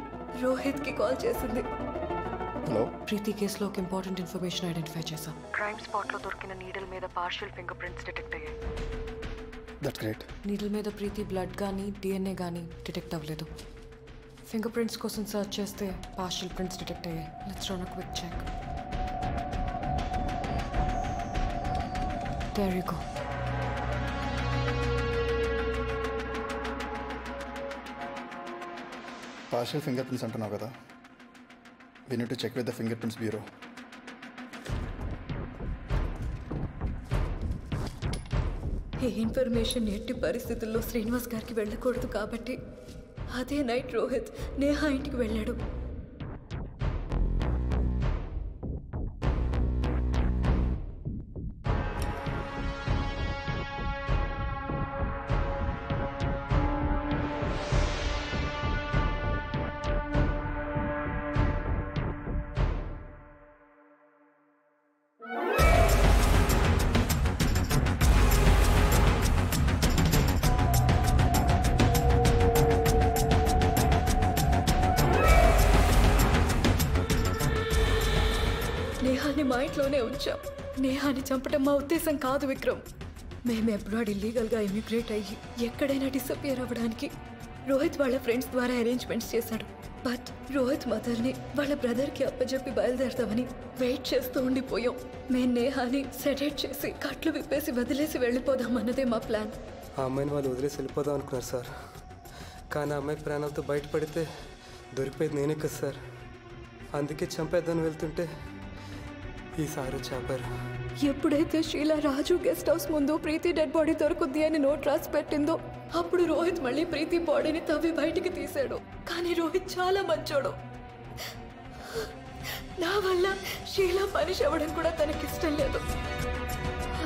రోహిత్కి కాల్ చేసింది.
హలో,
ప్రీతి కేసులో ఒక ఇంపార్టెంట్ ఇన్ఫర్మేషన్ ఐడెంటిఫై చేశాం.
క్రైమ్ స్పాట్లో దొరికిన నీడిల్ మీద పార్షియల్ ఫింగర్ ప్రింట్స్ డిటెక్ట్ అయ్యాయి.
That's great.
నీడిల్ మీద ప్రీతి బ్లడ్ కానీ డిఎన్ఏ కానీ డిటెక్ట్ అవ్వలేదు. ఫింగర్ ప్రింట్స్ కోసం సర్చ్ చేస్తే పార్షియల్ ప్రింట్స్ డిటెక్ట్ అయ్యాయి. Let's run a quick check. There you go.
Partial finger prints అంటున్నావు కదా, we need to check with the finger prints bureau.
ఈ ఇన్ఫర్మేషన్ ఎట్టి పరిస్థితుల్లో శ్రీనివాస్ గారికి వెళ్ళకూడదు కాబట్టి అదే నైట్ రోహిత్ నేహా ఇంటికి వెళ్ళాడు. నేహాని మా ఇంట్లోనే ఉంచాం. నేహాని చంపడం మా ఉద్దేశం కాదు విక్రమ్. మేము అబ్రాడ్ ఇల్లీగల్గా ఇమిగ్రేట్ అయ్యి ఎక్కడైనా డిసపియర్ అవ్వడానికి రోహిత్ వాళ్ళ ఫ్రెండ్స్ ద్వారా అరేంజ్మెంట్స్ చేశాడు. బట్ రోహిత్ మదర్ని వాళ్ళ బ్రదర్కి అప్పచెప్పి బయలుదేరతామని వెయిట్ చేస్తూ ఉండిపోయాం. మేము నేహాని సెడేట్ చేసి కట్లు విప్పేసి వదిలేసి వెళ్ళిపోదాం అన్నదే మా ప్లాన్.
ఆ అమ్మాయిని వాళ్ళు వదిలేసి వెళ్ళిపోదాం అనుకున్నారు సార్. కానీ ఆ అమ్మాయి ప్రాణాలతో బయటపడితే దొరికిపోయేది నేనే కదా సార్. అందుకే చంపేద్దాన్ని వెళ్తుంటే ఈసారి చాపారు.
ఎప్పుడైతే షీలా రాజు గెస్ట్ హౌస్ ముందు ప్రీతి డెడ్ బాడీ దొరుకుద్ది అని నోట్ రాసి పెట్టిందో అప్పుడు రోహిత్ మళ్ళీ ప్రీతి బాడీని తవ్వి బయటికి తీశాడు. కానీ రోహిత్ చాలా మంచోడు. నా వల్ల షీలా పనిష్ అవ్వడం కూడా తనకిష్టం లేదు.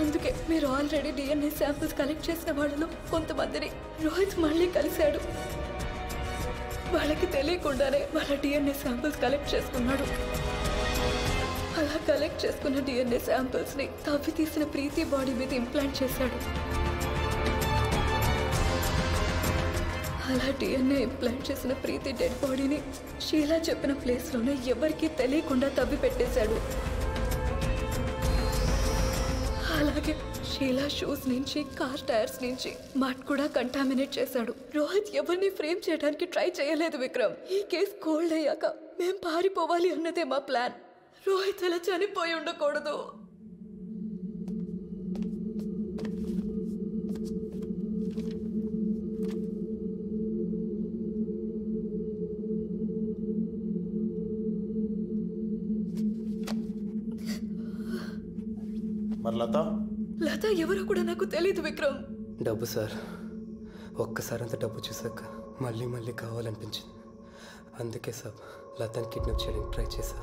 అందుకే మీరు ఆల్రెడీ డిఎన్ఏ శాంపిల్స్ కలెక్ట్ చేసిన వాళ్ళలో కొంతమందిని రోహిత్ మళ్ళీ కలిశాడు. వాళ్ళకి తెలియకుండానే వాళ్ళ డిఎన్ఏ శాంపిల్స్ కలెక్ట్ చేసుకున్నాడు. అలా కలెక్ట్ చేసుకున్న డిఎన్ఏ శాంపిల్స్ ని తవ్వి తీసిన ప్రీతి బాడీ మీద ఇంప్లాంట్ చేశాడు. అలా డిఎన్ఏ ఇంప్లాంట్ చేసిన ప్రీతి డెడ్ బాడీని షీలా చెప్పిన ప్లేస్లోనే ఎవరికీ తెలియకుండా తవ్వి పెట్టేశాడు. అలాగే షీలా షూస్ నుంచి కార్ టైర్స్ నుంచి మట్ కూడా కంటామినేట్ చేశాడు. రోహిత్ ఎవరిని ఫ్రేమ్ చేయడానికి ట్రై చేయలేదు విక్రమ్. ఈ కేసు కోల్డ్ అయ్యాక మేం పారిపోవాలి అన్నదే మా ప్లాన్. రోహిత్ అలా చనిపోయి ఉండకూడదు.
మరి లత
లత ఎవరో కూడా నాకు తెలియదు విక్రమ్.
డబ్బు సార్. ఒక్కసారి అంత డబ్బు చూసాక మళ్ళీ మళ్ళీ కావాలనిపించింది. అందుకే సార్ లతని కిడ్నాప్ చేయడానికి ట్రై చేశా.